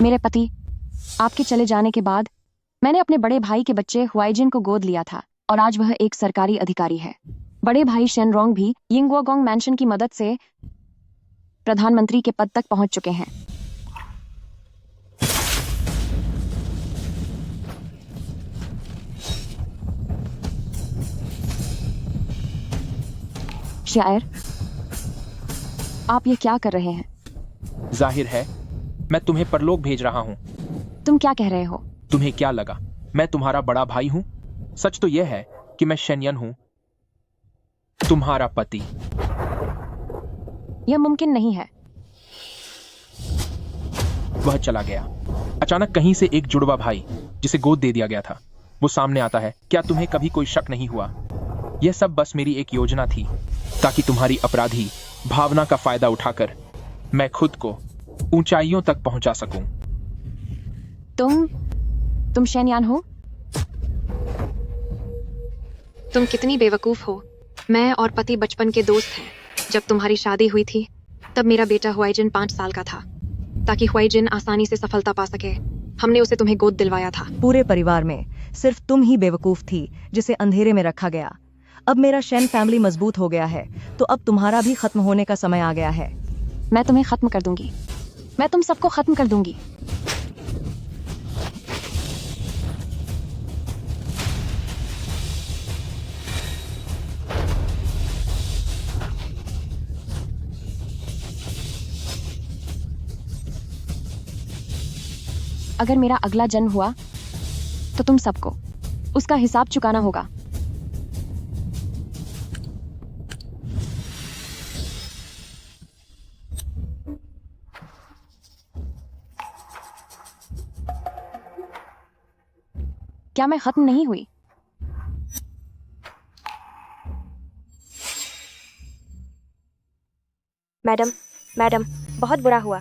मेरे पति आपके चले जाने के बाद मैंने अपने बड़े भाई के बच्चे हुआइजिन को गोद लिया था और आज वह एक सरकारी अधिकारी है। बड़े भाई शेनरोंग भी यिंगुओगोंग मैंशन की मदद से प्रधानमंत्री के पद तक पहुंच चुके हैं। शायर, आप ये क्या कर रहे हैं? जाहिर है मैं तुम्हें परलोक भेज रहा हूँ। तुम क्या कह रहे हो? तुम्हें क्या लगा मैं तुम्हारा बड़ा भाई हूँ? सच तो यह है कि मैं शेनयन हूँ, तुम्हारा पति। यह मुमकिन नहीं है। वह चला गया। अचानक कहीं से एक जुड़वा भाई जिसे गोद दे दिया गया था वो सामने आता है। क्या तुम्हें कभी कोई शक नहीं हुआ? यह सब बस मेरी एक योजना थी ताकि तुम्हारी अपराधी भावना का फायदा उठाकर मैं खुद को ऊंचाइयों तक पहुंचा सकूं। तुम शेनयान हो? तुम कितनी बेवकूफ हो। मैं और पति बचपन के दोस्त हैं। जब तुम्हारी शादी हुई थी तब मेरा बेटा हुआइजिन 5 साल का था। ताकि हुआइजिन आसानी से सफलता पा सके हमने उसे तुम्हें गोद दिलवाया था। पूरे परिवार में सिर्फ तुम ही बेवकूफ थी जिसे अंधेरे में रखा गया। अब मेरा शेन फैमिली मजबूत हो गया है तो अब तुम्हारा भी खत्म होने का समय आ गया है। मैं तुम्हें खत्म कर दूंगी। मैं तुम सबको खत्म कर दूंगी। अगर मेरा अगला जन्म हुआ तो तुम सबको उसका हिसाब चुकाना होगा। क्या मैं खत्म नहीं हुई? मैडम, बहुत बुरा हुआ।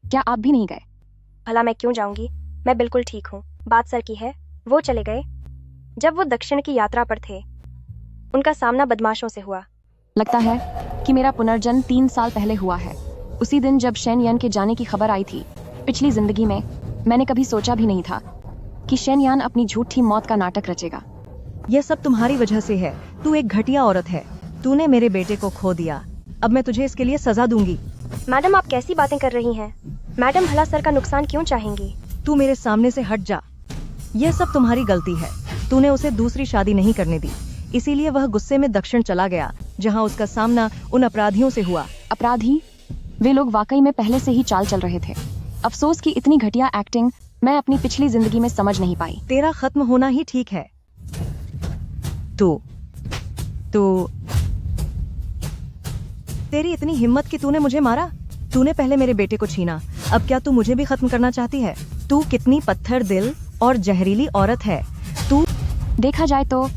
क्या आप भी नहीं गए? भला मैं क्यों जाऊंगी? मैं बिल्कुल ठीक हूँ। बात सर की है, वो चले गए जब वो दक्षिण की यात्रा पर थे। उनका सामना बदमाशों से हुआ। लगता है कि मेरा पुनर्जन्म 3 साल पहले हुआ है। उसी दिन जब शेनयान के जाने की खबर आई थी। पिछली जिंदगी में मैंने कभी सोचा भी नहीं था कि शेनयान अपनी झूठी मौत का नाटक रचेगा। यह सब तुम्हारी वजह से है। तू एक घटिया औरत है। तूने मेरे बेटे को खो दिया। अब मैं तुझे इसके लिए सजा दूंगी। मैडम, आप कैसी बातें कर रही हैं? मैडम, भला सर का नुकसान क्यों चाहेंगी? तू मेरे सामने से हट जा। यह सब तुम्हारी गलती है। तूने उसे दूसरी शादी नहीं करने दी, इसीलिए वह गुस्से में दक्षिण चला गया जहां उसका सामना उन अपराधियों से हुआ। अपराधी? वे लोग वाकई में पहले से ही चाल चल रहे थे। अफसोस कि इतनी घटिया एक्टिंग मैं अपनी पिछली जिंदगी में समझ नहीं पाई। तेरा खत्म होना ही ठीक है। तेरी इतनी हिम्मत कि तूने मुझे मारा। तूने पहले मेरे बेटे को छीना, अब क्या तू मुझे भी खत्म करना चाहती है? तू कितनी पत्थर दिल और जहरीली औरत है। तू देखा जाए तो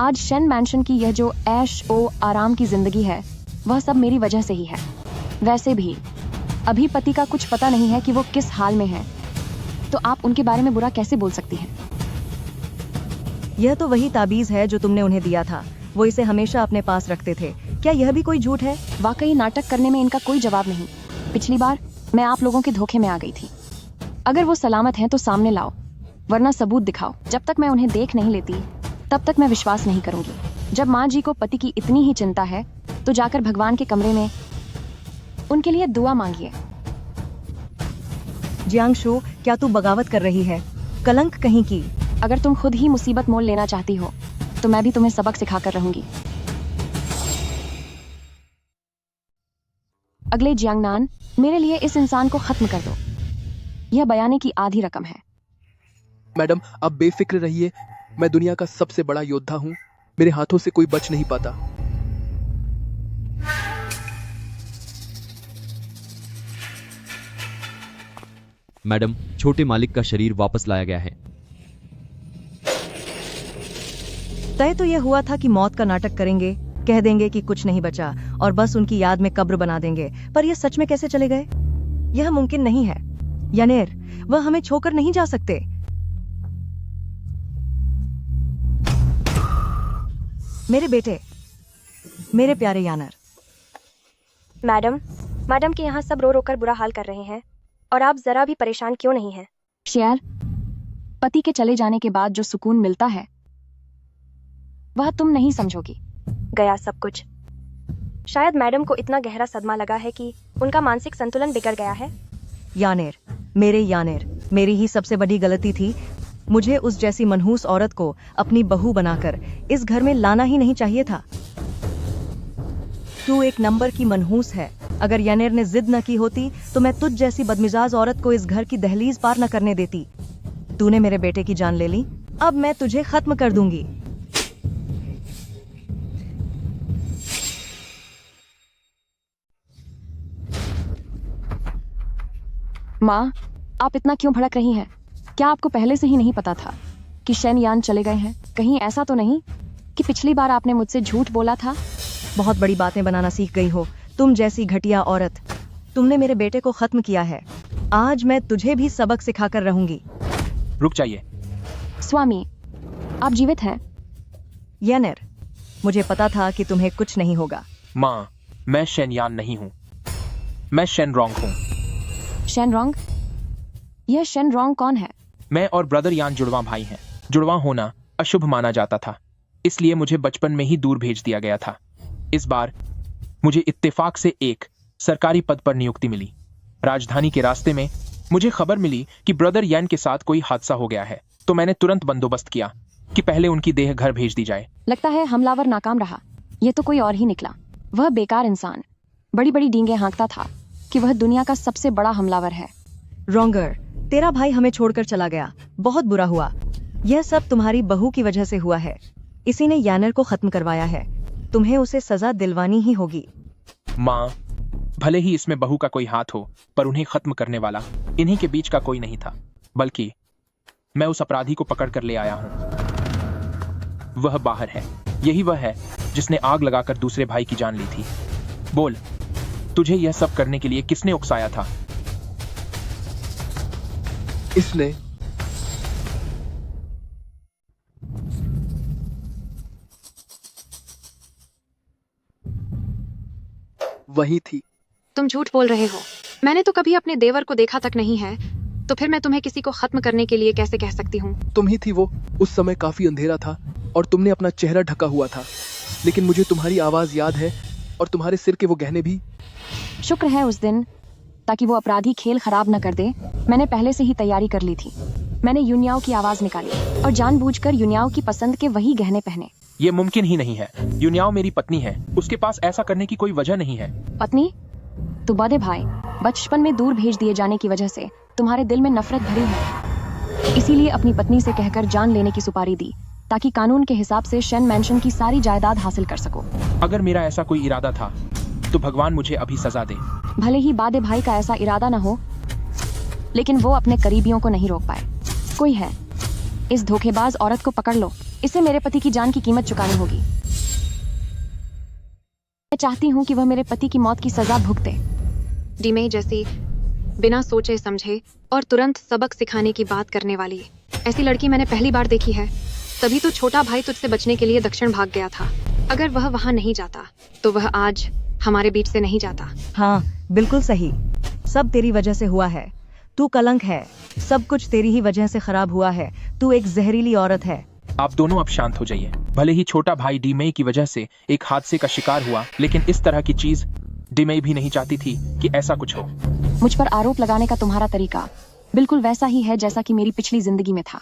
आज शेन मैंशन की यह जो ऐश ओ आराम की जिंदगी है वह सब मेरी वजह से ही है। वैसे भी अभी पति का कुछ पता नहीं है कि वो किस हाल में है, तो आप उनके बारे में बुरा कैसे बोल सकती हैं? यह तो वही ताबीज है जो तुमने उन्हें दिया था। वो इसे हमेशा अपने पास रखते थे। क्या यह भी कोई झूठ है? वाकई नाटक करने में इनका कोई जवाब नहीं। पिछली बार मैं आप लोगों के धोखे में आ गई थी। अगर वो सलामत हैं तो सामने लाओ, वरना सबूत दिखाओ। जब तक मैं उन्हें देख नहीं लेती तब तक मैं विश्वास नहीं करूंगी। जब माँ जी को पति की इतनी ही चिंता है तो जाकर भगवान के कमरे में उनके लिए दुआ मांगिए। जियांगशु, क्या तू बगावत कर रही है? कलंक कहीं की। अगर तुम खुद ही मुसीबत मोल लेना चाहती हो तो मैं भी तुम्हें सबक सिखाकर रहूंगी। अगले जियांगनान, मेरे लिए इस इंसान को खत्म कर दो। यह बयाने की आधी रकम है। मैडम, आप बेफिक्र रहिए। मैं दुनिया का सबसे बड़ा योद्धा हूँ। मेरे हाथों से कोई बच नहीं पाता। मैडम, छोटे मालिक का शरीर वापस लाया गया है। तय तो यह हुआ था कि मौत का नाटक करेंगे, कह देंगे कि कुछ नहीं बचा और बस उनकी याद में कब्र बना देंगे। पर यह सच में कैसे चले गए? यह मुमकिन नहीं है। यानेर, वह हमें छोड़कर नहीं जा सकते। मेरे बेटे, मेरे प्यारे यानर, मैडम मैडम के यहाँ सब रो रो कर बुरा हाल कर रहे हैं और आप जरा भी परेशान क्यों नहीं हैं? शेयर, पति के चले जाने के बाद जो सुकून मिलता है वह तुम नहीं समझोगी। गया सब कुछ। शायद मैडम को इतना गहरा सदमा लगा है कि उनका मानसिक संतुलन बिगड़ गया है। यानेर, मेरे यानेर, मेरी ही सबसे बड़ी गलती थी। मुझे उस जैसी मनहूस औरत को अपनी बहू बनाकर इस घर में लाना ही नहीं चाहिए था। तू एक नंबर की मनहूस है। अगर यानेर ने जिद न की होती तो मैं तुझ जैसी बदमिजाज औरत को इस घर की दहलीज पार न करने देती। तूने मेरे बेटे की जान ले ली, अब मैं तुझे खत्म कर दूंगी। माँ, आप इतना क्यों भड़क रही हैं? क्या आपको पहले से ही नहीं पता था कि शेनयान चले गए हैं? कहीं ऐसा तो नहीं कि पिछली बार आपने मुझसे झूठ बोला था? बहुत बड़ी बातें बनाना सीख गई हो तुम जैसी घटिया औरत। तुमने मेरे बेटे को खत्म किया है, आज मैं तुझे भी सबक सिखाकर रहूंगी। रुक जाइए। स्वामी, आप जीवित हैं? यानेर, मुझे पता था कि तुम्हें कुछ नहीं होगा। माँ, मैं शेनयान नहीं हूँ, मैं शेनरोंग हूँ। शेनरोंग? यह शेनरोंग कौन है? मैं और ब्रदर यान जुड़वा भाई हैं। जुड़वा होना अशुभ माना जाता था, इसलिए मुझे बचपन में ही दूर भेज दिया गया था। इस बार मुझे इत्तेफाक से एक सरकारी पद पर नियुक्ति मिली। राजधानी के रास्ते में मुझे खबर मिली कि ब्रदर यान के साथ कोई हादसा हो गया है, तो मैंने तुरंत बंदोबस्त किया कि पहले उनकी देह घर भेज दी जाए। लगता है हमलावर नाकाम रहा। ये तो कोई और ही निकला। वह बेकार इंसान बड़ी बड़ी डींगे हाँकता था कि वह दुनिया का सबसे बड़ा हमलावर है। रोंगर, तेरा भाई हमें छोड़कर चला गया, बहुत बुरा हुआ। यह सब तुम्हारी बहू की वजह से हुआ है। इसी ने यानर को खत्म करवाया है। तुम्हें उसे सजा दिलवानी ही होगी। माँ, भले ही इसमें बहू का कोई हाथ हो, पर उन्हें खत्म करने वाला इन्हीं के बीच का कोई नहीं था, बल्कि मैं उस अपराधी को पकड़ कर ले आया हूँ। वह बाहर है। यही वह है जिसने आग लगाकर दूसरे भाई की जान ली थी। बोल, तुझे यह सब करने के लिए किसने उकसाया था? इसने। वही थी। तुम झूठ बोल रहे हो। मैंने तो कभी अपने देवर को देखा तक नहीं है, तो फिर मैं तुम्हें किसी को खत्म करने के लिए कैसे कह सकती हूँ? तुम ही थी वो। उस समय काफी अंधेरा था और तुमने अपना चेहरा ढका हुआ था, लेकिन मुझे तुम्हारी आवाज याद है और तुम्हारे सिर के वो गहने भी। शुक्र है उस दिन, ताकि वो अपराधी खेल खराब न कर दे, मैंने पहले से ही तैयारी कर ली थी। मैंने युनियाओ की आवाज निकाली और जानबूझकर युनियाओ की पसंद के वही गहने पहने। ये मुमकिन ही नहीं है। युनियाओ मेरी पत्नी है, उसके पास ऐसा करने की कोई वजह नहीं है। पत्नी? तो बड़े भाई बचपन में दूर भेज दिए जाने की वजह से तुम्हारे दिल में नफरत भरी है, इसीलिए अपनी पत्नी से कहकर जान लेने की सुपारी दी, ताकि कानून के हिसाब से शेन मैंशन की सारी जायदाद हासिल कर सको। अगर मेरा ऐसा कोई इरादा था तो भगवान मुझे अभी सजा दे। भले ही बादे भाई का ऐसा इरादा न हो, लेकिन वो अपने करीबियों को नहीं रोक पाए। कोई है, इस धोखेबाज औरत को पकड़ लो। इसे मेरे पति की जान की कीमत चुकानी होगी। मैं चाहती हूँ कि वह मेरे पति की मौत की सजा भुगते। डीमे जैसी बिना सोचे समझे और तुरंत सबक सिखाने की बात करने वाली ऐसी लड़की मैंने पहली बार देखी है। तभी तो छोटा भाई तुझसे बचने के लिए दक्षिण भाग गया था। अगर वह वहाँ नहीं जाता तो वह आज हमारे बीच से नहीं जाता। हाँ, बिल्कुल सही। सब तेरी वजह से हुआ है। तू कलंक है। सब कुछ तेरी ही वजह से खराब हुआ है। तू एक जहरीली औरत है। आप दोनों अब शांत हो जाइए। भले ही छोटा भाई डीमेई की वजह से एक हादसे का शिकार हुआ, लेकिन इस तरह की चीज डीमेई भी नहीं चाहती थी कि ऐसा कुछ हो। मुझ पर आरोप लगाने का तुम्हारा तरीका बिल्कुल वैसा ही है जैसा कि मेरी पिछली जिंदगी में था,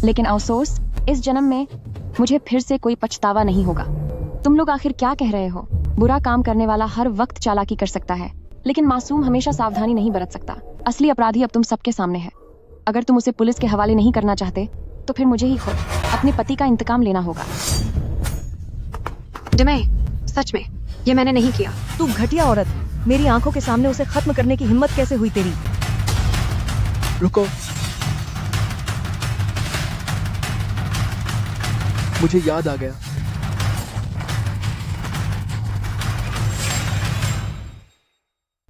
लेकिन अफसोस इस जन्म में मुझे फिर से कोई पछतावा नहीं होगा। तुम लोग आखिर क्या कह रहे हो? बुरा काम करने वाला हर वक्त चालाकी कर सकता है, लेकिन मासूम हमेशा सावधानी नहीं बरत सकता। असली अपराधी अब तुम सबके सामने है। अगर तुम उसे पुलिस के हवाले नहीं करना चाहते तो फिर मुझे ही खुद अपने पति का इंतकाम लेना होगा। डिमे, सच में ये मैंने नहीं किया। तू घटिया औरत, मेरी आंखों के सामने उसे खत्म करने की हिम्मत कैसे हुई तेरी? रुको, मुझे याद आ गया।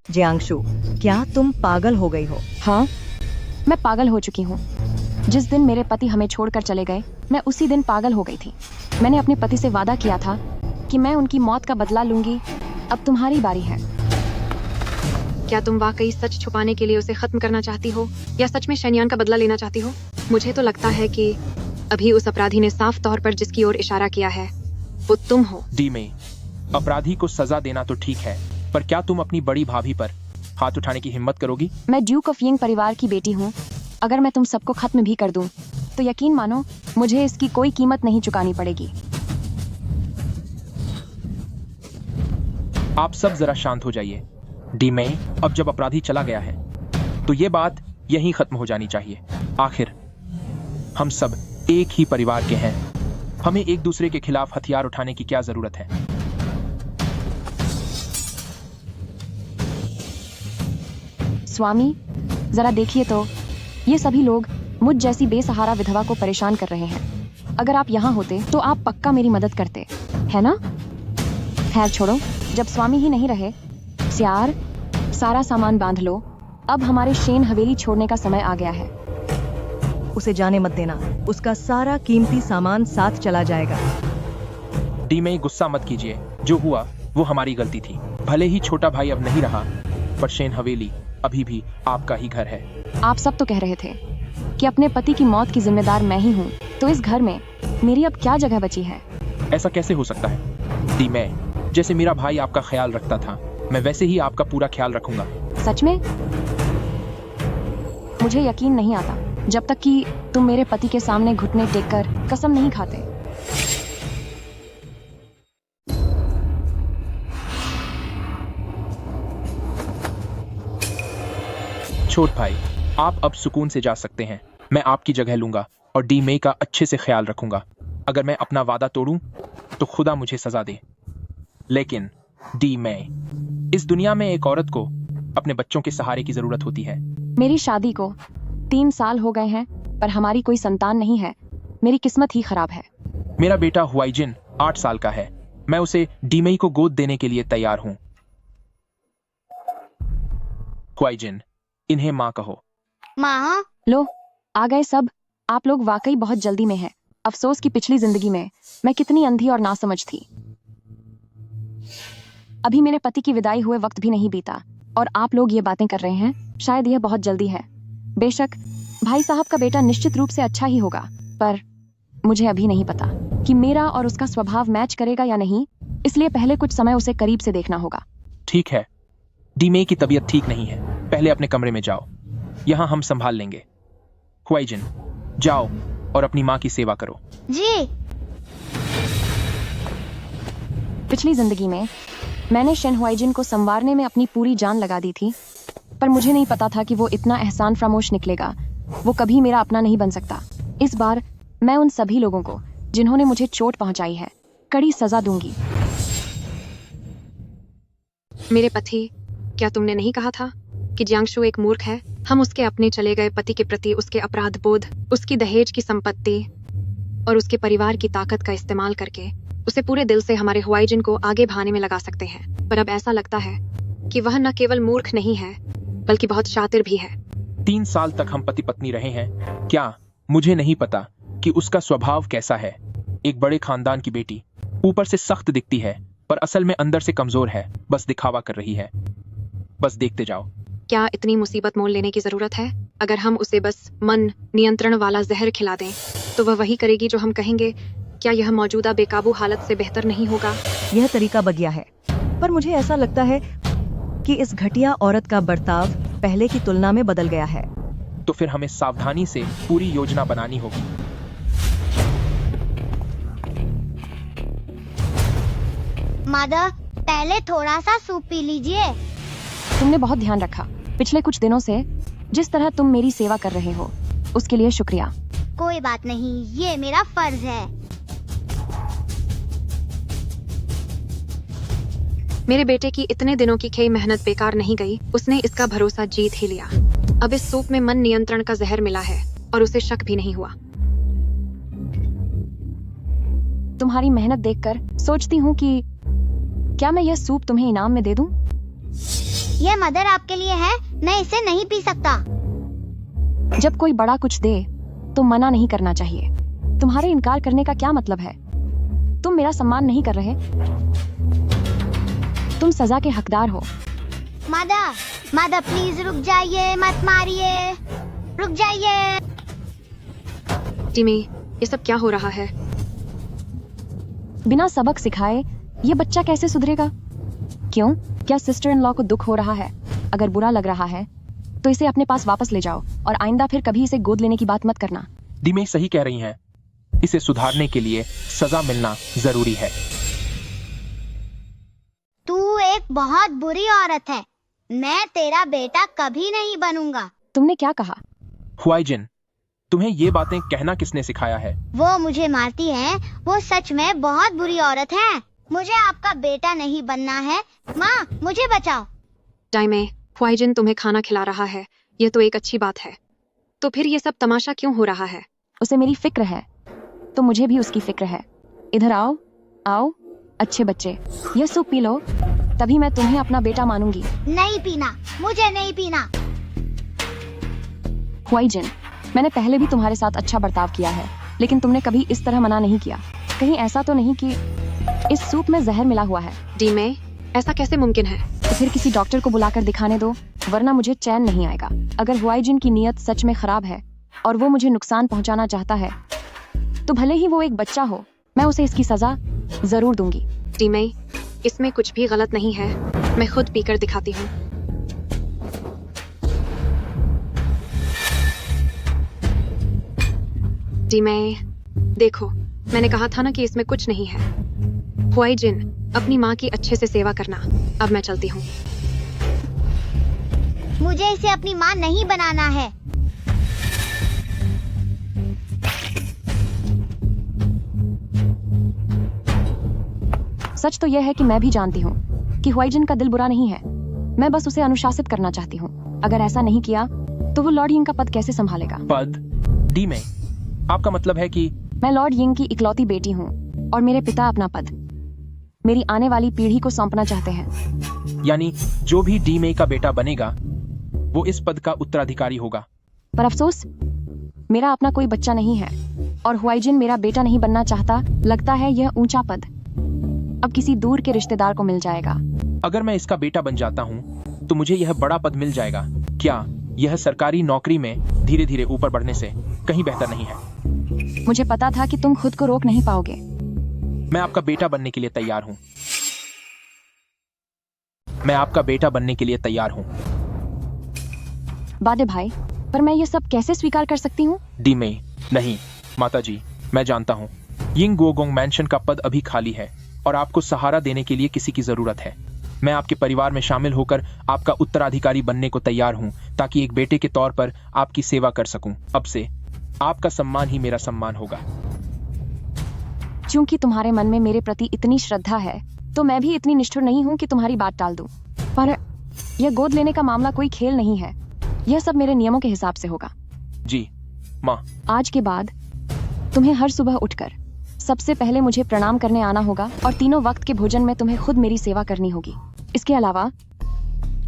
जियांगशु, क्या तुम पागल हो गई हो? हाँ, मैं पागल हो चुकी हूँ। जिस दिन मेरे पति हमें छोड़कर चले गए, मैं उसी दिन पागल हो गई थी। मैंने अपने पति से वादा किया था कि मैं उनकी मौत का बदला लूंगी। अब तुम्हारी बारी है। क्या तुम वाकई सच छुपाने के लिए उसे खत्म करना चाहती हो या सच में शैनियान का बदला लेना चाहती हो? मुझे तो लगता है कि अभी उस अपराधी ने साफ तौर पर जिसकी ओर इशारा किया है वो तुम हो। डी मे, अपराधी को सजा देना तो ठीक है, पर क्या तुम अपनी बड़ी भाभी पर हाथ उठाने की हिम्मत करोगी? मैं ड्यूक ऑफ यिंग परिवार की बेटी हूँ। अगर मैं तुम सबको खत्म भी कर दूं, तो यकीन मानो मुझे इसकी कोई कीमत नहीं चुकानी पड़ेगी। आप सब जरा शांत हो जाइए। डी मे, अब जब अपराधी चला गया है तो ये बात यहीं खत्म हो जानी चाहिए। आखिर हम सब एक ही परिवार के हैं। हमें एक दूसरे के खिलाफ हथियार उठाने की क्या जरूरत है? स्वामी, जरा देखिए तो, ये सभी लोग मुझ जैसी बेसहारा विधवा को परेशान कर रहे हैं। अगर आप यहाँ होते तो आप पक्का मेरी मदद करते, है ना? खैर छोड़ो, जब स्वामी ही नहीं रहे, सियार, सारा सामान बांध लो। अब हमारे शेन हवेली छोड़ने का समय आ गया है। उसे जाने मत देना, उसका सारा कीमती सामान साथ चला जाएगा। डी मे, गुस्सा मत कीजिए। जो हुआ वो हमारी गलती थी। भले ही छोटा भाई अब नहीं रहा, पर शेन हवेली अभी भी आपका ही घर है। आप सब तो कह रहे थे कि अपने पति की मौत की जिम्मेदार मैं ही हूँ, तो इस घर में मेरी अब क्या जगह बची है? ऐसा कैसे हो सकता है? डी मे, जैसे मेरा भाई आपका ख्याल रखता था, मैं वैसे ही आपका पूरा ख्याल रखूंगा। सच में? मुझे यकीन नहीं आता जब तक कि तुम मेरे पति के सामने घुटने टेककर कसम नहीं खाते। छोट भाई, आप अब सुकून से जा सकते हैं। मैं आपकी जगह लूंगा और डी मे का अच्छे से ख्याल रखूंगा। अगर मैं अपना वादा तोड़ूं तो खुदा मुझे सजा दे। लेकिन डी मे, इस दुनिया में एक औरत को अपने बच्चों के सहारे की जरूरत होती है। मेरी शादी को 3 साल हो गए हैं, पर हमारी कोई संतान नहीं है। मेरी किस्मत ही खराब है। मेरा बेटा हुआइजिन 8 साल का है। मैं उसे डी मे को गोद देने के लिए तैयार हूं। हुआइजिन, इन्हें माँ कहो। माँ। लो, आ गए सब। आप लोग वाकई बहुत जल्दी में हैं। अफसोस कि पिछली जिंदगी में मैं कितनी अंधी और नासमझ थी। अभी मेरे पति की विदाई हुए वक्त भी नहीं बीता और आप लोग ये बातें कर रहे हैं। शायद यह बहुत जल्दी है। बेशक भाई साहब का बेटा निश्चित रूप से अच्छा ही होगा, पर मुझे अभी नहीं पता कि मेरा और उसका स्वभाव मैच करेगा या नहीं। इसलिए पहले कुछ समय उसे करीब से देखना होगा। ठीक है, डी मे की तबीयत ठीक नहीं है। पहले अपने कमरे में जाओ, यहाँ हम संभाल लेंगे। हुआइजिन, जाओ और अपनी माँ की सेवा करो। जी। पिछली जिंदगी में मैंने शेन हुआइजिन को संवारने में अपनी पूरी जान लगा दी थी, पर मुझे नहीं पता था कि वो इतना एहसान फरामोश निकलेगा। वो कभी मेरा अपना नहीं बन सकता। इस बार मैं उन सभी लोगों को जिन्होंने मुझे चोट पहुंचाई है कड़ी सजा दूंगी। मेरे पति, क्या तुमने नहीं कहा था कि जियांगशु एक मूर्ख है? हम उसके अपने चले गए पति के प्रति उसके अपराध बोध, उसकी दहेज की संपत्ति और उसके परिवार की ताकत का इस्तेमाल करके उसे पूरे दिल से हमारे हुआइजिन को आगे भाने में लगा सकते हैं। पर अब ऐसा लगता है कि वह न केवल मूर्ख नहीं है बल्कि बहुत शातिर भी है। 3 साल तक हम पति पत्नी रहे हैं। क्या मुझे नहीं पता कि उसका स्वभाव कैसा है? एक बड़े खानदान की बेटी, ऊपर से सख्त दिखती है पर असल में अंदर से कमजोर है। बस दिखावा कर रही है। बस देखते जाओ। क्या इतनी मुसीबत मोल लेने की जरूरत है? अगर हम उसे बस मन नियंत्रण वाला जहर खिला दें तो वह वही करेगी जो हम कहेंगे। क्या यह मौजूदा बेकाबू हालत से बेहतर नहीं होगा? यह तरीका बगिया है, पर मुझे ऐसा लगता है कि इस घटिया औरत का बर्ताव पहले की तुलना में बदल गया है। तो फिर हमें सावधानी से पूरी योजना बनानी होगी। मदर, पहले थोड़ा सा सूप पी लीजिए। तुमने बहुत ध्यान रखा पिछले कुछ दिनों से। जिस तरह तुम मेरी सेवा कर रहे हो उसके लिए शुक्रिया। कोई बात नहीं, ये मेरा फर्ज है। मेरे बेटे की इतने दिनों की कई मेहनत बेकार नहीं गई। उसने इसका भरोसा जीत ही लिया। अब इस सूप में मन नियंत्रण का जहर मिला है और उसे शक भी नहीं हुआ। तुम्हारी मेहनत देखकर सोचती हूँ कि क्या मैं यह सूप तुम्हें इनाम में दे दूं? ये मदर आपके लिए है, मैं इसे नहीं पी सकता। जब कोई बड़ा कुछ दे तो मना नहीं करना चाहिए। तुम्हारे इनकार करने का क्या मतलब है? तुम मेरा सम्मान नहीं कर रहे। तुम सजा के हकदार हो। मदर, मदर प्लीज रुक जाइए, मत मारिए, रुक जाइए। टीमे, ये सब क्या हो रहा है? बिना सबक सिखाए ये बच्चा कैसे सुधरेगा? क्यों? क्या सिस्टर इन लॉ को दुख हो रहा है? अगर बुरा लग रहा है तो इसे अपने पास वापस ले जाओ और आइंदा फिर कभी इसे गोद लेने की बात मत करना। दिमे सही कह रही हैं। इसे सुधारने के लिए सजा मिलना जरूरी है। तू एक बहुत बुरी औरत है। मैं तेरा बेटा कभी नहीं बनूंगा। तुमने क्या कहा? हुआईजिन, तुम्हें ये बातें कहना किसने सिखाया है? वो मुझे मारती है। वो सच में बहुत बुरी औरत है। मुझे आपका बेटा नहीं बनना है। माँ, मुझे बचाओ। टाइमे, हुआईजिन तुम्हें खाना खिला रहा है, ये तो एक अच्छी बात है। तो फिर ये सब तमाशा क्यों हो रहा है? उसे मेरी फिक्र है तो मुझे भी उसकी फिक्र है। इधर आओ, आओ अच्छे बच्चे, यह सूप पी लो, तभी मैं तुम्हें अपना बेटा मानूंगी। नहीं पीना, मुझे नहीं पीना। हुआईजिन, मैंने पहले भी तुम्हारे साथ अच्छा बर्ताव किया है, लेकिन तुमने कभी इस तरह मना नहीं किया। कहीं ऐसा तो नहीं कि इस सूप में जहर मिला हुआ है? डीमे, ऐसा कैसे मुमकिन है? तो फिर किसी डॉक्टर को बुलाकर दिखाने दो, वरना मुझे चैन नहीं आएगा। अगर हुआईजिन की नीयत सच में खराब है और वो मुझे नुकसान पहुंचाना चाहता है तो भले ही वो एक बच्चा हो, मैं उसे इसकी सजा जरूर दूंगी। डीमे, इसमें कुछ भी गलत नहीं है। मैं खुद पीकर दिखाती हूँ। डीमे, देखो, मैंने कहा था ना कि इसमें कुछ नहीं है। हुआईजिन, अपनी माँ की अच्छे से सेवा करना। अब मैं चलती हूँ। मुझे इसे अपनी माँ नहीं बनाना है। सच तो यह है कि मैं भी जानती हूँ कि हुआईजिन का दिल बुरा नहीं है। मैं बस उसे अनुशासित करना चाहती हूँ। अगर ऐसा नहीं किया तो वो लॉर्ड यिंग का पद कैसे संभालेगा? पद? डीमे, आपका मतलब है कि मैं लॉर्ड यिंग की इकलौती बेटी हूँ और मेरे पिता अपना पद मेरी आने वाली पीढ़ी को सौंपना चाहते हैं। यानी जो भी डीमे का बेटा बनेगा वो इस पद का उत्तराधिकारी होगा। पर अफसोस, मेरा अपना कोई बच्चा नहीं है और हुआईजिन मेरा बेटा नहीं बनना चाहता। लगता है यह ऊंचा पद अब किसी दूर के रिश्तेदार को मिल जाएगा। अगर मैं इसका बेटा बन जाता हूँ तो मुझे यह बड़ा पद मिल जाएगा। क्या यह सरकारी नौकरी में धीरे धीरे ऊपर बढ़ने से कहीं बेहतर नहीं है? मुझे पता था कि तुम खुद को रोक नहीं पाओगे। मैं आपका बेटा बनने के लिए तैयार हूँ। मैं आपका बेटा बनने के लिए तैयार हूँ। बादे भाई, पर मैं ये सब कैसे स्वीकार कर सकती हूँ? डीमे, नहीं माताजी, मैं जानता हूँ यिंग गुओगोंग मैंशन का पद अभी खाली है और आपको सहारा देने के लिए किसी की जरूरत है। मैं आपके परिवार में शामिल होकर आपका उत्तराधिकारी बनने को तैयार हूँ ताकि एक बेटे के तौर पर आपकी सेवा कर सकूं। अब से आपका सम्मान ही मेरा सम्मान होगा। क्योंकि तुम्हारे मन में मेरे प्रति इतनी श्रद्धा है तो मैं भी इतनी निष्ठुर नहीं हूँ कि तुम्हारी बात टाल दूं। पर यह गोद लेने का मामला कोई खेल नहीं है। यह सब मेरे नियमों के हिसाब से होगा। जी माँ। आज के बाद तुम्हें हर सुबह उठकर सबसे पहले मुझे प्रणाम करने आना होगा और तीनों वक्त के भोजन में तुम्हें खुद मेरी सेवा करनी होगी। इसके अलावा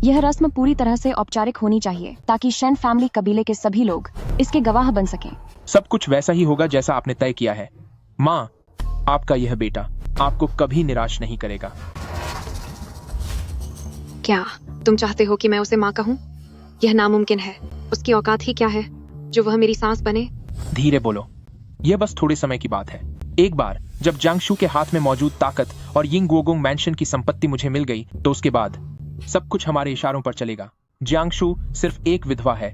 यह रस्म पूरी तरह से औपचारिक होनी चाहिए ताकि शेन फैमिली कबीले के सभी लोग इसके गवाह बन सकें। सब कुछ वैसा ही होगा जैसा आपने तय किया है। माँ, आपका यह बेटा आपको कभी निराश नहीं करेगा। क्या तुम चाहते हो कि मैं उसे माँ कहूँ? यह नामुमकिन है। उसकी औकात ही क्या है जो वह मेरी सास बने? धीरे बोलो, यह बस थोड़े समय की बात है। एक बार जब जियांगशु के हाथ में मौजूद ताकत और यिंग गुओगोंग मैंशन की संपत्ति मुझे मिल गई तो उसके बाद सब कुछ हमारे इशारों पर चलेगा। जियांगशु सिर्फ एक विधवा है,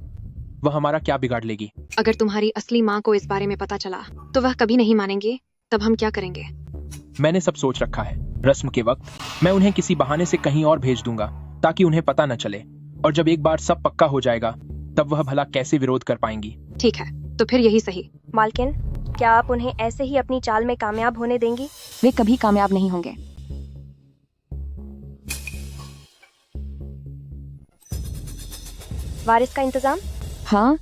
वह हमारा क्या बिगाड़ लेगी? अगर तुम्हारी असली माँ को इस बारे में पता चला तो वह कभी नहीं मानेंगे। तब हम क्या करेंगे? मैंने सब सोच रखा है। रस्म के वक्त मैं उन्हें किसी बहाने से कहीं और भेज दूंगा ताकि उन्हें पता न चले, और जब एक बार सब पक्का हो जाएगा तब वह भला कैसे विरोध कर पाएंगी। ठीक है, तो फिर यही सही। मालकिन, क्या आप उन्हें ऐसे ही अपनी चाल में कामयाब होने देंगी? वे कभी कामयाब नहीं होंगे। वारिस का इंतजाम? हाँ,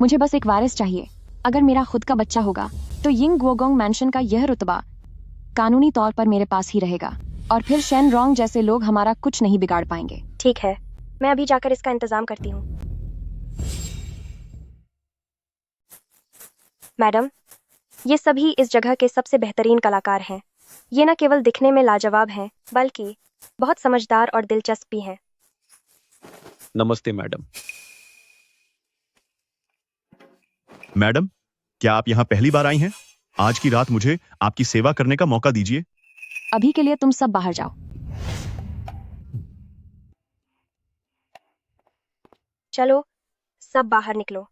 मुझे बस एक वारिस चाहिए। अगर मेरा खुद का बच्चा होगा तो यिंग गुओगोंग मैंशन का यह रुतबा कानूनी तौर पर मेरे पास ही रहेगा और फिर शेन रोंग जैसे लोग हमारा कुछ नहीं बिगाड़ पाएंगे। ठीक है, मैं अभी जाकर इसका इंतजाम करती हूँ। मैडम, ये सभी इस जगह के सबसे बेहतरीन कलाकार हैं। ये न केवल दिखने में लाजवाब हैं, बल्कि बहुत समझदार और दिलचस्प भी हैं। नमस्ते मैडम। मैडम, क्या आप यहाँ पहली बार आई हैं? आज की रात मुझे आपकी सेवा करने का मौका दीजिए। अभी के लिए तुम सब बाहर जाओ। चलो, सब बाहर निकलो।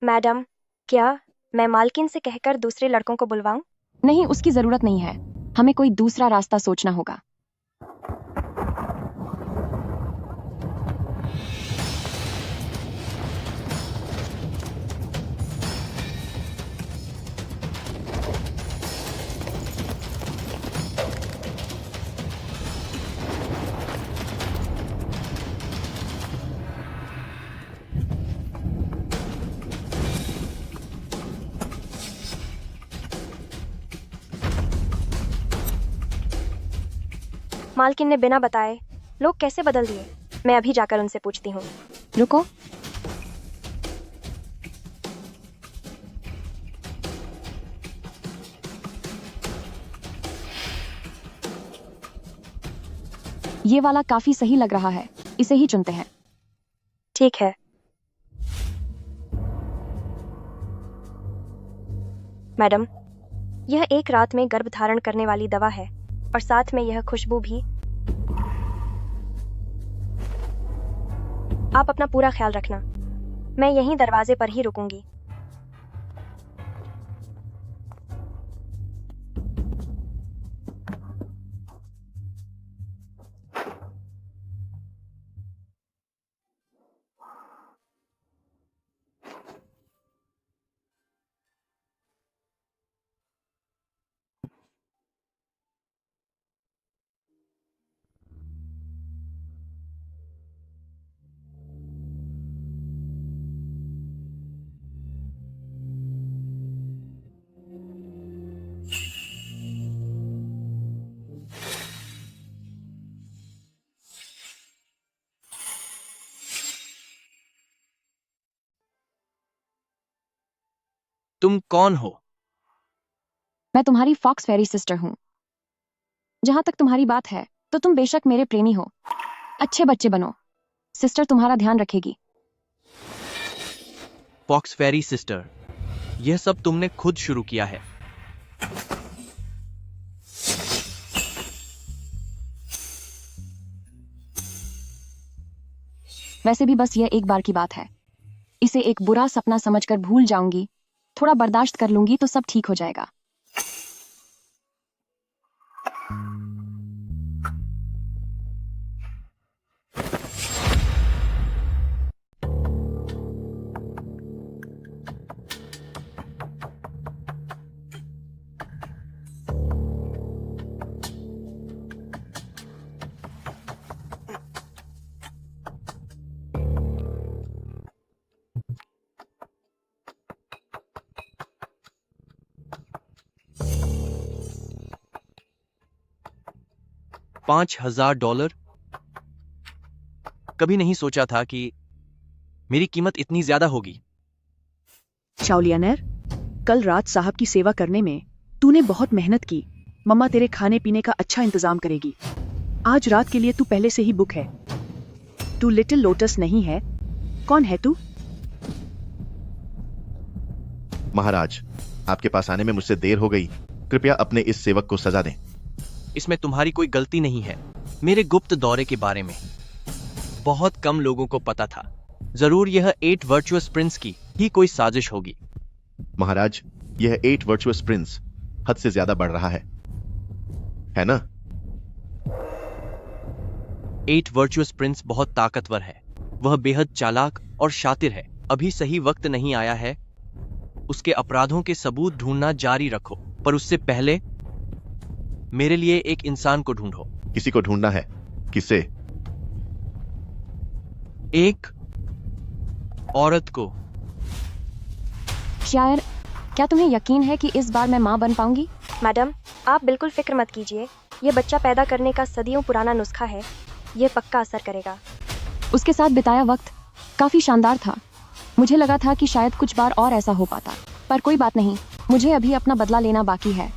मैडम, क्या मैं मालकिन से कहकर दूसरे लड़कों को बुलवाऊं? नहीं, उसकी जरूरत नहीं है। हमें कोई दूसरा रास्ता सोचना होगा। मालकिन ने बिना बताए लोग कैसे बदल दिए? मैं अभी जाकर उनसे पूछती हूँ। रुको, ये वाला काफी सही लग रहा है, इसे ही चुनते हैं। ठीक है। मैडम, यह एक रात में गर्भ धारण करने वाली दवा है और साथ में यह खुशबू भी। आप अपना पूरा ख्याल रखना। मैं यहीं दरवाजे पर ही रुकूंगी। तुम कौन हो? मैं तुम्हारी फॉक्स फेरी सिस्टर हूँ। जहां तक तुम्हारी बात है तो तुम बेशक मेरे प्रेमी हो। अच्छे बच्चे बनो, सिस्टर तुम्हारा ध्यान रखेगी। फॉक्स फेरी सिस्टर, यह सब तुमने खुद शुरू किया है। वैसे भी बस यह एक बार की बात है। इसे एक बुरा सपना समझकर भूल जाऊंगी, थोड़ा बर्दाश्त कर लूंगी तो सब ठीक हो जाएगा। $5,000? कभी नहीं सोचा था कि मेरी कीमत इतनी ज्यादा होगी। शाओलियानर, कल रात साहब की सेवा करने में तूने बहुत मेहनत की। मम्मा तेरे खाने पीने का अच्छा इंतजाम करेगी। आज रात के लिए तू पहले से ही बुक है। तू लिटिल लोटस नहीं है। कौन है तू? महाराज, आपके पास आने में मुझसे देर हो गई। कृपया अपने इस सेवक को सजा दें। इसमें तुम्हारी कोई गलती नहीं है। मेरे गुप्त दौरे के बारे में बहुत कम लोगों को पता था। जरूर यह 8 वर्चुअस प्रिंस की ही कोई साजिश होगी। महाराज, यह 8 वर्चुअस प्रिंस हद से ज्यादा बढ़ रहा है ना? 8 वर्चुअस प्रिंस बहुत ताकतवर है। वह बेहद चालाक और शातिर है। अभी सही वक्त नहीं आया है। उसके अपराधों के सबूत ढूंढना जारी रखो, पर उससे पहले मेरे लिए एक इंसान को ढूंढो। किसी को ढूंढना है? किसे? एक औरत को। शायर, क्या तुम्हें यकीन है कि इस बार मैं मां बन पाऊंगी? मैडम, आप बिल्कुल फिक्र मत कीजिए। ये बच्चा पैदा करने का सदियों पुराना नुस्खा है। ये पक्का असर करेगा। उसके साथ बिताया वक्त काफी शानदार था। मुझे लगा था कि शायद कुछ बार और ऐसा हो पाता, पर कोई बात नहीं, मुझे अभी अपना बदला लेना बाकी है।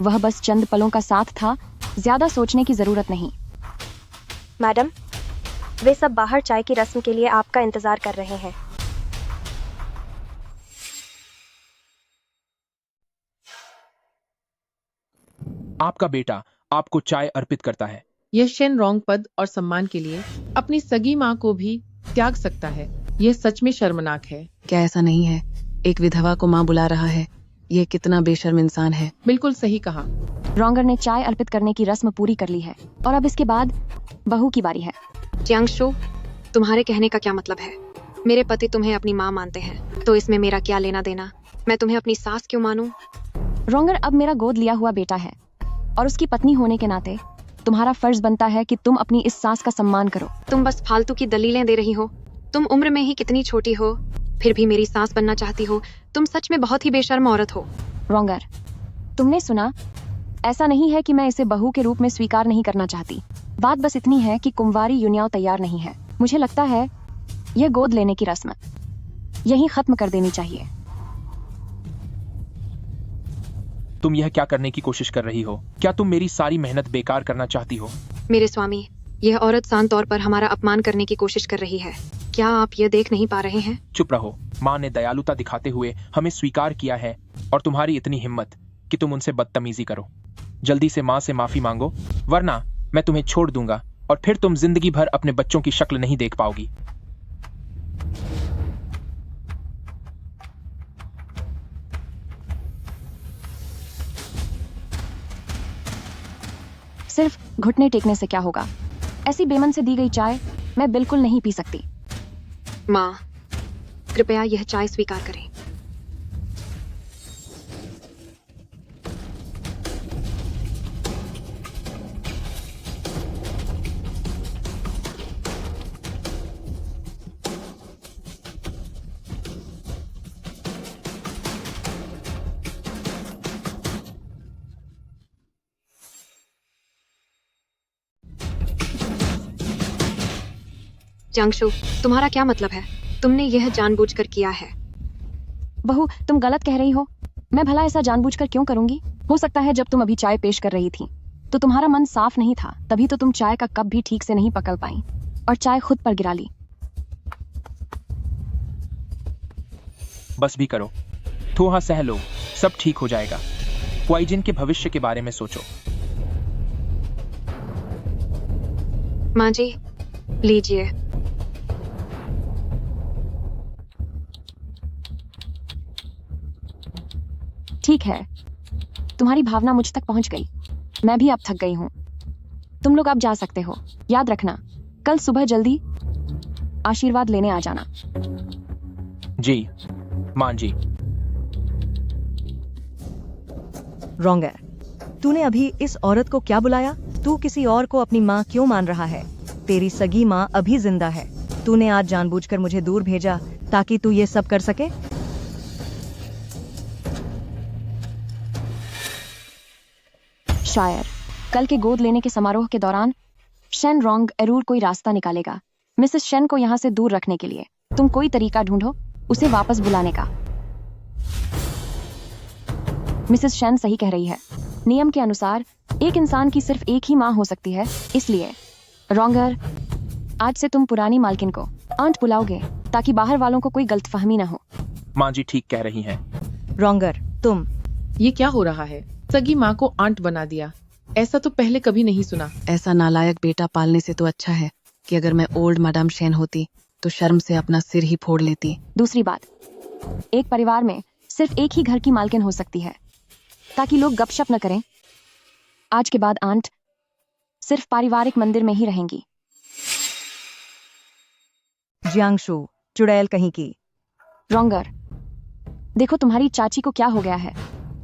वह बस चंद पलों का साथ था, ज्यादा सोचने की जरूरत नहीं। मैडम, वे सब बाहर चाय की रस्म के लिए आपका इंतजार कर रहे हैं। आपका बेटा आपको चाय अर्पित करता है। यह शेन रॉन्ग पद और सम्मान के लिए अपनी सगी माँ को भी त्याग सकता है। यह सच में शर्मनाक है। क्या ऐसा नहीं है? एक विधवा को माँ बुला रहा है। यह कितना बेशर्म इंसान है। बिल्कुल सही कहा। रॉन्गर ने चाय अर्पित करने की रस्म पूरी कर ली है और अब इसके बाद बहू की बारी है। जियांगशु, तुम्हारे कहने का क्या मतलब है? मेरे पति तुम्हें अपनी माँ मानते हैं, तो इसमें मेरा क्या लेना देना? मैं तुम्हें अपनी सास क्यों मानूं? रॉन्गर अब मेरा गोद लिया हुआ बेटा है और उसकी पत्नी होने के नाते तुम्हारा फर्ज बनता है कि तुम अपनी इस सास का सम्मान करो। तुम बस फालतू की दलीलें दे रही हो। तुम उम्र में ही कितनी छोटी हो, फिर भी मेरी सास बनना चाहती हो। तुम सच में बहुत ही बेशर्म औरत हो। रॉन्गर, तुमने सुना, ऐसा नहीं है कि मैं इसे बहू के रूप में स्वीकार नहीं करना चाहती। बात बस इतनी है कि कुंवारी यूनियाओं तैयार नहीं है। मुझे लगता है यह गोद लेने की रस्म यही खत्म कर देनी चाहिए। तुम यह क्या करने की कोशिश कर रही हो? क्या तुम मेरी सारी मेहनत बेकार करना चाहती हो? मेरे स्वामी, यह औरत शांत तौर पर हमारा अपमान करने की कोशिश कर रही है। क्या आप यह देख नहीं पा रहे हैं? चुप रहो। माँ ने दयालुता दिखाते हुए हमें स्वीकार किया है और तुम्हारी इतनी हिम्मत कि तुम उनसे बदतमीजी करो। जल्दी से माँ से माफी मांगो, वरना मैं तुम्हें छोड़ दूंगा और फिर तुम जिंदगी भर अपने बच्चों की शक्ल नहीं देख पाओगी। सिर्फ घुटने टेकने से क्या होगा? ऐसी बेमन से दी गई चाय मैं बिल्कुल नहीं पी सकती। माँ, कृपया यह चाय स्वीकार करें। जियांगशु, तुम्हारा क्या मतलब है? तुमने यह जानबूझकर किया है। बहू, तुम गलत कह रही हो। मैं भला ऐसा जानबूझकर क्यों करूंगी? हो सकता है जब तुम अभी चाय पेश कर रही थी तो तुम्हारा मन साफ नहीं था, तभी तो तुम चाय का कप भी ठीक से नहीं पकड़ पाई और चाय खुद पर गिरा ली। बस भी करो, थोड़ा सह लो, सब ठीक हो जाएगा। हुआईजिन के भविष्य के बारे में सोचो। माँ जी, लीजिए। ठीक है, तुम्हारी भावना मुझ तक पहुंच गई। मैं भी अब थक गई हूँ। तुम लोग अब जा सकते हो। याद रखना, कल सुबह जल्दी आशीर्वाद लेने आ जाना। जी मां जी। रॉन्गर, तूने अभी इस औरत को क्या बुलाया? तू किसी और को अपनी माँ क्यों मान रहा है? तेरी सगी माँ अभी जिंदा है। तूने आज जानबूझकर मुझे दूर भेजा ताकि तू ये सब कर सके? शायर कल के गोद लेने के समारोह के दौरान शेन रॉन्ग एरूर कोई रास्ता निकालेगा मिसेस शेन को यहाँ से दूर रखने के लिए। तुम कोई तरीका ढूंढो उसे वापस बुलाने का। मिसेस शेन सही कह रही है। नियम के अनुसार एक इंसान की सिर्फ एक ही माँ हो सकती है, इसलिए रॉन्गर, आज से तुम पुरानी मालकिन को आंट बुलाओगे ताकि बाहर वालों को कोई गलतफहमी ना हो। माँ जी ठीक कह रही हैं। रॉन्गर, तुम ये क्या हो रहा है? सगी माँ को आंट बना दिया। ऐसा तो पहले कभी नहीं सुना। ऐसा नालायक बेटा पालने से तो अच्छा है कि अगर मैं ओल्ड मैडम शेन होती तो शर्म से अपना सिर ही फोड़ लेती। दूसरी बात, एक परिवार में सिर्फ एक ही घर की मालकिन हो सकती है ताकि लोग गपशप न करें। आज के बाद आंट सिर्फ पारिवारिक मंदिर में ही रहेंगी। जियांगशु, चुड़ैल कहीं की। रॉन्गर, देखो तुम्हारी चाची को क्या हो गया है।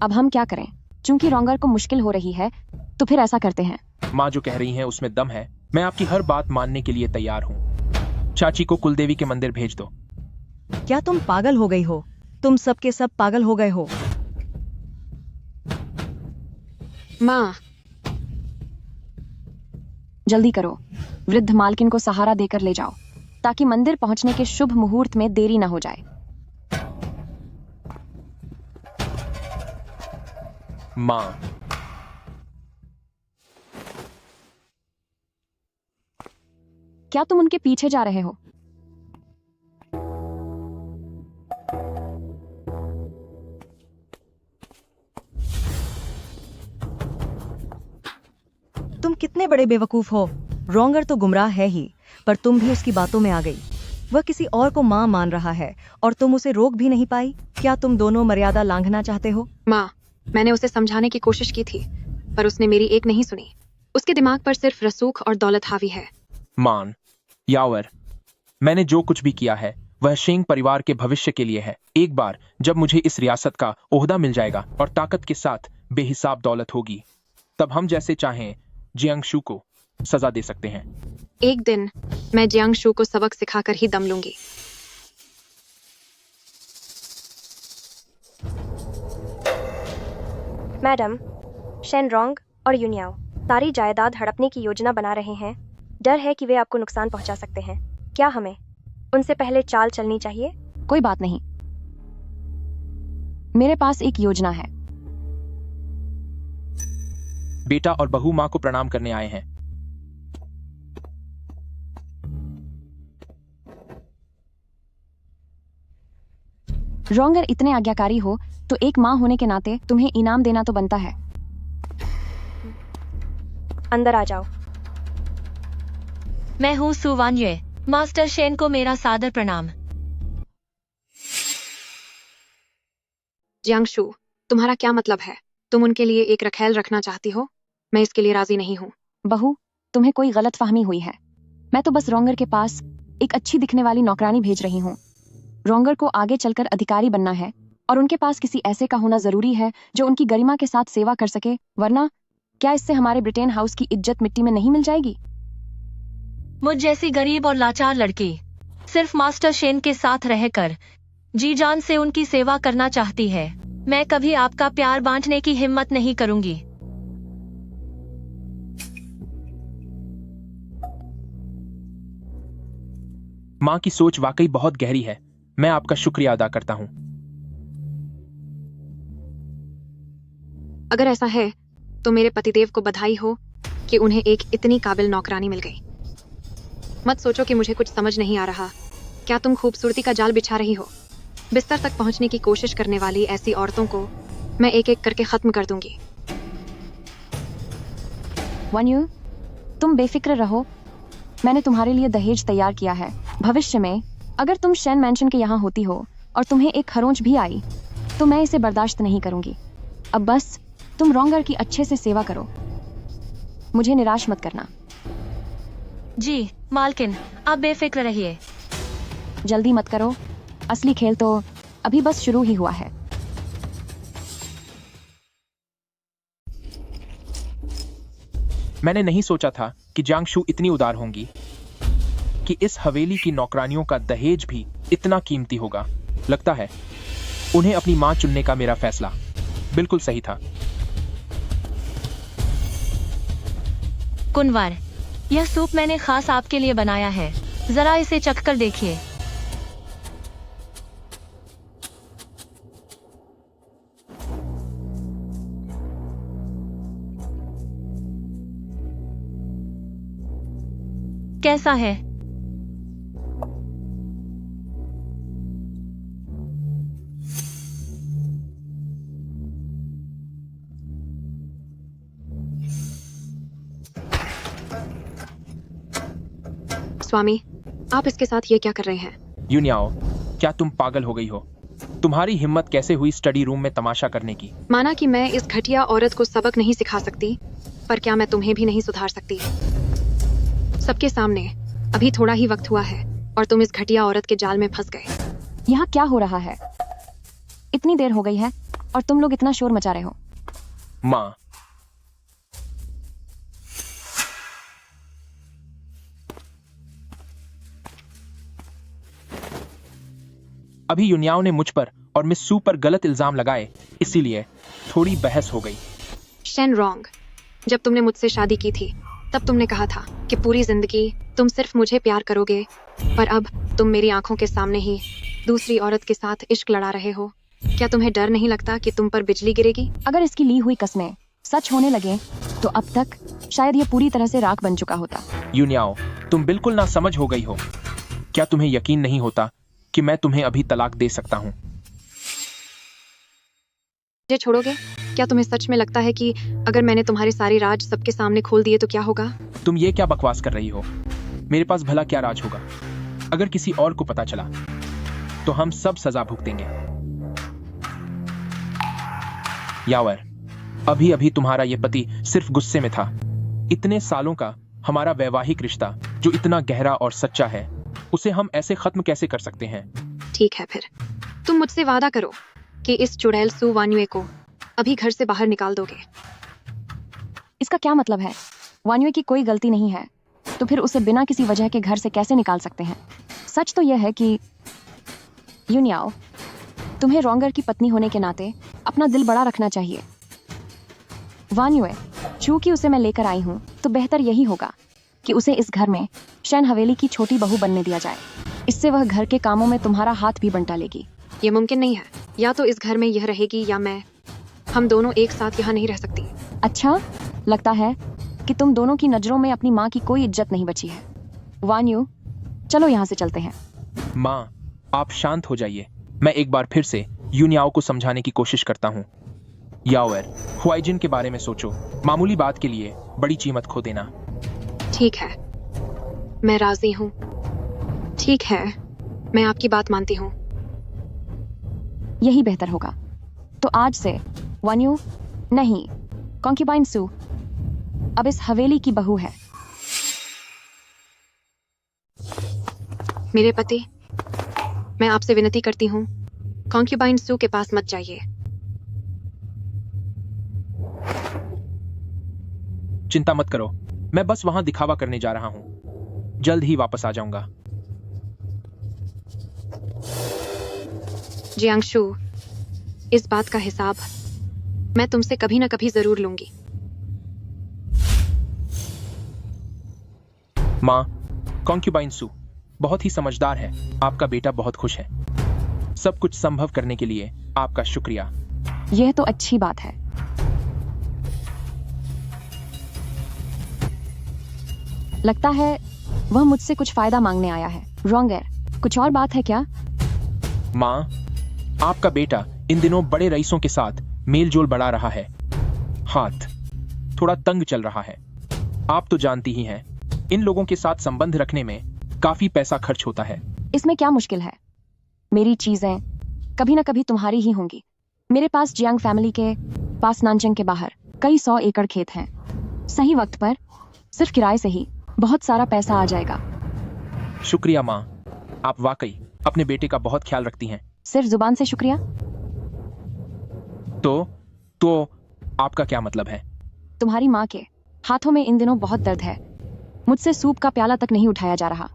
अब हम क्या करें? चूंकि रॉन्गर को मुश्किल हो रही है तो फिर ऐसा करते हैं। माँ जो कह रही हैं उसमें दम है। मैं आपकी हर बात मानने के लिए तैयार हूँ। चाची को कुलदेवी के मंदिर भेज दो। क्या तुम पागल हो गई हो? तुम सब के सब पागल हो गए हो। माँ, जल्दी करो, वृद्ध मालकिन को सहारा देकर ले जाओ ताकि मंदिर पहुंचने के शुभ मुहूर्त में देरी न हो जाए। माँ, क्या तुम उनके पीछे जा रहे हो? तुम कितने बड़े बेवकूफ हो। रोंगर तो गुमराह है ही, पर तुम भी उसकी बातों में आ गई। वह किसी और को माँ मान रहा है और तुम उसे रोक भी नहीं पाई। क्या तुम दोनों मर्यादा लांघना चाहते हो? माँ, मैंने उसे समझाने की कोशिश की थी, पर उसने मेरी एक नहीं सुनी। उसके दिमाग पर सिर्फ रसूख और दौलत हावी है। मान, यावर, मैंने जो कुछ भी किया है वह शेंग परिवार के भविष्य के लिए है। एक बार जब मुझे इस रियासत का ओहदा मिल जाएगा और ताकत के साथ बेहिसाब दौलत होगी, तब हम जैसे चाहें जियांगशु को सजा दे सकते हैं। एक दिन मैं जियांगशु को सबक सिखाकर ही दम लूंगी। मैडम, शेनरोंग और यूनियाओ सारी जायदाद हड़पने की योजना बना रहे हैं। डर है कि वे आपको नुकसान पहुंचा सकते हैं। क्या हमें उनसे पहले चाल चलनी चाहिए? कोई बात नहीं, मेरे पास एक योजना है। बेटा और बहू माँ को प्रणाम करने आए हैं। रोंगर इतने आज्ञाकारी हो तो एक माँ होने के नाते तुम्हें इनाम देना तो बनता है। अंदर आ जाओ। मैं हूँ सुवान्ये। मास्टर शेन को मेरा सादर प्रणाम। जियांगशु, तुम्हारा क्या मतलब है? तुम उनके लिए एक रखैल रखना चाहती हो? मैं इसके लिए राजी नहीं हूँ। बहू, तुम्हें कोई गलतफहमी हुई है। मैं तो बस रोंगर के पास एक अच्छी दिखने वाली नौकरानी भेज रही हूँ। रोंगर को आगे चलकर अधिकारी बनना है और उनके पास किसी ऐसे का होना जरूरी है जो उनकी गरिमा के साथ सेवा कर सके, वरना क्या इससे हमारे ब्रिटेन हाउस की इज्जत मिट्टी में नहीं मिल जाएगी? मुझ जैसी गरीब और लाचार लड़की सिर्फ मास्टर शेन के साथ रहकर जी जान से उनकी सेवा करना चाहती है। मैं कभी आपका प्यार बांटने की हिम्मत नहीं करूंगी। माँ की सोच वाकई बहुत गहरी है। मैं आपका शुक्रिया अदा करता हूँ। अगर ऐसा है तो मेरे पतिदेव को बधाई हो कि उन्हें एक इतनी काबिल नौकरानी मिल गई। मत सोचो कि मुझे कुछ समझ नहीं आ रहा। क्या तुम खूबसूरती का जाल बिछा रही हो? बिस्तर तक पहुंचने की कोशिश करने वाली ऐसी औरतों को मैं एक एक करके खत्म कर दूंगी। वन्यू, तुम बेफिक्र रहो। मैंने तुम्हारे लिए दहेज तैयार किया है। भविष्य में अगर तुम शेन मैंशन के यहाँ होती हो और तुम्हें एक खरोंच भी आई तो मैं इसे बर्दाश्त नहीं करूंगी। अब बस तुम रोंगर की अच्छे से सेवा करो, मुझे निराश मत करना। जी मालकिन, आप बेफिक्र रहिए। जल्दी मत करो, असली खेल तो अभी बस शुरू ही हुआ है। मैंने नहीं सोचा था कि जियांगशु इतनी उदार होंगी, कि इस हवेली की नौकरानियों का दहेज भी इतना कीमती होगा। लगता है उन्हें अपनी मां चुनने का मेरा फैसला बिल्कुल सही था। कुंवर, यह सूप मैंने खास आपके लिए बनाया है, जरा इसे चखकर देखिए। कैसा है? स्वामी, आप इसके साथ ये क्या कर रहे हैं? यूनियाओ, क्या तुम पागल हो गई हो? तुम्हारी हिम्मत कैसे हुई स्टडी रूम में तमाशा करने की? माना कि मैं इस घटिया औरत को सबक नहीं सिखा सकती, पर क्या मैं तुम्हें भी नहीं सुधार सकती? सबके सामने अभी थोड़ा ही वक्त हुआ है और तुम इस घटिया औरत के जाल में फंस गए। यहाँ क्या हो रहा है? इतनी देर हो गई है और तुम लोग इतना शोर मचा रहे हो। माँ, अभी यूनियाओ ने मुझ पर और मिस सू पर गलत इल्जाम लगाए, इसीलिए थोड़ी बहस हो गई। शेनरोंग, जब तुमने मुझसे शादी की थी तब तुमने कहा था कि पूरी जिंदगी तुम सिर्फ मुझे प्यार करोगे, पर अब तुम मेरी आंखों के सामने ही दूसरी औरत के साथ इश्क लड़ा रहे हो। क्या तुम्हें डर नहीं लगता कि तुम पर बिजली गिरेगी? अगर इसकी ली हुई कस्में सच होने लगे तो अब तक शायद ये पूरी तरह से राख बन चुका होता। यूनियाओ, तुम बिल्कुल ना समझ हो गई हो। क्या तुम्हें यकीन नहीं होता कि मैं तुम्हें अभी तलाक दे सकता हूँ? मुझे छोड़ोगे? क्या तुम्हें सच में लगता है कि अगर मैंने तुम्हारे सारे राज सबके सामने खोल दिए तो क्या होगा? तुम ये क्या बकवास कर रही हो? मेरे पास भला क्या राज होगा? अगर किसी और को पता चला तो हम सब सजा भुगतेंगे। यावर, अभी अभी तुम्हारा ये पति सिर्फ गुस्से में था। इतने सालों का हमारा वैवाहिक रिश्ता जो इतना गहरा और सच्चा है, उसे हम ऐसे खत्म कैसे कर सकते हैं? ठीक है, फिर तुम मुझसे वादा करो कि इस चुड़ैल सू वान्युए को अभी घर से बाहर निकाल दोगे। इसका क्या मतलब है? वान्युए की कोई गलती नहीं है, तो फिर उसे बिना किसी वजह के घर से कैसे निकाल सकते हैं? सच तो यह है कि यूनियाओ, तुम्हें रोंगर की पत्नी होने के नाते अपना दिल बड़ा रखना चाहिए। वान्युए, चूंकि उसे मैं लेकर आई हूँ तो बेहतर यही होगा कि उसे इस घर में शैन हवेली की छोटी बहू बनने दिया जाए। इससे वह घर के कामों में तुम्हारा हाथ भी बंटा लेगी। ये मुमकिन नहीं है। या तो इस घर में यह रहेगी या मैं। हम दोनों एक साथ यहाँ नहीं रह सकती। अच्छा, लगता है कि तुम दोनों की नजरों में अपनी माँ की कोई इज्जत नहीं बची है। वान्यू, चलो यहाँ से चलते हैं। माँ, आप शांत हो जाइए। मैं एक बार फिर से यूनियाओ को समझाने की कोशिश करता हूँ। यावर, हुआइजिन के बारे में सोचो। मामूली बात के लिए बड़ी कीमत खो देना। ठीक है, मैं राजी हूँ। ठीक है, मैं आपकी बात मानती हूँ। यही बेहतर होगा। तो आज से वान्यू नहीं, कॉन्क्यूबाइन सू अब इस हवेली की बहू है। मेरे पति, मैं आपसे विनती करती हूँ, कॉन्क्यूबाइन सू के पास मत जाइए। चिंता मत करो, मैं बस वहां दिखावा करने जा रहा हूँ। जल्द ही वापस आ जाऊंगा। जियांगशु, इस बात का हिसाब मैं तुमसे कभी ना कभी जरूर लूंगी। माँ, कॉन्क्यूबाइन सू बहुत ही समझदार है। आपका बेटा बहुत खुश है। सब कुछ संभव करने के लिए आपका शुक्रिया। यह तो अच्छी बात है। लगता है वह मुझसे कुछ फायदा मांगने आया है। रोंगर, कुछ और बात है क्या? माँ, आपका बेटा इन दिनों बड़े रईसों के साथ मेलजोल बढ़ा रहा है। हाथ थोड़ा तंग चल रहा है। आप तो जानती ही हैं, इन लोगों के साथ संबंध रखने में काफी पैसा खर्च होता है। इसमें क्या मुश्किल है? मेरी चीजें कभी ना कभी तुम्हारी ही होंगी। मेरे पास जियांग फैमिली के पास नानचंग के बाहर कई 100 एकड़ खेत हैं। सही वक्त पर सिर्फ किराए से ही बहुत सारा पैसा आ जाएगा। शुक्रिया माँ, आप वाकई अपने बेटे का बहुत ख्याल रखती हैं। सिर्फ जुबान से शुक्रिया? तो आपका क्या मतलब है? तुम्हारी माँ के हाथों में इन दिनों बहुत दर्द है। मुझसे सूप का प्याला तक नहीं उठाया जा रहा।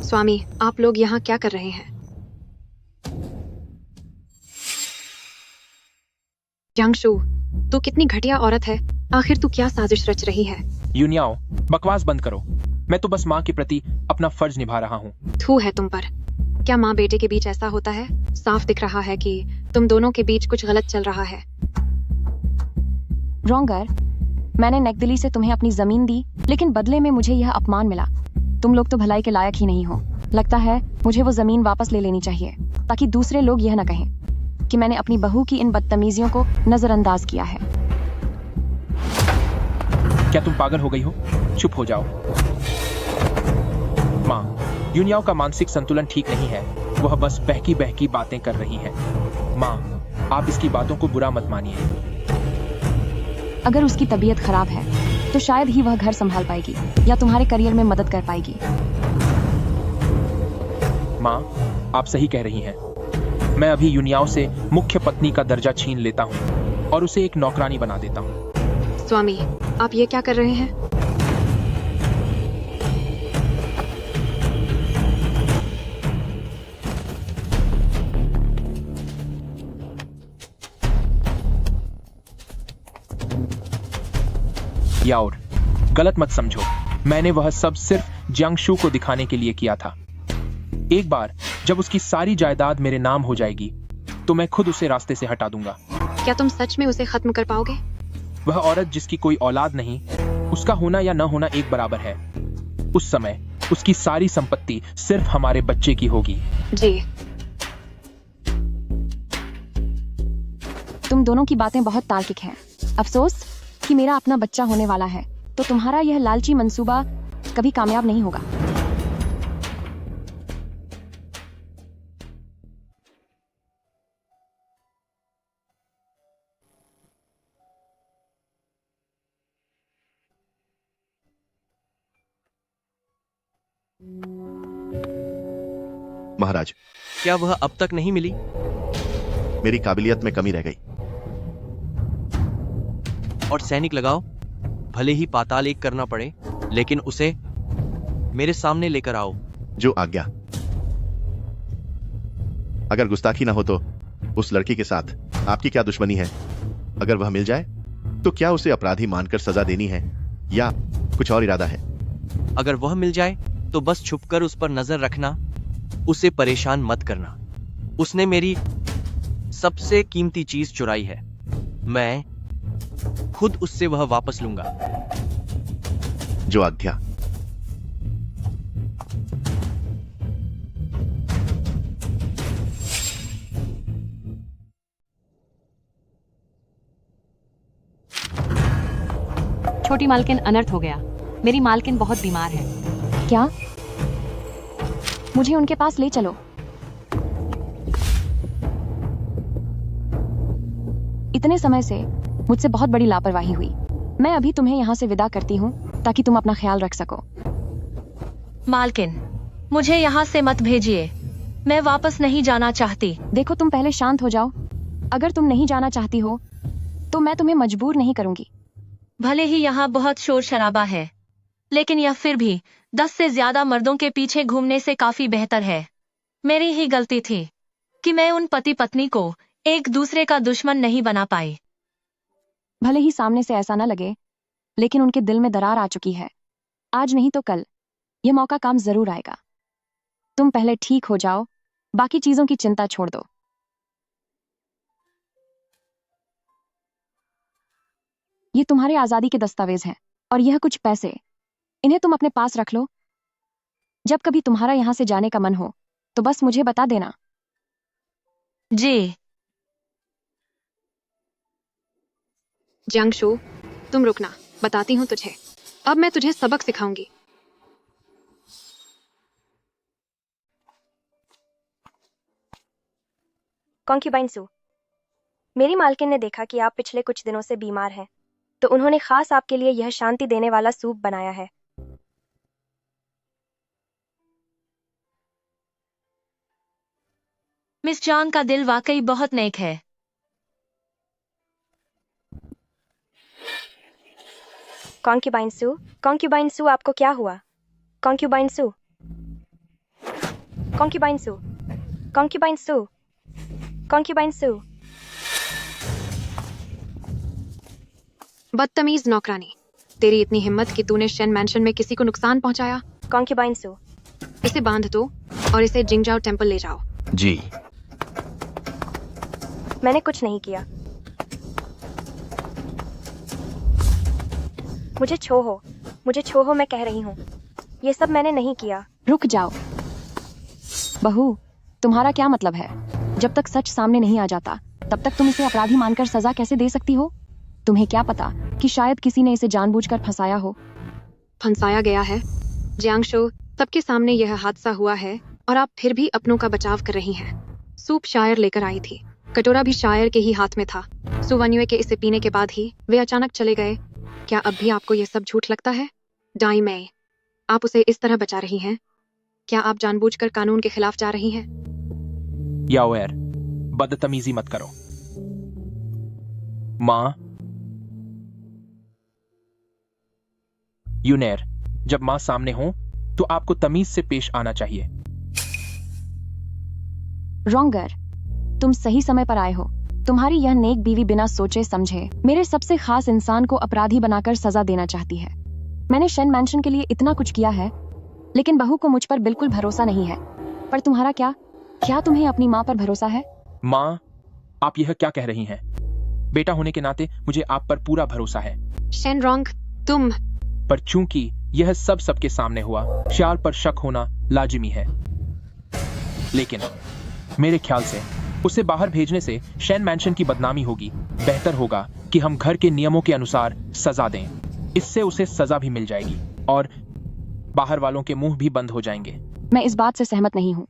स्वामी, आप लोग यहाँ क्या कर रहे हैं? जियांगशु, तू कितनी घटिया औरत है। आखिर तू क्या साजिश रच रही है? यूनियाओ, बकवास बंद करो। मैं तो बस माँ के प्रति अपना फर्ज निभा रहा हूँ। थू है तुम पर। क्या माँ बेटे के बीच ऐसा होता है? साफ दिख रहा है कि तुम दोनों के बीच कुछ गलत चल रहा है। रोंगर, मैंने नेकदिली से तुम्हें अपनी जमीन दी, लेकिन बदले में मुझे यह अपमान मिला। तुम लोग तो भलाई के लायक ही नहीं हो। लगता है मुझे वो जमीन वापस ले लेनी चाहिए, ताकि दूसरे लोग यह न कहें कि मैंने अपनी बहू की इन बदतमीजियों को नजरअंदाज किया है। क्या तुम पागल हो गई हो? चुप हो जाओ। माँ, यूनियाओ का मानसिक संतुलन ठीक नहीं है। वह बस बहकी बहकी बातें कर रही है। माँ, आप इसकी बातों को बुरा मत मानिए। अगर उसकी तबीयत खराब है तो शायद ही वह घर संभाल पाएगी या तुम्हारे करियर में मदद कर पाएगी। माँ, आप सही कह रही हैं। मैं अभी यूनियाओ से मुख्य पत्नी का दर्जा छीन लेता हूँ और उसे एक नौकरानी बना देता हूँ। स्वामी, आप ये क्या कर रहे हैं? याओर, गलत मत समझो, मैंने वह सब सिर्फ जियांगशु को दिखाने के लिए किया था। एक बार जब उसकी सारी जायदाद मेरे नाम हो जाएगी तो मैं खुद उसे रास्ते से हटा दूंगा। क्या तुम सच में उसे खत्म कर पाओगे? वह औरत जिसकी कोई औलाद नहीं, उसका होना या न होना एक बराबर है। उस समय उसकी सारी संपत्ति सिर्फ हमारे बच्चे की होगी। जी। तुम दोनों की बातें बहुत तार्किक हैं। अफसोस कि मेरा अपना बच्चा होने वाला है, तो तुम्हारा यह लालची मंसूबा कभी कामयाब नहीं होगा। महाराज, क्या वह अब तक नहीं मिली? मेरी काबिलियत में कमी रह गई। और सैनिक लगाओ, भले ही पाताल एक करना पड़े, लेकिन उसे मेरे सामने लेकर आओ। जो आज्ञा। अगर गुस्ताखी ना हो तो उस लड़की के साथ आपकी क्या दुश्मनी है? अगर वह मिल जाए तो क्या उसे अपराधी मानकर सजा देनी है या कुछ और इरादा है? अगर वह मिल जाए तो बस छुपकर उस पर नजर रखना, उसे परेशान मत करना। उसने मेरी सबसे कीमती चीज चुराई है, मैं खुद उससे वह वापस लूंगा। जो आज्ञा। छोटी मालकिन, अनर्थ हो गया। मेरी मालकिन बहुत बीमार है। क्या? मुझे उनके पास ले चलो। इतने समय से मुझसे बहुत बड़ी लापरवाही हुई। मैं अभी तुम्हें यहाँ से विदा करती हूँ ताकि तुम अपना ख्याल रख सको। मालकिन, मुझे यहाँ से मत भेजिए। मैं वापस नहीं जाना चाहती। देखो, तुम पहले शांत हो जाओ। अगर तुम नहीं जाना चाहती हो तो मैं तुम्हें मजबूर नहीं करूंगी। भले ही यहाँ बहुत शोर शराबा है, लेकिन यह फिर भी 10 से ज्यादा मर्दों के पीछे घूमने से काफी बेहतर है। मेरी ही गलती थी कि मैं उन पति पत्नी को एक दूसरे का दुश्मन नहीं बना पाई। भले ही सामने से ऐसा न लगे, लेकिन उनके दिल में दरार आ चुकी है। आज नहीं तो कल यह मौका काम जरूर आएगा। तुम पहले ठीक हो जाओ, बाकी चीजों की चिंता छोड़ दो। ये तुम्हारे आजादी के दस्तावेज हैं और यह कुछ पैसे, इन्हें तुम अपने पास रख लो। जब कभी तुम्हारा यहां से जाने का मन हो तो बस मुझे बता देना। जी। जियांगशु, तुम रुकना, बताती हूँ तुझे। अब मैं तुझे सबक सिखाऊंगी। कॉन्क्यूबाइन सू, मेरी मालकिन ने देखा कि आप पिछले कुछ दिनों से बीमार हैं, तो उन्होंने खास आपके लिए यह शांति देने वाला सूप बनाया है। मिस जॉन का दिल वाकई बहुत नेक है। कॉन्क्यूबाइन सू, आपको क्या हुआ? कॉन्क्यूबाइन सू, कॉन्क्यूबाइन सू, कॉन्क्यूबाइन सू, कॉन्क्यूबाइन सू। बदतमीज नौकरानी, तेरी इतनी हिम्मत कि तूने शेन मैंशन में किसी को नुकसान पहुंचाया। कॉन्क्यूबाइन सू, इसे बांध दो और इसे जिंगजाओ टेंपल ले जाओ। जी। मैंने कुछ नहीं किया। मुझे छो हो, मैं कह रही हूँ, ये सब मैंने नहीं किया। रुक जाओ बहू, तुम्हारा क्या मतलब है? जब तक सच सामने नहीं आ जाता तब तक तुम इसे अपराधी मानकर सजा कैसे दे सकती हो? तुम्हें क्या पता कि शायद किसी ने इसे जानबूझकर फंसाया हो। फंसाया गया है? जियांगशु, सबके सामने यह हादसा हुआ है और आप फिर भी अपनों का बचाव कर रही हैं। सूप शायर लेकर आई थी, कटोरा भी शायर के ही हाथ में था। सुवन्युए के इसे पीने के बाद ही वे अचानक चले गए। क्या अब भी आपको यह सब झूठ लगता है? डाई मई, आप उसे इस तरह बचा रही हैं? क्या आप जानबूझकर कानून के खिलाफ जा रही हैं? याओएर, बदतमीजी मत करो। माँ, यूनेर, जब माँ सामने हो तो आपको तमीज से पेश आना चाहिए। रोंगर, तुम सही समय पर आए हो। तुम्हारी यह नेक बीवी बिना सोचे समझे मेरे सबसे खास इंसान को अपराधी बनाकर सजा देना चाहती है। मैंने शेन मैंशन के लिए इतना कुछ किया है, लेकिन बहू को मुझ पर बिल्कुल भरोसा नहीं है। पर तुम्हारा क्या तुम्हें अपनी माँ पर भरोसा है? माँ, आप यह क्या कह रही हैं? बेटा होने के नाते मुझे आप पर पूरा भरोसा है। शेन रॉन्ग, तुम। पर चूंकि यह सब सबके सामने हुआ, श्याल पर शक होना लाजिमी है। लेकिन मेरे ख्याल से उसे बाहर भेजने से शेन मैंशन की बदनामी होगी। बेहतर होगा कि हम घर के नियमों के अनुसार सजा दें। इससे उसे सजा भी मिल जाएगी और बाहर वालों के मुंह भी बंद हो जाएंगे। मैं इस बात से सहमत नहीं हूँ।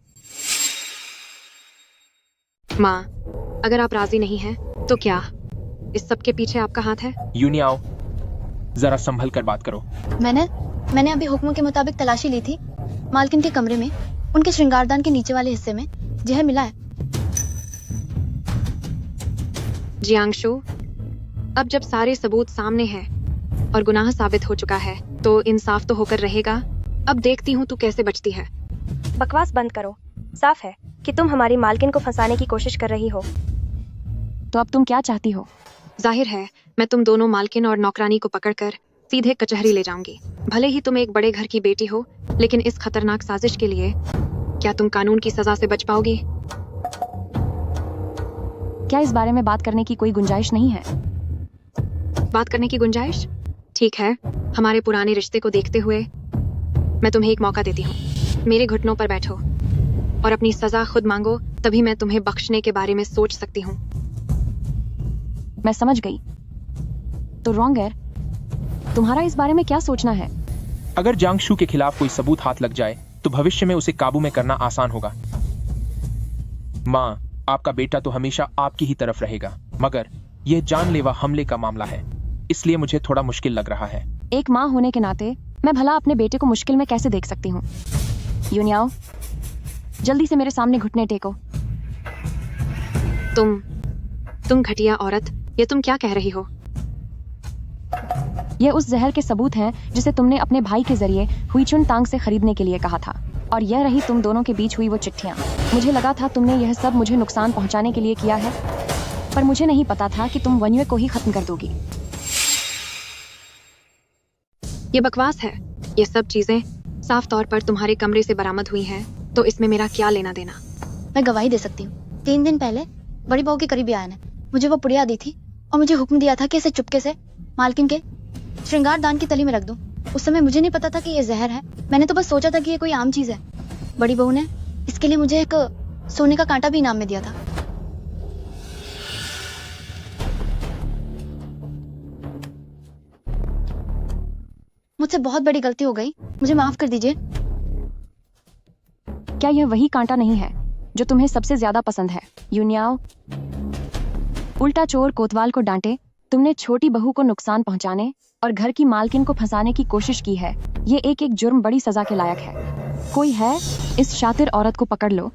माँ, अगर आप राजी नहीं हैं, तो क्या इस सब के पीछे आपका हाथ है? यूनियाओ, जरा संभल कर बात करो। मैंने अभी हुक्म के मुताबिक तलाशी ली थी। मालकिन के कमरे में, उनके श्रृंगारदान के नीचे वाले हिस्से में जहर मिला है। जियांगशु, अब जब सारे सबूत सामने हैं और गुनाह साबित हो चुका है, तो इंसाफ तो होकर रहेगा। अब देखती हूँ तू कैसे बचती है। बकवास बंद करो। साफ है कि तुम हमारी मालकिन को फंसाने की कोशिश कर रही हो। तो अब तुम क्या चाहती हो? जाहिर है मैं तुम दोनों मालकिन और नौकरानी को पकड़कर सीधे कचहरी ले जाऊंगी। भले ही तुम एक बड़े घर की बेटी हो, लेकिन इस खतरनाक साजिश के लिए क्या तुम कानून की सजा से बच पाओगी? क्या इस बारे में बात करने की कोई गुंजाइश नहीं है? बात करने की गुंजाइश? ठीक है, हमारे पुराने रिश्ते को देखते हुए मैं तुम्हें एक मौका देती हूँ। मेरे घुटनों पर बैठो और अपनी सजा खुद मांगो, तभी मैं तुम्हें बख्शने के बारे में सोच सकती हूँ। मैं समझ गई। तो रोंगर, तुम्हारा इस बारे में क्या सोचना है? अगर जांगशू के खिलाफ कोई सबूत हाथ लग जाए तो भविष्य में उसे काबू में करना आसान होगा। माँ, आपका बेटा तो हमेशा आपकी ही तरफ रहेगा, मगर यह जानलेवा हमले का मामला है, इसलिए मुझे थोड़ा मुश्किल लग रहा है। एक माँ होने के नाते मैं भला अपने बेटे को मुश्किल में कैसे देख सकती हूँ? यूनियाओ, जल्दी से मेरे सामने घुटने टेको। तुम घटिया औरत, ये तुम क्या कह रही हो? यह उस जहर के सबूत हैं जिसे तुमने अपने भाई के जरिए हुईचुन तांग से खरीदने के लिए कहा था, और यह रही तुम दोनों के बीच हुई वो चिट्ठियां। मुझे लगा था तुमने यह सब मुझे नुकसान पहुंचाने के लिए किया है, पर मुझे नहीं पता था कि तुम वन्युए को ही खत्म कर दोगी। ये बकवास है। ये सब चीजें साफ तौर पर तुम्हारे कमरे से बरामद हुई हैं, तो इसमें मेरा क्या लेना देना? मैं गवाही दे सकती हूँ। 3 दिन पहले बड़ी बहू के करीबी आया ने मुझे वो पुड़िया दी थी और मुझे हुक्म दिया था कि इसे चुपके से मालकिन के श्रृंगार दान की तली में रख दो। उस समय मुझे नहीं पता था कि ये जहर है। मैंने तो बस सोचा था कि ये कोई आम चीज है। बड़ी बहू ने इसके लिए मुझे एक सोने का कांटा भी इनाम में दिया था। मुझसे बहुत बड़ी गलती हो गई, मुझे माफ कर दीजिए। क्या यह वही कांटा नहीं है जो तुम्हें सबसे ज्यादा पसंद है? यूनियाओ, उल्टा चोर कोतवाल को डांटे। तुमने छोटी बहू को नुकसान पहुंचाने और घर की मालकिन को फंसाने की कोशिश की है। ये एक एक जुर्म बड़ी सजा के लायक है। कोई है, इस शातिर औरत को पकड़ लो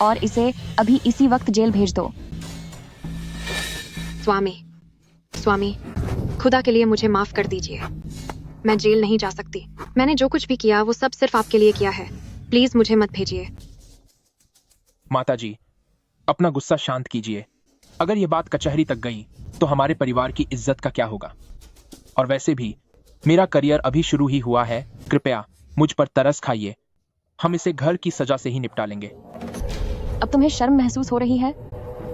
और इसे अभी इसी वक्त जेल भेज दो। स्वामी, खुदा के लिए मुझे माफ कर दीजिए। मैं जेल नहीं जा सकती। मैंने जो कुछ भी किया वो सब सिर्फ आपके लिए किया है। प्लीज मुझे मत भेजिए। माताजी, अपना गुस्सा शांत कीजिए। अगर ये बात कचहरी तक गई तो हमारे परिवार की इज्जत का क्या होगा? और वैसे भी मेरा करियर अभी शुरू ही हुआ है। कृपया मुझ पर तरस खाइए। हम इसे घर की सजा से ही निपटा लेंगे। अब तुम्हें शर्म महसूस हो रही है?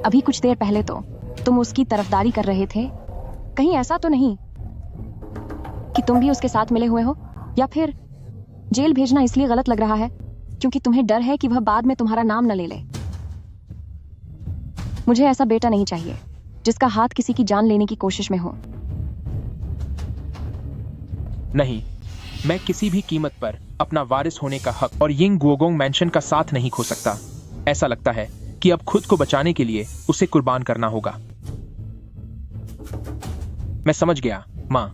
अभी कुछ देर पहले तो तुम उसकी तरफदारी कर रहे थे। कहीं ऐसा तो नहीं कि तुम भी उसके साथ मिले हुए हो? या फिर जेल भेजना इसलिए गलत लग रहा है क्योंकि तुम्हें डर है कि वह बाद में तुम्हारा नाम न ले ले? मुझे ऐसा बेटा नहीं चाहिए जिसका हाथ किसी की जान लेने की कोशिश में हो। नहीं, मैं किसी भी कीमत पर अपना वारिस होने का हक और यिंग गुओगोंग मैंशन का साथ नहीं खो सकता। ऐसा लगता है कि अब खुद को बचाने के लिए उसे कुर्बान करना होगा। मैं समझ गया माँ।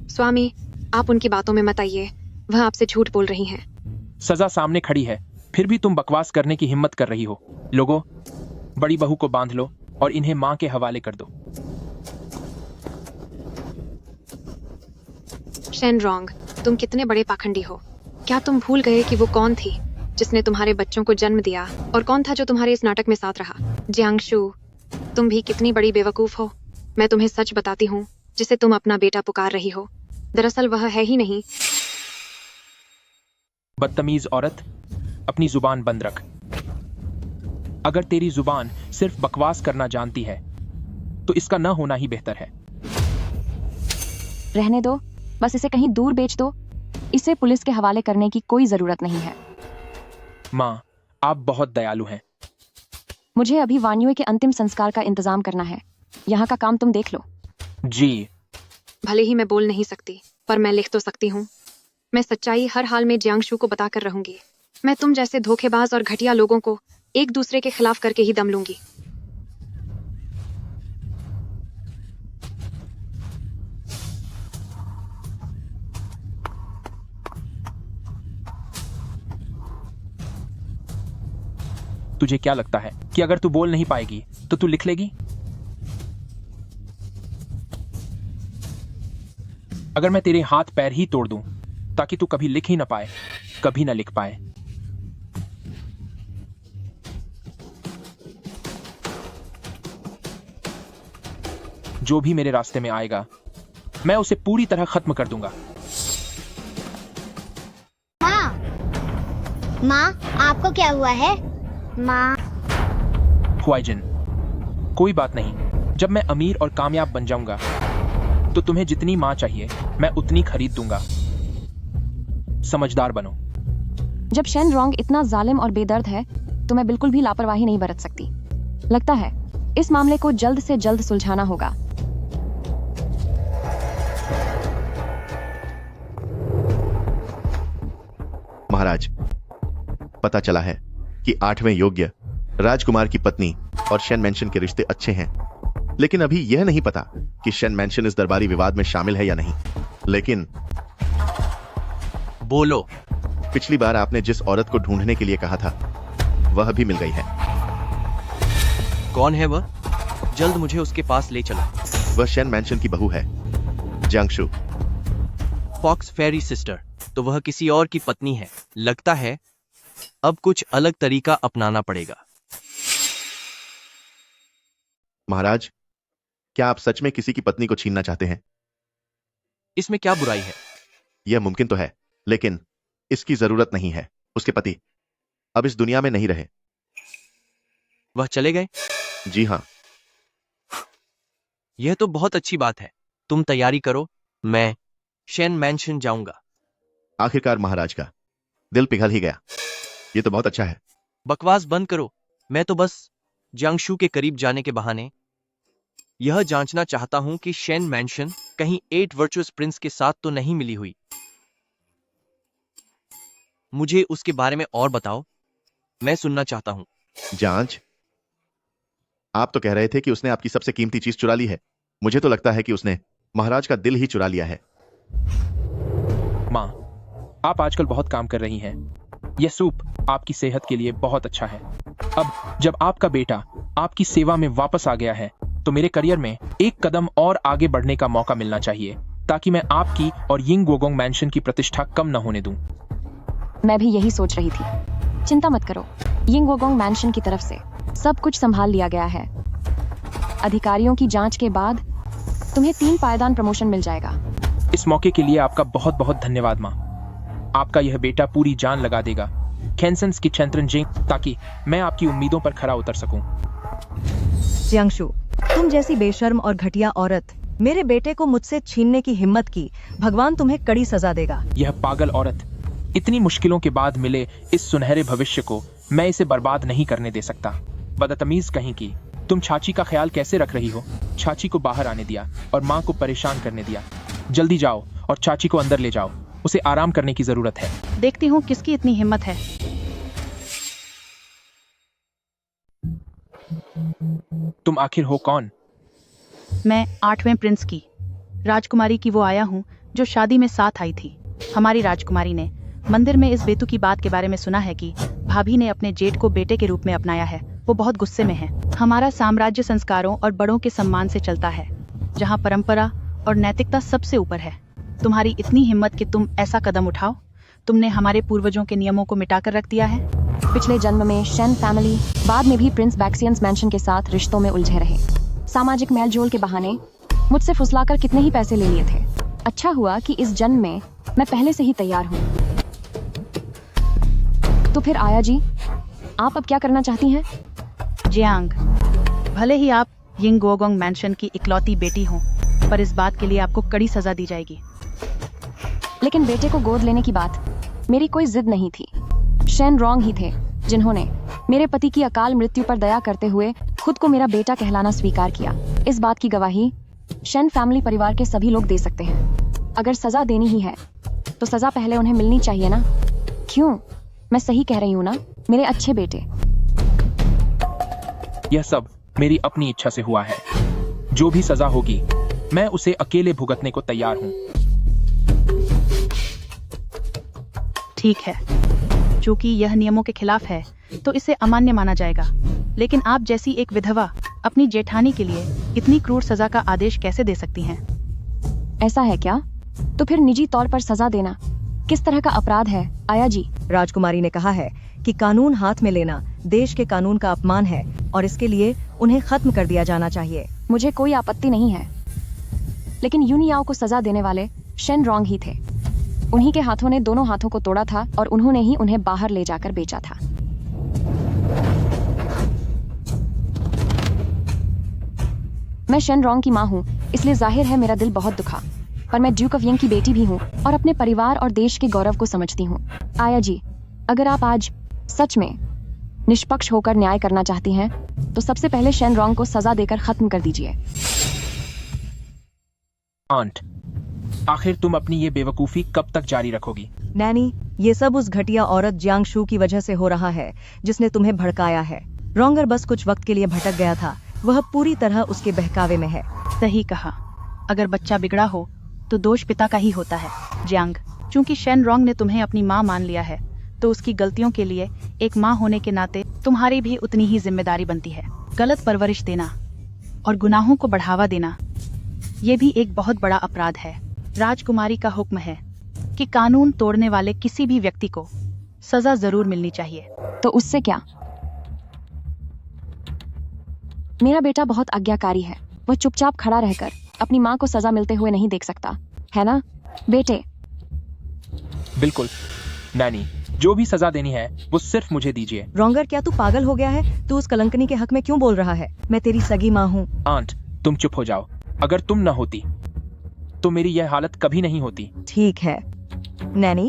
स्वामी, आप उनकी बातों में मत आइए। वह आपसे झूठ बोल रही हैं। सजा सामने खड़ी है, फिर भी तुम बकवास करने की हिम्मत कर रही हो। लोगों, बड़ी बहू को बांध लो और इन्हें मां के हवाले कर दो। शेन रॉन्ग, तुम कितने बड़े पाखंडी हो। क्या तुम भूल गए कि वो कौन थी जिसने तुम्हारे बच्चों को जन्म दिया और कौन था जो तुम्हारे इस नाटक में साथ रहा? जियांगशु, तुम भी कितनी बड़ी बेवकूफ हो। मैं तुम्हें सच बताती हूँ, जिसे तुम अपना बेटा पुकार रही हो, दरअसल वह है ही नहीं। बदतमीज औरत, अपनी जुबान बंद रख। अगर तेरी जुबान सिर्फ बकवास करना जानती है तो इसका न होना ही बेहतर है। रहने दो, बस इसे कहीं दूर बेच दो। इसे पुलिस के हवाले करने की कोई जरूरत नहीं है। माँ, आप बहुत दयालु हैं। मुझे अभी वान्युए के अंतिम संस्कार का इंतजाम करना है। यहाँ का काम तुम देख लो। जी। भले ही मैं बोल नहीं सकती, पर मैं लिख तो सकती हूँ। मैं सच्चाई हर हाल में जियांगशु को बताकर रहूंगी। मैं तुम जैसे धोखेबाज और घटिया लोगों को एक दूसरे के खिलाफ करके ही दम लूंगी। तुझे क्या लगता है कि अगर तू बोल नहीं पाएगी तो तू लिख लेगी? अगर मैं तेरे हाथ पैर ही तोड़ दूं ताकि तू कभी लिख ही ना पाए, कभी ना लिख पाए। जो भी मेरे रास्ते में आएगा मैं उसे पूरी तरह खत्म कर दूंगा। माँ, आपको क्या हुआ है? माँ। हुआइजिन, कोई बात नहीं। जब मैं अमीर और कामयाब बन जाऊंगा तो तुम्हें जितनी माँ चाहिए मैं उतनी खरीद दूंगा। समझदार बनो। जब शेन रोंग इतना जालिम और बेदर्द है तो मैं बिल्कुल भी लापरवाही नहीं बरत सकती। लगता है इस मामले को जल्द से जल्द सुलझाना होगा। महाराज, पता चला है कि 8वें योग्य राजकुमार की पत्नी और शेन मैंशन के रिश्ते अच्छे हैं, लेकिन अभी यह नहीं पता कि शेन मैंशन इस दरबारी विवाद में शामिल है या नहीं। लेकिन बोलो। पिछली बार आपने जिस औरत को ढूंढने के लिए कहा था वह भी मिल गई है। कौन है वह? जल्द मुझे उसके पास ले चलो। वह शेन मैंशन की बहू है, जियांगशु। फॉक्स फेरी सिस्टर, तो वह किसी और की पत्नी है। लगता है अब कुछ अलग तरीका अपनाना पड़ेगा। महाराज, क्या आप सच में किसी की पत्नी को छीनना चाहते हैं? इसमें क्या बुराई है? यह मुमकिन तो है, लेकिन इसकी जरूरत नहीं है। उसके पति अब इस दुनिया में नहीं रहे। वह चले गए? जी हाँ। यह तो बहुत अच्छी बात है। तुम तैयारी करो, मैं शेन मैंशन जाऊंगा। आखिरकार महाराज का दिल पिघल ही गया। ये तो बहुत अच्छा है। बकवास बंद करो। मैं तो बस जियांगशु के करीब जाने के बहाने यह जांचना चाहता हूं कि शेन मैंशन कहीं 8 वर्चुअस प्रिंस के साथ तो नहीं मिली हुई। मुझे उसके बारे में और बताओ, मैं सुनना चाहता हूं। जांच? आप तो कह रहे थे कि उसने आपकी सबसे कीमती चीज चुरा ली है। मुझे तो लगता है कि उसने महाराज का दिल ही चुरा लिया है। माँ, आप आजकल बहुत काम कर रही हैं। यह सूप आपकी सेहत के लिए बहुत अच्छा है। अब जब आपका बेटा आपकी सेवा में वापस आ गया है तो मेरे करियर में एक कदम और आगे बढ़ने का मौका मिलना चाहिए, ताकि मैं आपकी और यिंग वोगोंग मैंशन की प्रतिष्ठा कम न होने दूं। मैं भी यही सोच रही थी। चिंता मत करो, यिंग वोगोंग मैंशन की तरफ से सब कुछ संभाल लिया गया है। अधिकारियों की जांच के बाद तुम्हें 3 पायदान प्रमोशन मिल जाएगा। इस मौके के लिए आपका बहुत बहुत धन्यवाद माँ। आपका यह बेटा पूरी जान लगा देगा खेंसन्स की चैंत्रन जिंग, ताकि मैं आपकी उम्मीदों पर खरा उतर सकूं। जियांगशु, तुम जैसी बेशर्म और घटिया औरत मेरे बेटे को मुझसे छीनने की हिम्मत की, भगवान तुम्हें कड़ी सजा देगा। यह पागल औरत, इतनी मुश्किलों के बाद मिले इस सुनहरे भविष्य को मैं इसे बर्बाद नहीं करने दे सकता। बदतमीज कहीं की, तुम चाची का ख्याल कैसे रख रही हो? चाची को बाहर आने दिया और माँ को परेशान करने दिया। जल्दी जाओ और चाची को अंदर ले जाओ, उसे आराम करने की जरूरत है। देखती हूँ किसकी इतनी हिम्मत है। तुम आखिर हो कौन? मैं 8वें प्रिंस की राजकुमारी की वो आया हूँ जो शादी में साथ आई थी। हमारी राजकुमारी ने मंदिर में इस बेतु की बात के बारे में सुना है कि भाभी ने अपने जेठ को बेटे के रूप में अपनाया है। वो बहुत गुस्से में है। हमारा साम्राज्य संस्कारों और बड़ों के सम्मान से चलता है, जहाँ परंपरा और नैतिकता सबसे ऊपर है। तुम्हारी इतनी हिम्मत कि तुम ऐसा कदम उठाओ? तुमने हमारे पूर्वजों के नियमों को मिटाकर रख दिया है। पिछले जन्म में शेन फैमिली बाद में भी प्रिंस बैक्सियंस मैंशन के साथ रिश्तों में उलझे रहे। सामाजिक मेलजोल के बहाने मुझसे फुसलाकर कितने ही पैसे ले लिए थे। अच्छा हुआ कि इस जन्म में मैं पहले से ही तैयार हूँ। तो फिर आया जी, आप अब क्या करना चाहती हैं? जियांग, भले ही आप यिंग गोगोंग मैंशन की इकलौती बेटी हों, पर इस बात के लिए आपको कड़ी सजा दी जाएगी। लेकिन बेटे को गोद लेने की बात मेरी कोई जिद नहीं थी। शेन रॉन्ग ही थे जिन्होंने मेरे पति की अकाल मृत्यु पर दया करते हुए खुद को मेरा बेटा कहलाना स्वीकार किया। इस बात की गवाही शेन फैमिली परिवार के सभी लोग दे सकते हैं। अगर सजा देनी ही है तो सजा पहले उन्हें मिलनी चाहिए ना। क्यों? मैं सही कह रही हूँ ना मेरे अच्छे बेटे? यह सब मेरी अपनी इच्छा से हुआ है। जो भी सजा होगी मैं उसे अकेले भुगतने को तैयार हूँ। ठीक है, चूंकि यह नियमों के खिलाफ है तो इसे अमान्य माना जाएगा। लेकिन आप जैसी एक विधवा अपनी जेठानी के लिए इतनी क्रूर सजा का आदेश कैसे दे सकती हैं? ऐसा है क्या? तो फिर निजी तौर पर सजा देना किस तरह का अपराध है आया जी? राजकुमारी ने कहा है कि कानून हाथ में लेना देश के कानून का अपमान है और इसके लिए उन्हें खत्म कर दिया जाना चाहिए। मुझे कोई आपत्ति नहीं है, लेकिन यूनियाओ को सजा देने वाले शेन रॉन्ग ही थे। उन्हीं के हाथों ने दोनों हाथों को तोड़ा था और उन्होंने ही उन्हें बाहर ले जाकर बेचा था। मैं शेन रॉन्ग की माँ हूँ, इसलिए जाहिर है मेरा दिल बहुत दुखा, पर मैं ड्यूक ऑफ यंग की बेटी भी हूँ और अपने परिवार और देश के गौरव को समझती हूँ। आया जी, अगर आप आज सच में निष्पक्ष होकर न्याय करना चाहती हैं, तो सबसे पहले शेन रॉन्ग को सजा देकर खत्म कर दीजिए। आंट, आखिर तुम अपनी ये बेवकूफी कब तक जारी रखोगी? नैनी, ये सब उस घटिया औरत जियांग शू की वजह से हो रहा है जिसने तुम्हें भड़काया है। रॉन्गर बस कुछ वक्त के लिए भटक गया था, वह पूरी तरह उसके बहकावे में है। सही कहा, अगर बच्चा बिगड़ा हो तो दोष पिता का ही होता है। जियांग, चूंकि शेन रॉन्ग ने तुम्हें अपनी माँ मान लिया है तो उसकी गलतियों के लिए एक माँ होने के नाते तुम्हारी भी उतनी ही जिम्मेदारी बनती है। गलत परवरिश देना और गुनाहों को बढ़ावा देना, ये भी एक बहुत बड़ा अपराध है। राजकुमारी का हुक्म है कि कानून तोड़ने वाले किसी भी व्यक्ति को सजा जरूर मिलनी चाहिए। तो उससे क्या? मेरा बेटा बहुत आज्ञाकारी है, वह चुपचाप खड़ा रहकर अपनी माँ को सजा मिलते हुए नहीं देख सकता, है ना बेटे? बिल्कुल नैनी, जो भी सजा देनी है वो सिर्फ मुझे दीजिए। रॉन्गर, क्या तू पागल हो गया है? तू उस कलंकनी के हक में क्यों बोल रहा है? मैं तेरी सगी माँ हूँ। आंट, तुम चुप हो जाओ। अगर तुम न होती तो मेरी यह हालत कभी नहीं होती। ठीक है नैनी,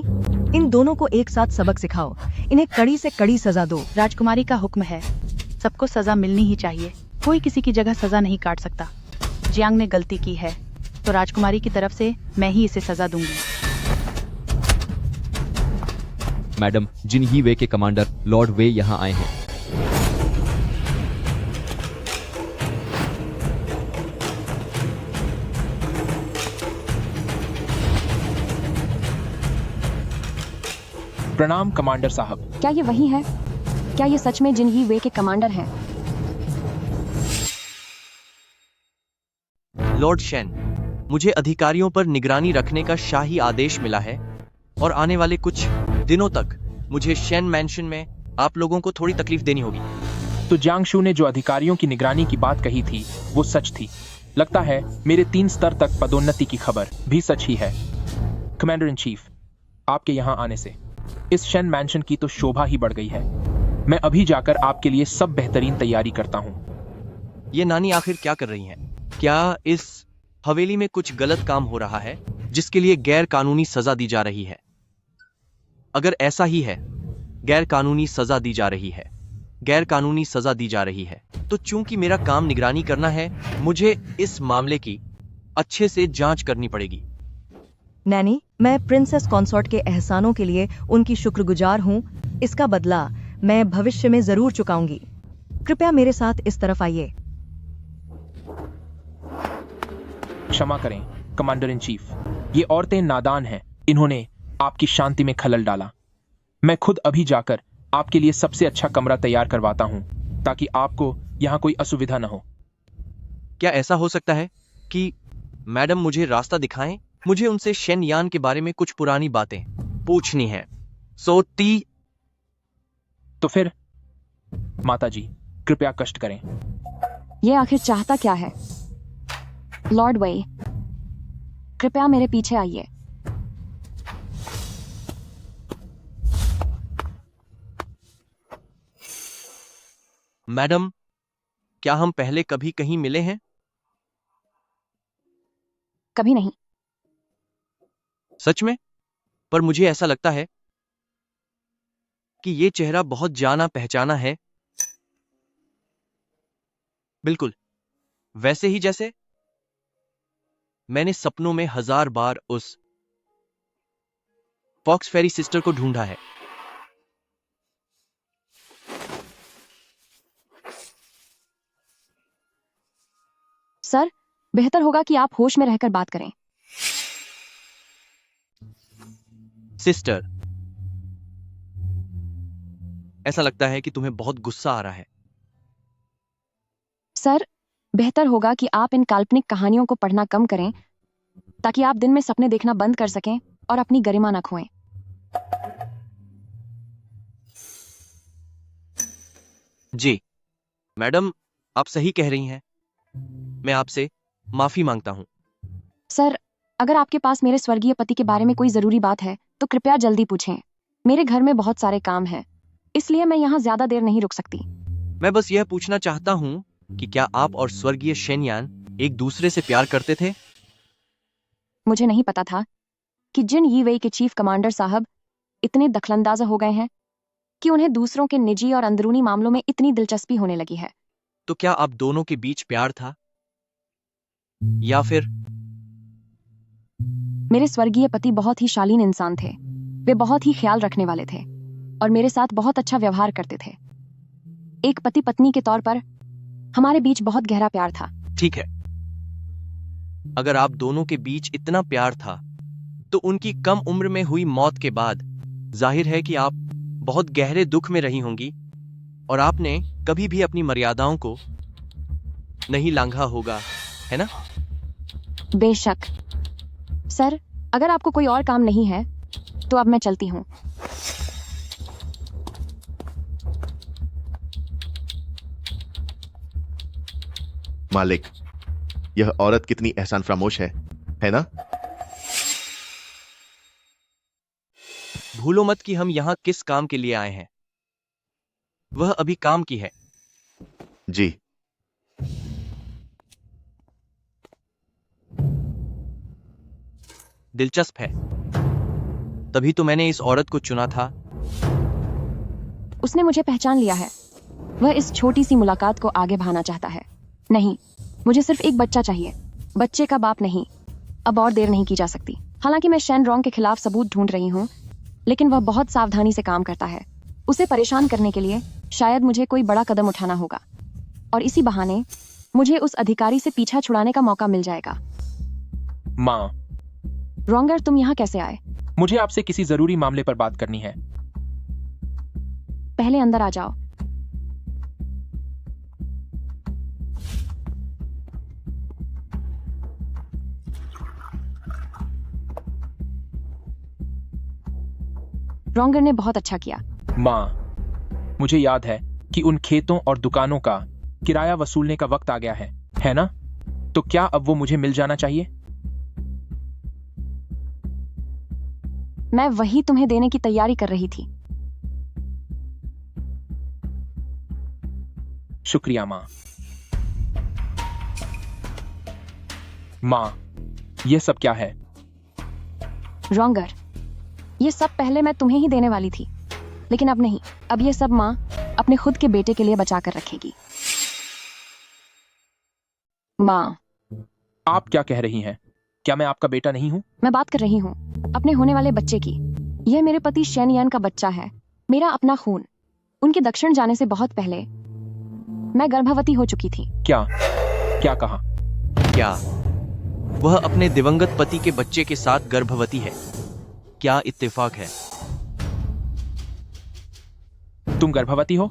इन दोनों को एक साथ सबक सिखाओ, इन्हें कड़ी से कड़ी सजा दो। राजकुमारी का हुक्म है, सबको सजा मिलनी ही चाहिए, कोई किसी की जगह सजा नहीं काट सकता। जियांग ने गलती की है तो राजकुमारी की तरफ से मैं ही इसे सजा दूंगी। मैडम, जिन ही वे के कमांडर लॉर्ड वे यहाँ आए हैं। प्रणाम कमांडर साहब। क्या ये वही है? क्या ये सच में जिन ही वे के कमांडर हैं? लॉर्ड शेन, मुझे अधिकारियों पर निगरानी रखने का शाही आदेश मिला है और आने वाले कुछ दिनों तक मुझे शेन मैंशन में आप लोगों को थोड़ी तकलीफ देनी होगी। तो जियांग शू ने जो अधिकारियों की निगरानी की बात कही थी वो सच थी। लगता है मेरे 3 स्तर तक पदोन्नति की खबर भी सच ही है। कमांडर इन चीफ, आपके यहाँ आने से इस शेन मैंशन की तो शोभा ही बढ़ गई है। मैं अभी जाकर आपके लिए सब बेहतरीन तैयारी करता हूँ। ये नानी आखिर क्या कर रही हैं? क्या इस हवेली में कुछ गलत काम हो रहा है जिसके लिए गैर कानूनी सजा दी जा रही है? अगर ऐसा ही है, गैर कानूनी सजा दी जा रही है, गैर कानूनी सजा दी जा रही है, तो चूंकि मेरा काम निगरानी करना है, मुझे इस मामले की अच्छे से जांच करनी पड़ेगी। नैनी, मैं प्रिंसेस कॉन्सॉर्ट के एहसानों के लिए उनकी शुक्रगुजार हूँ। इसका बदला मैं भविष्य में जरूर चुकाऊंगी। कृपया मेरे साथ इस तरफ आइए। क्षमा करें कमांडर इन चीफ, ये औरतें नादान हैं, इन्होंने आपकी शांति में खलल डाला। मैं खुद अभी जाकर आपके लिए सबसे अच्छा कमरा तैयार करवाता हूं ताकि आपको यहां कोई असुविधा न हो। क्या ऐसा हो सकता है कि मैडम मुझे रास्ता दिखाएं? मुझे उनसे शेन यान के बारे में कुछ पुरानी बातें पूछनी है। तो फिर माता जी कृपया कष्ट करें। ये आखिर चाहता क्या है? लॉर्ड वेई, कृपया मेरे पीछे आइए। मैडम, क्या हम पहले कभी कहीं मिले हैं? कभी नहीं। सच में? पर मुझे ऐसा लगता है कि ये चेहरा बहुत जाना पहचाना है। बिल्कुल वैसे ही जैसे मैंने सपनों में 1000 बार उस फॉक्स फेरी सिस्टर को ढूंढा है। सर, बेहतर होगा कि आप होश में रहकर बात करें। सिस्टर, ऐसा लगता है कि तुम्हें बहुत गुस्सा आ रहा है। सर, बेहतर होगा कि आप इन काल्पनिक कहानियों को पढ़ना कम करें ताकि आप दिन में सपने देखना बंद कर सकें और अपनी गरिमा न खोएं। जी मैडम, आप सही कह रही हैं। मैं आपसे माफी मांगता हूं। सर, अगर आपके पास मेरे स्वर्गीय पति के बारे में कोई जरूरी बात है तो कृपया जल्दी पूछें। मेरे घर में बहुत सारे काम हैं, इसलिए मैं यहाँ ज्यादा देर नहीं रुक सकती। मैं बस यह पूछना चाहता हूं कि क्या आप और स्वर्गीय शेनयान एक दूसरे से प्यार करते थे? मुझे नहीं पता था कि जिन यी वेई के चीफ कमांडर साहब इतने दखलंदाज हो गए हैं कि उन्हें दूसरों के निजी और अंदरूनी मामलों में इतनी दिलचस्पी होने लगी है। तो क्या आप दोनों के बीच प्यार था या फिर? मेरे स्वर्गीय पति बहुत ही शालीन इंसान थे। वे बहुत ही ख्याल रखने वाले थे और मेरे साथ बहुत अच्छा व्यवहार करते थे। एक पति पत्नी के तौर पर हमारे बीच बहुत गहरा प्यार था। ठीक है, अगर आप दोनों के बीच इतना प्यार था तो उनकी कम उम्र में हुई मौत के बाद जाहिर है कि आप बहुत गहरे दुख में रही होंगी और आपने कभी भी अपनी मर्यादाओं को नहीं लांघा होगा, है ना? बेशक। सर, अगर आपको कोई और काम नहीं है तो अब मैं चलती हूँ। मालिक, यह औरत कितनी एहसान फरामोश है ना? भूलो मत कि हम यहाँ किस काम के लिए आए हैं। वह अभी काम की है। जी। दिलचस्प है। तभी तो मैंने इस औरत को चुना था। उसने मुझे पहचान लिया है। वह इस छोटी सी मुलाकात को आगे बढ़ाना चाहता है। नहीं, मुझे सिर्फ एक बच्चा चाहिए, बच्चे का बाप नहीं। अब और देर नहीं की जा सकती। हालांकि मैं शेन रॉन्ग के खिलाफ सबूत ढूंढ रही हूँ, लेकिन वह बहुत सावधानी से काम करता है। उसे परेशान करने के लिए शायद मुझे कोई बड़ा कदम उठाना होगा और इसी बहाने मुझे उस अधिकारी से पीछा छुड़ाने का मौका मिल जाएगा। माँ, रॉन्गर, तुम यहाँ कैसे आए? मुझे आपसे किसी जरूरी मामले पर बात करनी है। पहले अंदर आ जाओ। रॉन्गर ने बहुत अच्छा किया। माँ, मुझे याद है कि उन खेतों और दुकानों का किराया वसूलने का वक्त आ गया है ना? तो क्या अब वो मुझे मिल जाना चाहिए? मैं वही तुम्हें देने की तैयारी कर रही थी। शुक्रिया माँ। माँ, ये सब क्या है? रॉन्गर, ये सब पहले मैं तुम्हें ही देने वाली थी, लेकिन अब नहीं। अब ये सब माँ अपने खुद के बेटे के लिए बचा कर रखेगी। माँ, आप क्या कह रही हैं? क्या मैं आपका बेटा नहीं हूँ? मैं बात कर रही हूँ अपने होने वाले बच्चे की। यह मेरे पति शेन यान का बच्चा है, मेरा अपना खून। उनके दक्षिण जाने से बहुत पहले मैं गर्भवती हो चुकी थी। क्या कहा? क्या वह अपने दिवंगत पति के बच्चे के साथ गर्भवती है? क्या इत्तेफाक है? तुम गर्भवती हो?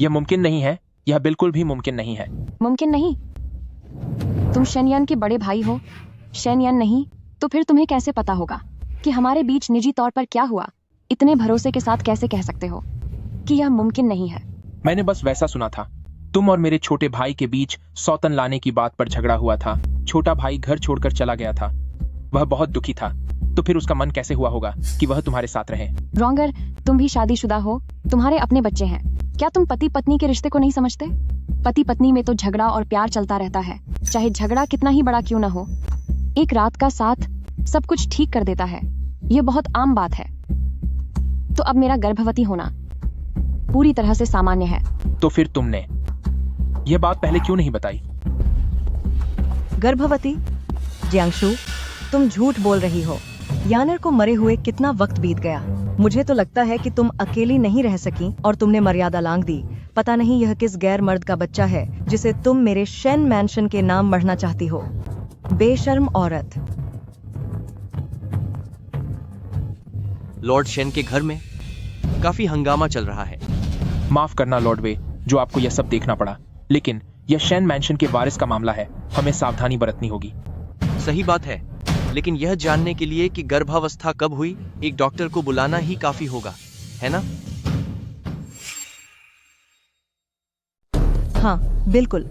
यह मुमकिन नहीं है। यह बिल्कुल भी मुमकिन नहीं है। मुमकिन नहीं? तुम शेनयान के बड़े भाई हो। शेनयान नहीं तो फिर तुम्हें कैसे पता होगा कि हमारे बीच निजी तौर पर क्या हुआ? इतने भरोसे के साथ कैसे कह सकते हो? कि यह मुमकिन नहीं है। मैंने बस वैसा सुना था। तुम और मेरे छोटे भाई के बीच सौतन लाने की बात पर झगड़ा हुआ था। छोटा भाई घर छोड़कर चला गया था। वह बहुत दुखी था। तो फिर उसका मन कैसे हुआ होगा कि वह तुम्हारे साथ रहे? रॉन्गर, तुम भी शादीशुदा हो, तुम्हारे अपने बच्चे हैं। क्या तुम पति पत्नी के रिश्ते को नहीं समझते? पति पत्नी में तो झगड़ा और प्यार चलता रहता है, चाहे झगड़ा कितना ही बड़ा क्यों न हो। एक रात का साथ सब कुछ ठीक कर देता है। यह बहुत आम बात है। तो अब मेरा गर्भवती होना पूरी तरह से सामान्य है। तो फिर तुमने यह बात पहले क्यों नहीं बताई? गर्भवती? जियांशु, तुम झूठ बोल रही हो। यानर को मरे हुए कितना वक्त बीत गया। मुझे तो लगता है कि तुम अकेली नहीं रह सकी और तुमने मर्यादा लांघ दी। पता नहीं यह किस गैर मर्द का बच्चा है जिसे तुम मेरे शेन मैंशन के नाम मढ़ना चाहती हो। बेशर्म औरत। लॉर्ड शेन के घर में काफी हंगामा चल रहा है। माफ करना लॉर्ड वे, जो आपको यह सब देखना पड़ा, लेकिन यह शेन मैंशन के वारिस का मामला है। हमें सावधानी बरतनी होगी। सही बात है, लेकिन यह जानने के लिए कि गर्भावस्था कब हुई, एक डॉक्टर को बुलाना ही काफी होगा, है ना? हाँ, बिल्कुल।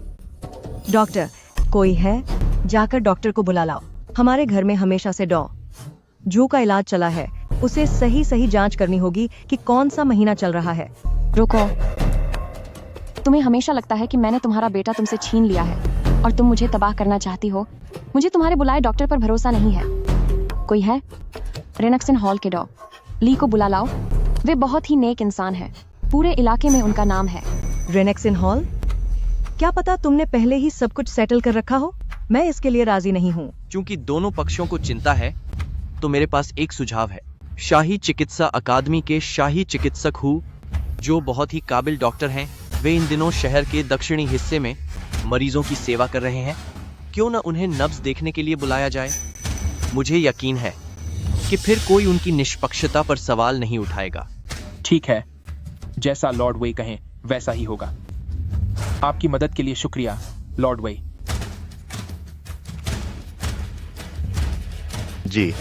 डॉक्टर कोई है? जाकर डॉक्टर को बुला लाओ। हमारे घर में हमेशा से जू का इलाज चला है। उसे सही सही जांच करनी होगी कि कौन सा महीना चल रहा है। रुको, तुम्हें हमेशा लगता है कि मैंने तुम्हारा बेटा तुमसे छीन लिया है और तुम मुझे तबाह करना चाहती हो। मुझे तुम्हारे बुलाए डॉक्टर पर भरोसा नहीं है। कोई है? रेनक्सन हॉल के ली को बुला लाओ। वे बहुत ही नेक इंसान है। पूरे इलाके में उनका नाम है। रेनक्सन हॉल? क्या पता तुमने पहले ही सब कुछ सेटल कर रखा हो। मैं इसके लिए राजी नहीं हूँ। क्योंकि दोनों पक्षों को चिंता है, तो मेरे पास एक सुझाव है। शाही चिकित्सा अकादमी के शाही चिकित्सक हु, जो बहुत ही काबिल डॉक्टर हैं, वे इन दिनों शहर के दक्षिणी हिस्से में मरीजों की सेवा कर रहे हैं। क्यों न उन्हें नब्ज देखने के लिए बुलाया जाए? मुझे यकीन है कि फिर कोई उनकी निष्पक्षता पर सवाल नहीं उठाएगा। ठीक है, जैसा लॉर्ड वे कहें वैसा ही होगा। आपकी मदद के लिए शुक्रिया लॉर्ड वे। जी,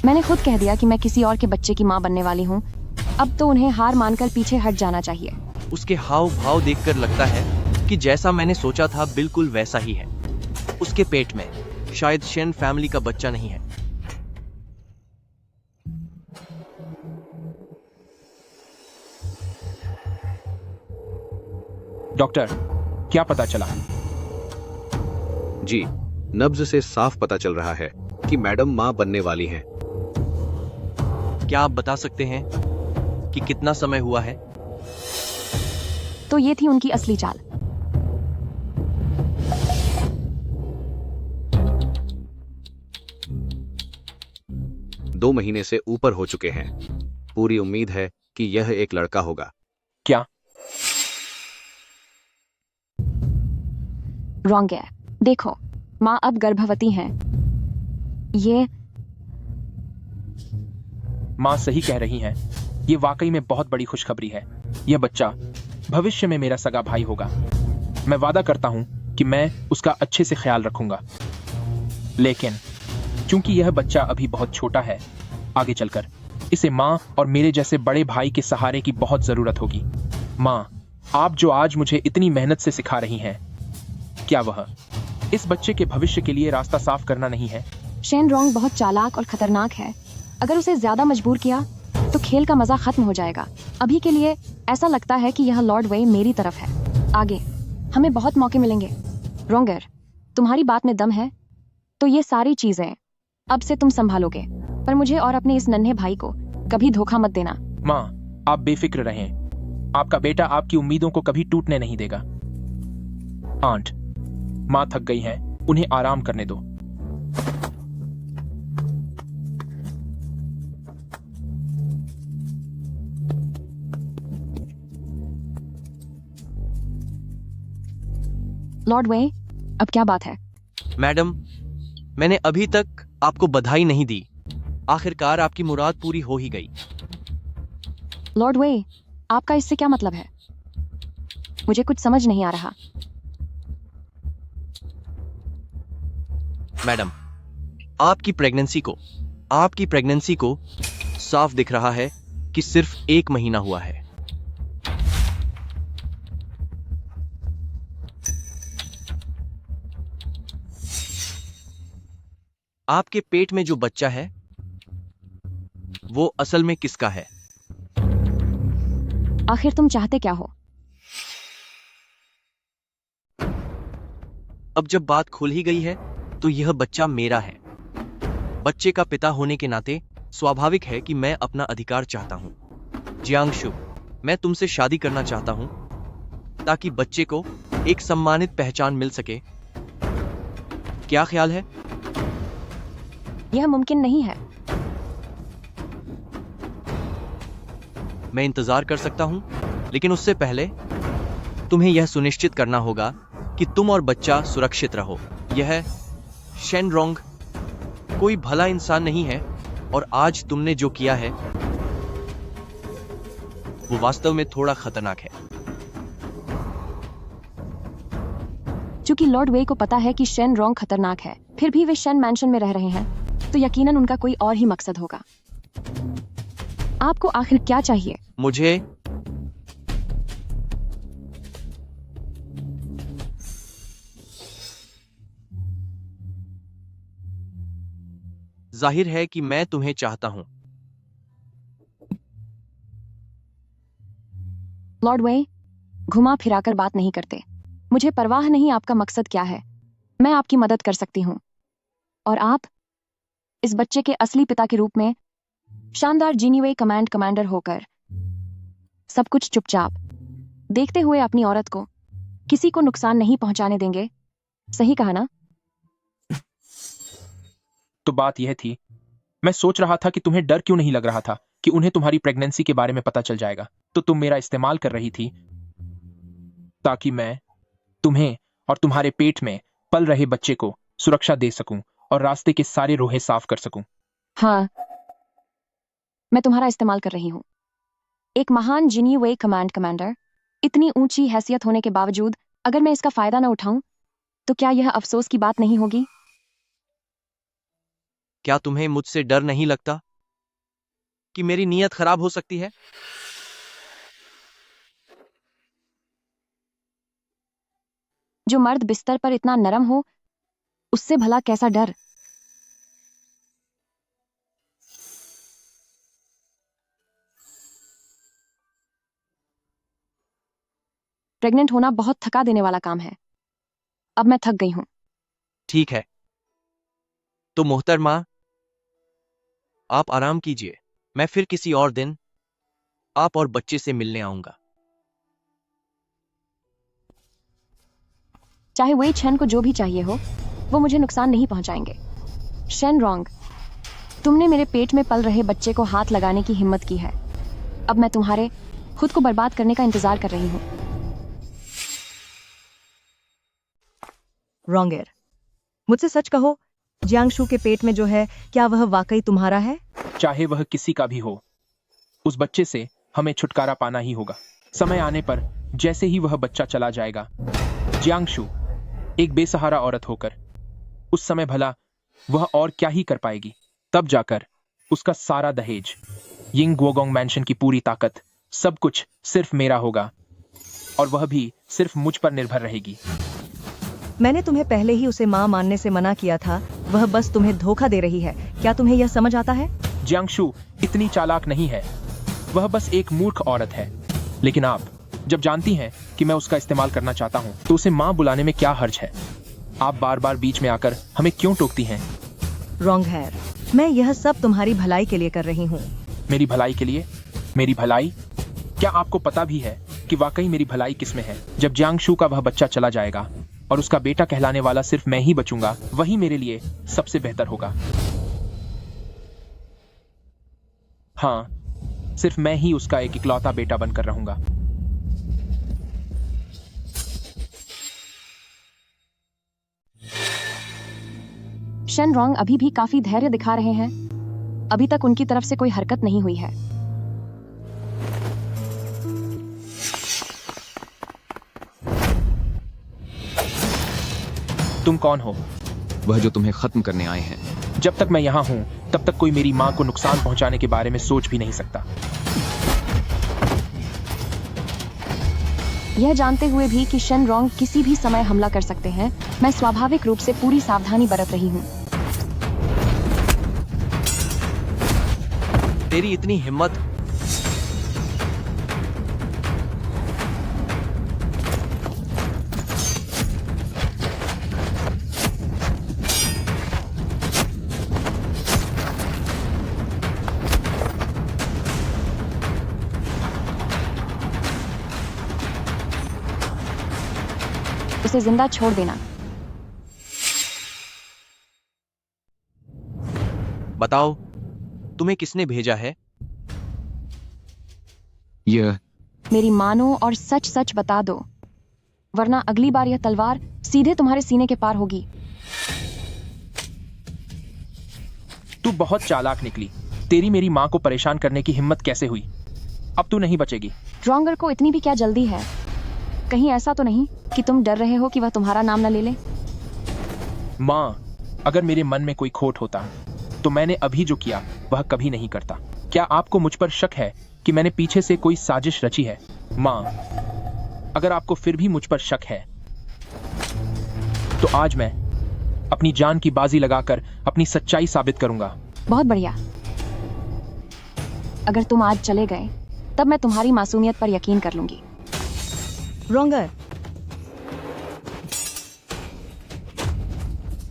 मैंने खुद कह दिया कि मैं किसी और के बच्चे की मां बनने वाली हूँ। अब तो उन्हें हार मानकर पीछे हट जाना चाहिए। उसके हाव भाव देखकर लगता है कि जैसा मैंने सोचा था बिल्कुल वैसा ही है। उसके पेट में शायद शेन फैमिली का बच्चा नहीं है। डॉक्टर, क्या पता चला? जी, नब्ज से साफ पता चल रहा है कि मैडम मां बनने वाली हैं। क्या आप बता सकते हैं कि कितना समय हुआ है? तो ये थी उनकी असली चाल। दो महीने से ऊपर हो चुके हैं। पूरी उम्मीद है कि यह एक लड़का होगा। क्या? रॉन्ग है। देखो, माँ अब गर्भवती हैं। ये माँ सही कह रही हैं। ये वाकई में बहुत बड़ी खुशखबरी है। यह बच्चा भविष्य में मेरा सगा भाई होगा। मैं वादा करता हूं कि मैं उसका अच्छे से ख्याल रखूंगा। लेकिन क्योंकि यह बच्चा अभी बहुत छोटा है, आगे चलकर इसे माँ और मेरे जैसे बड़े भाई के सहारे की बहुत जरूरत होगी। माँ, आप जो आज मुझे इतनी मेहनत से सिखा रही हैं, क्या वह इस बच्चे के भविष्य के लिए रास्ता साफ करना नहीं है? शेन रॉन्ग बहुत चालाक और खतरनाक है। अगर उसे ज्यादा मजबूर किया तो खेल का मजा खत्म हो जाएगा। अभी के लिए ऐसा लगता है कि यह लॉर्ड वे मेरी तरफ है। आगे हमें बहुत मौके मिलेंगे। रोंगर, तुम्हारी बात में दम है तो ये सारी चीजें अब से तुम संभालोगे, पर मुझे और अपने इस नन्हे भाई को कभी धोखा मत देना। माँ, आप बेफिक्र रहें। आपका बेटा आपकी उम्मीदों को कभी टूटने नहीं देगा। आंट, माँ थक गई हैं, उन्हें आराम करने दो। लॉर्ड वे, अब क्या बात है? मैडम, मैंने अभी तक आपको बधाई नहीं दी। आखिरकार आपकी मुराद पूरी हो ही गई। लॉर्ड वे, आपका इससे क्या मतलब है? मुझे कुछ समझ नहीं आ रहा। मैडम, आपकी प्रेगनेंसी को साफ दिख रहा है कि सिर्फ 1 महीना हुआ है। आपके पेट में जो बच्चा है वो असल में किसका है? आखिर तुम चाहते क्या हो? अब जब बात खुल ही गई है तो यह बच्चा मेरा है। बच्चे का पिता होने के नाते स्वाभाविक है कि मैं अपना अधिकार चाहता हूं। जियांगशु, मैं तुमसे शादी करना चाहता हूं ताकि बच्चे को एक सम्मानित पहचान मिल सके। क्या ख्याल है? यह मुमकिन नहीं है। मैं इंतजार कर सकता हूं, लेकिन उससे पहले तुम्हें यह सुनिश्चित करना होगा कि तुम और बच्चा सुरक्षित रहो। यह शेनरोंग कोई भला इंसान नहीं है और आज तुमने जो किया है वो वास्तव में थोड़ा खतरनाक है। चूंकि लॉर्ड वे को पता है कि शेन रोंग खतरनाक है, फिर भी वे शेन मैंशन में रह रहे हैं, तो यकीनन उनका कोई और ही मकसद होगा। आपको आखिर क्या चाहिए? मुझे जाहिर है कि मैं तुम्हें चाहता हूं। लॉर्ड वे घुमा फिराकर बात नहीं करते। मुझे परवाह नहीं आपका मकसद क्या है। मैं आपकी मदद कर सकती हूँ, और आप इस बच्चे के असली पिता के रूप में शानदार जीनीवे कमांडर होकर सब कुछ चुपचाप देखते हुए अपनी औरत को किसी को नुकसान नहीं पहुंचाने देंगे। सही कहा ना? तो बात यह थी, मैं सोच रहा था कि तुम्हें डर क्यों नहीं लग रहा था कि उन्हें तुम्हारी प्रेगनेंसी के बारे में पता चल जाएगा, तो तुम मेरा इस्तेमाल कर रही थी ताकि मैं तुम्हें और तुम्हारे पेट में पल रहे बच्चे को सुरक्षा दे सकूं और रास्ते के सारे रोहे साफ कर सकूं। हाँ, मैं तुम्हारा इस्तेमाल कर रही हूँ। एक महान जीनीवे कमांडर, इतनी ऊंची हैसियत होने के बावजूद अगर मैं इसका फायदा न उठाऊं तो क्या यह अफसोस की बात नहीं होगी? क्या तुम्हें मुझसे डर नहीं लगता कि मेरी नीयत खराब हो सकती है? जो मर्द बिस्तर पर इतना नरम हो, उससे भला कैसा डर? प्रेग्नेंट होना बहुत थका देने वाला काम है। अब मैं थक गई हूं। ठीक है, तो मोहतरमा आप आराम कीजिए। मैं फिर किसी और दिन आप और बच्चे से मिलने आऊंगा। चाहे वही छन को जो भी चाहिए हो, वो मुझे नुकसान नहीं पहुंचाएंगे। शेन रोंग, तुमने मेरे पेट में पल रहे बच्चे को हाथ लगाने की हिम्मत की है। अब मैं तुम्हारे खुद को बर्बाद करने का इंतजार कर रही हूं। रोंगर, मुझसे सच कहो, जियांगशु के पेट में जो है, क्या वह वाकई तुम्हारा है? चाहे वह किसी का भी हो, उस बच्चे से हमें छुटकारा पाना ही होगा। समय आने पर जैसे ही वह बच्चा चला जाएगा, जियांगशु एक बेसहारा औरत होकर, उस समय भला वह और क्या ही कर पाएगी। तब जाकर उसका सारा दहेज, यिंग गुओगोंग मैंशन की पूरी ताकत, सब कुछ सिर्फ मेरा होगा, और वह भी सिर्फ मुझ पर निर्भर रहेगी। मैंने तुम्हें पहले ही उसे मां मानने से मना किया था। वह बस तुम्हें धोखा दे रही है। क्या तुम्हें यह समझ आता है? जियांगशु इतनी चालाक नहीं है, वह बस एक मूर्ख औरत है। लेकिन आप जब जानती हैं कि मैं उसका इस्तेमाल करना चाहता हूं, तो उसे मां बुलाने में क्या हर्ज है? आप बार बार बीच में आकर हमें क्यों टोकती हैं? रोंगहेर, मैं यह सब तुम्हारी भलाई के लिए कर रही हूँ। मेरी भलाई के लिए? मेरी भलाई? क्या आपको पता भी है कि वाकई मेरी भलाई किसमें है? जब जियांगशु का वह बच्चा चला जाएगा और उसका बेटा कहलाने वाला सिर्फ मैं ही बचूंगा, वही मेरे लिए सबसे बेहतर होगा। हाँ, सिर्फ मैं ही उसका एक इकलौता बेटा बनकर रहूंगा। शेन रोंग अभी भी काफी धैर्य दिखा रहे हैं। अभी तक उनकी तरफ से कोई हरकत नहीं हुई है। तुम कौन हो? वह जो तुम्हें खत्म करने आए हैं। जब तक मैं यहाँ हूँ, तब तक कोई मेरी माँ को नुकसान पहुँचाने के बारे में सोच भी नहीं सकता। यह जानते हुए भी कि शेन रोंग किसी भी समय हमला कर सकते हैं, मैं स्वाभाविक रूप से पूरी सावधानी बरत रही हूँ। तेरी इतनी हिम्मत। उसे जिंदा छोड़ देना। बताओ, तुम्हें किसने भेजा है? यह मेरी मानो और सच सच बता दो, वरना अगली बार यह तलवार सीधे तुम्हारे सीने के पार होगी। तू बहुत चालाक निकली। तेरी मेरी माँ को परेशान करने की हिम्मत कैसे हुई? अब तू नहीं बचेगी। ड्रॉन्गर को इतनी भी क्या जल्दी है? कहीं ऐसा तो नहीं कि तुम डर रहे हो कि वह तुम्हारा नाम न ले ले? माँ, अगर मेरे मन में कोई खोट होता तो मैंने अभी जो किया वह कभी नहीं करता। क्या आपको मुझ पर शक है कि मैंने पीछे से कोई साजिश रची है? माँ, अगर आपको फिर भी मुझ पर शक है तो आज मैं अपनी जान की बाजी लगाकर अपनी सच्चाई साबित करूंगा। बहुत बढ़िया। अगर तुम आज चले गए तब मैं तुम्हारी मासूमियत पर यकीन कर लूंगी। रोंगर,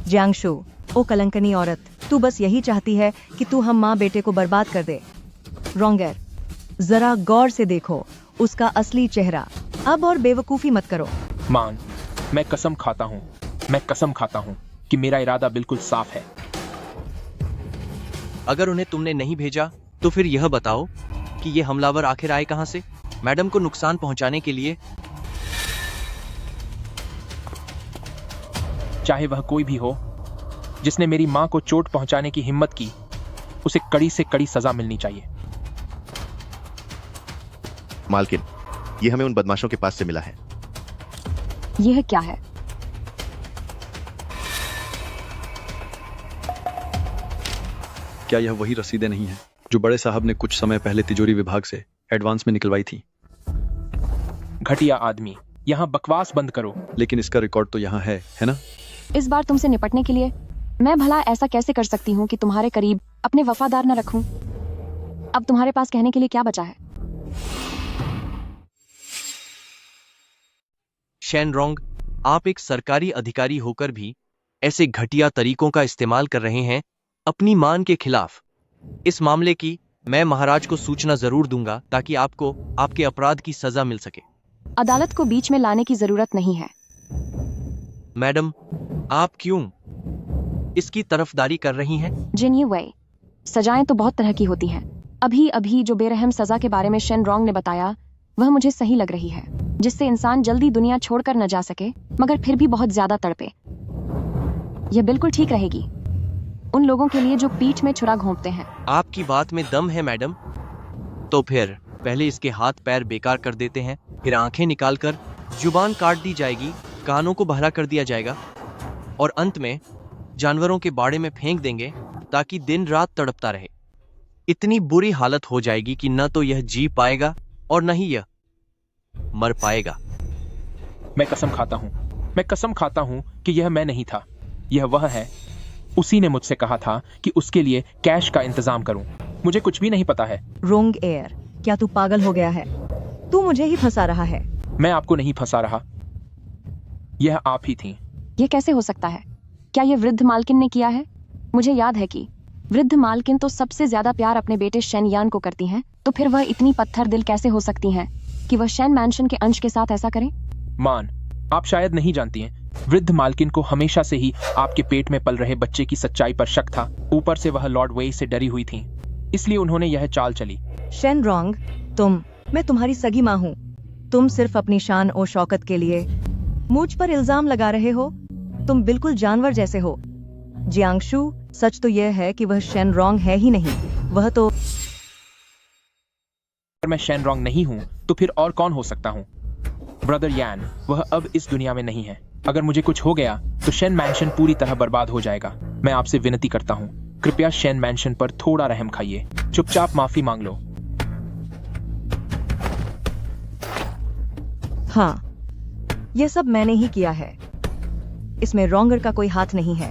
जियांगशु, ओ कलंकनी औरत, तू बस यही चाहती है कि तू हम माँ बेटे को बर्बाद कर दे। रोंगर, जरा गौर से देखो उसका असली चेहरा। अब और बेवकूफी मत करो। मान, मैं कसम खाता हूँ कि मेरा इरादा बिल्कुल साफ है। अगर उन्हें तुमने नहीं भेजा तो फिर यह बताओ कि ये हमलावर आखिर आए कहां से? मैडम को नुकसान पहुंचाने के लिए। चाहे वह कोई भी हो जिसने मेरी मां को चोट पहुंचाने की हिम्मत की, उसे कड़ी से कड़ी सजा मिलनी चाहिए। मालकिन, यह हमें उन बदमाशों के पास से मिला है। यह क्या है? क्या यह वही रसीदें नहीं हैं जो बड़े साहब ने कुछ समय पहले तिजोरी विभाग से एडवांस में निकलवाई थी? घटिया आदमी, यहाँ बकवास बंद करो। लेकिन इसका रिकॉर्ड तो यहाँ है ना? इस बार तुमसे निपटने के लिए मैं भला ऐसा कैसे कर सकती हूँ कि तुम्हारे करीब अपने वफादार न रखूं? अब तुम्हारे पास कहने के लिए क्या बचा है? शेनरोंग, आप एक सरकारी अधिकारी होकर भी ऐसे घटिया तरीकों का इस्तेमाल कर रहे हैं अपनी मान के खिलाफ। इस मामले की मैं महाराज को सूचना जरूर दूंगा ताकि आपको आपके अपराध की सजा मिल सके। अदालत को बीच में लाने की जरूरत नहीं है। मैडम, आप क्यों इसकी तरफदारी कर रही हैं? जिन यू वै, सजाएं तो बहुत तरह की होती हैं। अभी अभी जो बेरहम सजा के बारे में शेनरोंग ने बताया वह मुझे सही लग रही है, जिससे इंसान जल्दी दुनिया छोड़कर न जा सके मगर फिर भी बहुत ज्यादा तड़पे। यह बिल्कुल ठीक रहेगी उन लोगों के लिए जो पीठ में छुरा घोंपते हैं। आपकी बात में दम है मैडम। तो फिर पहले इसके हाथ पैर बेकार कर देते हैं, फिर आंखें निकालकर जुबान काट दी जाएगी, कानों को बहरा कर दिया जाएगा और अंत में जानवरों के बाड़े में फेंक देंगे ताकि दिन रात तड़पता रहे। इतनी बुरी हालत हो जाएगी कि न तो यह जी पाएगा और न ही यह मर पाएगा। मैं कसम खाता हूँ कि यह मैं नहीं था, यह वह है। उसी ने मुझसे कहा था कि उसके लिए कैश का इंतजाम करूं। मुझे कुछ भी नहीं पता है। रोंग एयर, क्या तू पागल हो गया है? तू मुझे ही फंसा रहा है। मैं आपको नहीं फंसा रहा, यह आप ही थी। यह कैसे हो सकता है? क्या यह वृद्ध मालकिन ने किया है? मुझे याद है कि वृद्ध मालकिन तो सबसे ज्यादा प्यार अपने बेटे शेन यान को करती हैं, तो फिर वह इतनी पत्थर दिल कैसे हो सकती हैं कि वह शेन मैंशन के अंश के साथ ऐसा करें? मान, आप शायद नहीं जानती हैं, वृद्ध मालकिन को हमेशा से ही आपके पेट में पल रहे बच्चे की सच्चाई पर शक था। ऊपर से वह लॉर्ड वेई से डरी हुई थी, इसलिए उन्होंने यह चाल चली। शेनरोंग, मैं तुम्हारी सगी माँ हूँ। तुम सिर्फ अपनी शान और शौकत के लिए मुझ पर इल्जाम लगा रहे हो। तुम बिल्कुल जानवर जैसे हो। जियांगशु, सच तो यह है कि वह शेनरोंग है ही नहीं, वह तो। अगर मैं शेनरोंग नहीं हूँ तो फिर और कौन हो सकता हूँ? ब्रदर यान, वह अब इस दुनिया में नहीं है। अगर मुझे कुछ हो गया तो शेन मैंशन पूरी तरह बर्बाद हो जाएगा। मैं आपसे विनती करता हूँ, कृपया शेन मैंशन पर थोड़ा रहम खाइए। चुपचाप माफी मांग लो। हाँ, यह सब मैंने ही किया है। इसमें रोंगर का कोई हाथ नहीं है।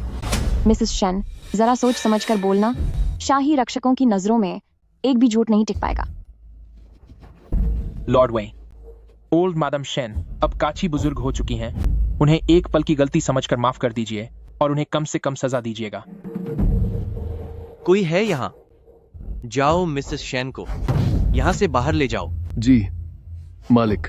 मिसेस शेन, जरा सोच समझकर बोलना। शाही रक्षकों की नजरों में एक भी झूठ नहीं टिक पाएगा। लॉर्ड वेई, ओल्ड मैडम शेन अब काची बुजुर्ग हो चुकी हैं। उन्हें एक पल की गलती समझकर माफ कर दीजिए और उन्हें कम से कम सजा दीजिएगा। कोई है यहाँ? जाओ मिसेस शेन को यहाँ से बाहर ले जाओ। जी मालिक।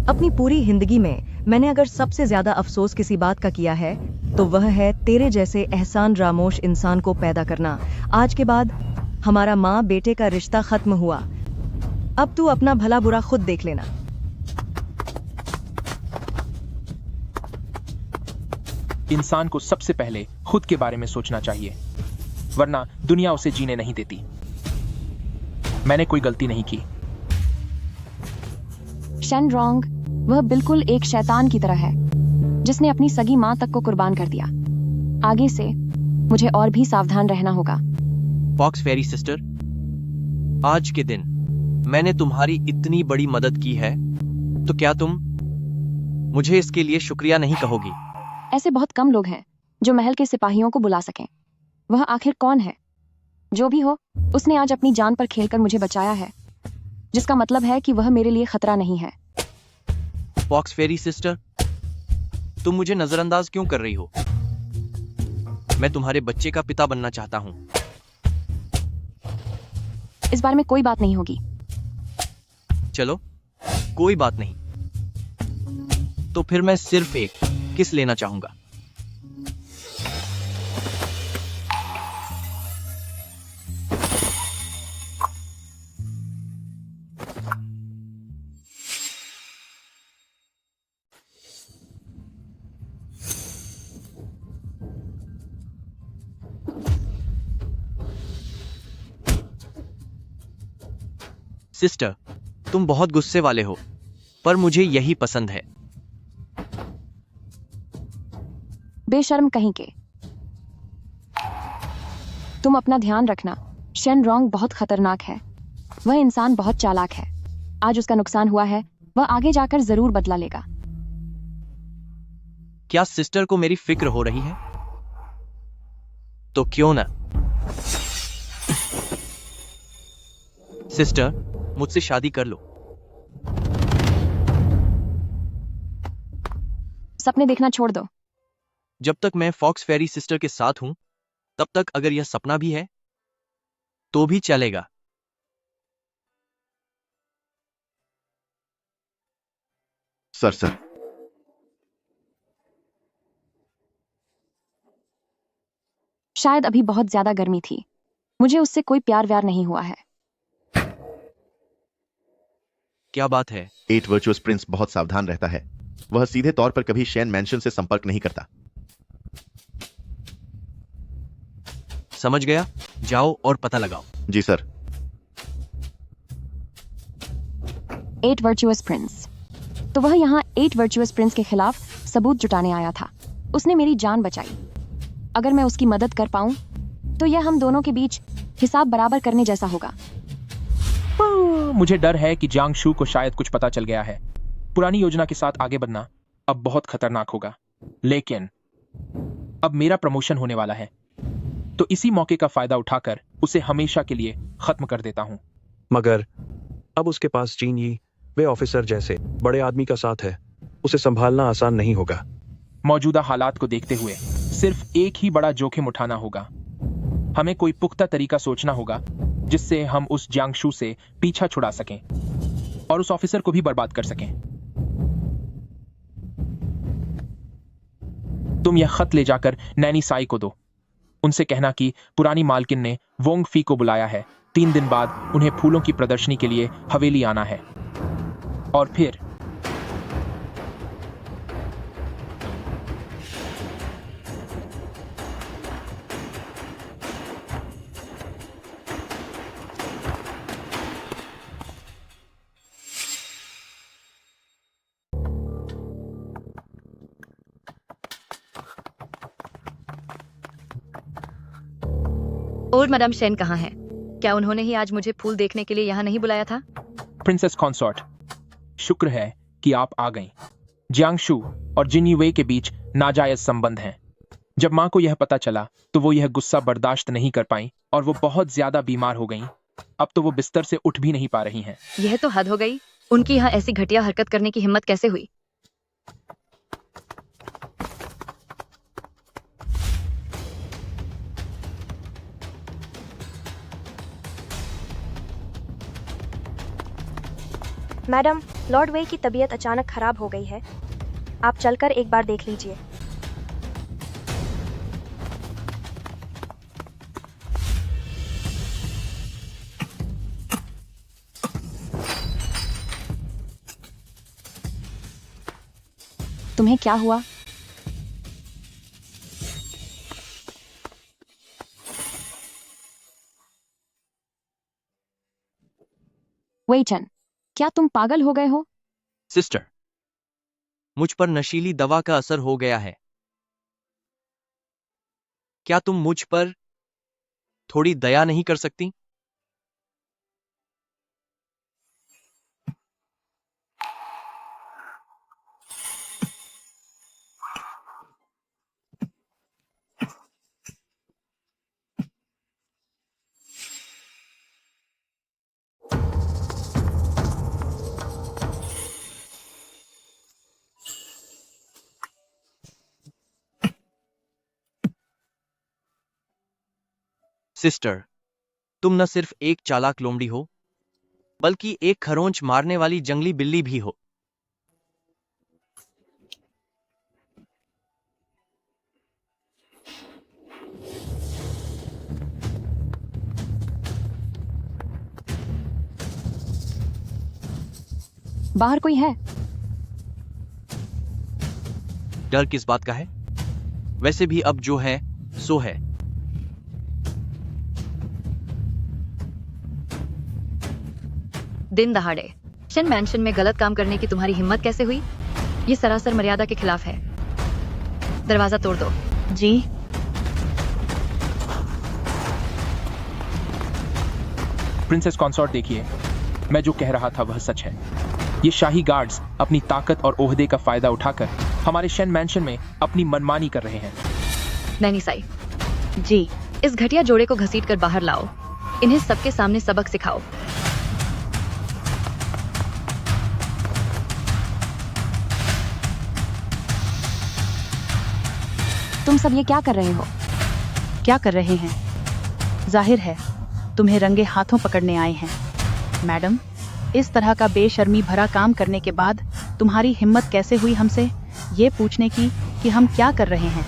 अपनी पूरी जिंदगी में मैंने अगर सबसे ज्यादा अफसोस किसी बात का किया है तो वह है तेरे जैसे एहसान रामोश इंसान को पैदा करना। आज के बाद हमारा माँ बेटे का रिश्ता खत्म हुआ। अब तू अपना भला बुरा खुद देख लेना। इंसान को सबसे पहले खुद के बारे में सोचना चाहिए, वरना दुनिया उसे जीने नहीं देती। मैंने कोई गलती नहीं की। शेन रॉन्ग वह बिल्कुल एक शैतान की तरह है जिसने अपनी सगी माँ तक को कुर्बान कर दिया। आगे से मुझे और भी सावधान रहना होगा। फॉक्स फेरी सिस्टर, आज के दिन मैंने तुम्हारी इतनी बड़ी मदद की है, तो क्या तुम मुझे इसके लिए शुक्रिया नहीं कहोगी? ऐसे बहुत कम लोग हैं जो महल के सिपाहियों को बुला सकें। वह आखिर कौन है? जो भी हो, उसने आज अपनी जान पर खेलकर मुझे बचाया है, जिसका मतलब है कि वह मेरे लिए खतरा नहीं है। फॉक्स फेरी सिस्टर, तुम मुझे नजरअंदाज क्यों कर रही हो? मैं तुम्हारे बच्चे का पिता बनना चाहता हूं। इस बारे में कोई बात नहीं होगी। चलो, कोई बात नहीं। तो फिर मैं सिर्फ एक किस लेना चाहूंगा। सिस्टर, तुम बहुत गुस्से वाले हो, पर मुझे यही पसंद है। बेशर्म कहीं के। तुम अपना ध्यान रखना। शेन रॉन्ग बहुत खतरनाक है। वह इंसान बहुत चालाक है। आज उसका नुकसान हुआ है, वह आगे जाकर जरूर बदला लेगा। क्या सिस्टर को मेरी फिक्र हो रही है? तो क्यों ना? सिस्टर, मुझसे शादी कर लो। सपने देखना छोड़ दो। जब तक मैं फॉक्स फेरी सिस्टर के साथ हूं, तब तक अगर यह सपना भी है तो भी चलेगा। सर शायद अभी बहुत ज्यादा गर्मी थी। मुझे उससे कोई प्यार व्यार नहीं हुआ है। क्या बात है? 8 वर्चुअस प्रिंस बहुत सावधान रहता है। वह सीधे तौर पर कभी शेन मैंशन से संपर्क नहीं करता। समझ गया। जाओ और पता लगाओ। जी सर। 8 virtuous Prince. तो वह यहाँ 8 वर्चुअस प्रिंस के खिलाफ सबूत जुटाने आया था। उसने मेरी जान बचाई। अगर मैं उसकी मदद कर पाऊं तो यह हम दोनों के बीच हिसाब बराबर करने जैसा होगा। मुझे डर है कि जियांग शू को शायद कुछ पता चल गया है। पुरानी योजना के साथ आगे बढ़ना अब बहुत खतरनाक होगा। लेकिन अब मेरा प्रमोशन होने वाला है, तो इसी मौके का फायदा उठाकर उसे हमेशा के लिए खत्म कर देता हूं। मगर अब उसके पास चीन यी वे ऑफिसर जैसे बड़े आदमी का साथ है। उसे संभालना आसान नहीं होगा। मौजूदा हालात को देखते हुए सिर्फ एक ही बड़ा जोखिम उठाना होगा। हमें कोई पुख्ता तरीका सोचना होगा जिससे हम उस जियांग शू से पीछा छुड़ा सकें और उस ऑफिसर को भी बर्बाद कर सकें। तुम यह खत ले जाकर नैनी साई को दो। उनसे कहना कि पुरानी मालकिन ने वोंग फी को बुलाया है। 3 दिन बाद उन्हें फूलों की प्रदर्शनी के लिए हवेली आना है। और फिर ओल्ड मैडम शेन कहाँ है? क्या उन्होंने ही आज मुझे फूल देखने के लिए यहाँ नहीं बुलाया था? प्रिंसेस कॉन्सॉर्ट, शुक्र है कि आप आ गईं। जियांगशु और जिन यूवे के बीच नाजायज संबंध हैं। जब माँ को यह पता चला तो वो यह गुस्सा बर्दाश्त नहीं कर पाई और वो बहुत ज्यादा बीमार हो गईं। अब तो वो बिस्तर से उठ भी नहीं पा रही हैं। यह तो हद हो गई। उनकी यहाँ ऐसी घटिया हरकत करने की हिम्मत कैसे हुई? मैडम, लॉर्ड वे की तबीयत अचानक खराब हो गई है। आप चलकर एक बार देख लीजिए। तुम्हें क्या हुआ? वेइचन, क्या तुम पागल हो गए हो? सिस्टर, मुझ पर नशीली दवा का असर हो गया है। क्या तुम मुझ पर थोड़ी दया नहीं कर सकती? सिस्टर, तुम न सिर्फ एक चालाक लोमड़ी हो, बल्कि एक खरोंच मारने वाली जंगली बिल्ली भी हो। बाहर कोई है? डर किस बात का है? वैसे भी अब जो है सो है। दिन दहाड़े शेन मैंशन में गलत काम करने की तुम्हारी हिम्मत कैसे हुई? ये सरासर मर्यादा के खिलाफ है। दरवाजा तोड़ दो। जी। प्रिंसेस कॉन्सॉर्ट, देखिए, मैं जो कह रहा था वह सच है। ये शाही गार्ड्स अपनी ताकत और ओहदे का फायदा उठाकर हमारे शेन मैंशन में अपनी मनमानी कर रहे हैं। नैनीसाई, जी। इस घटिया जोड़े को घसीट कर बाहर लाओ। इन्हें सबके सामने सबक सिखाओ। तुम सब ये क्या कर रहे हो? क्या कर रहे हैं? जाहिर है तुम्हें रंगे हाथों पकड़ने आए हैं। मैडम, इस तरह का बेशर्मी भरा काम करने के बाद तुम्हारी हिम्मत कैसे हुई हमसे ये पूछने की कि हम क्या कर रहे हैं?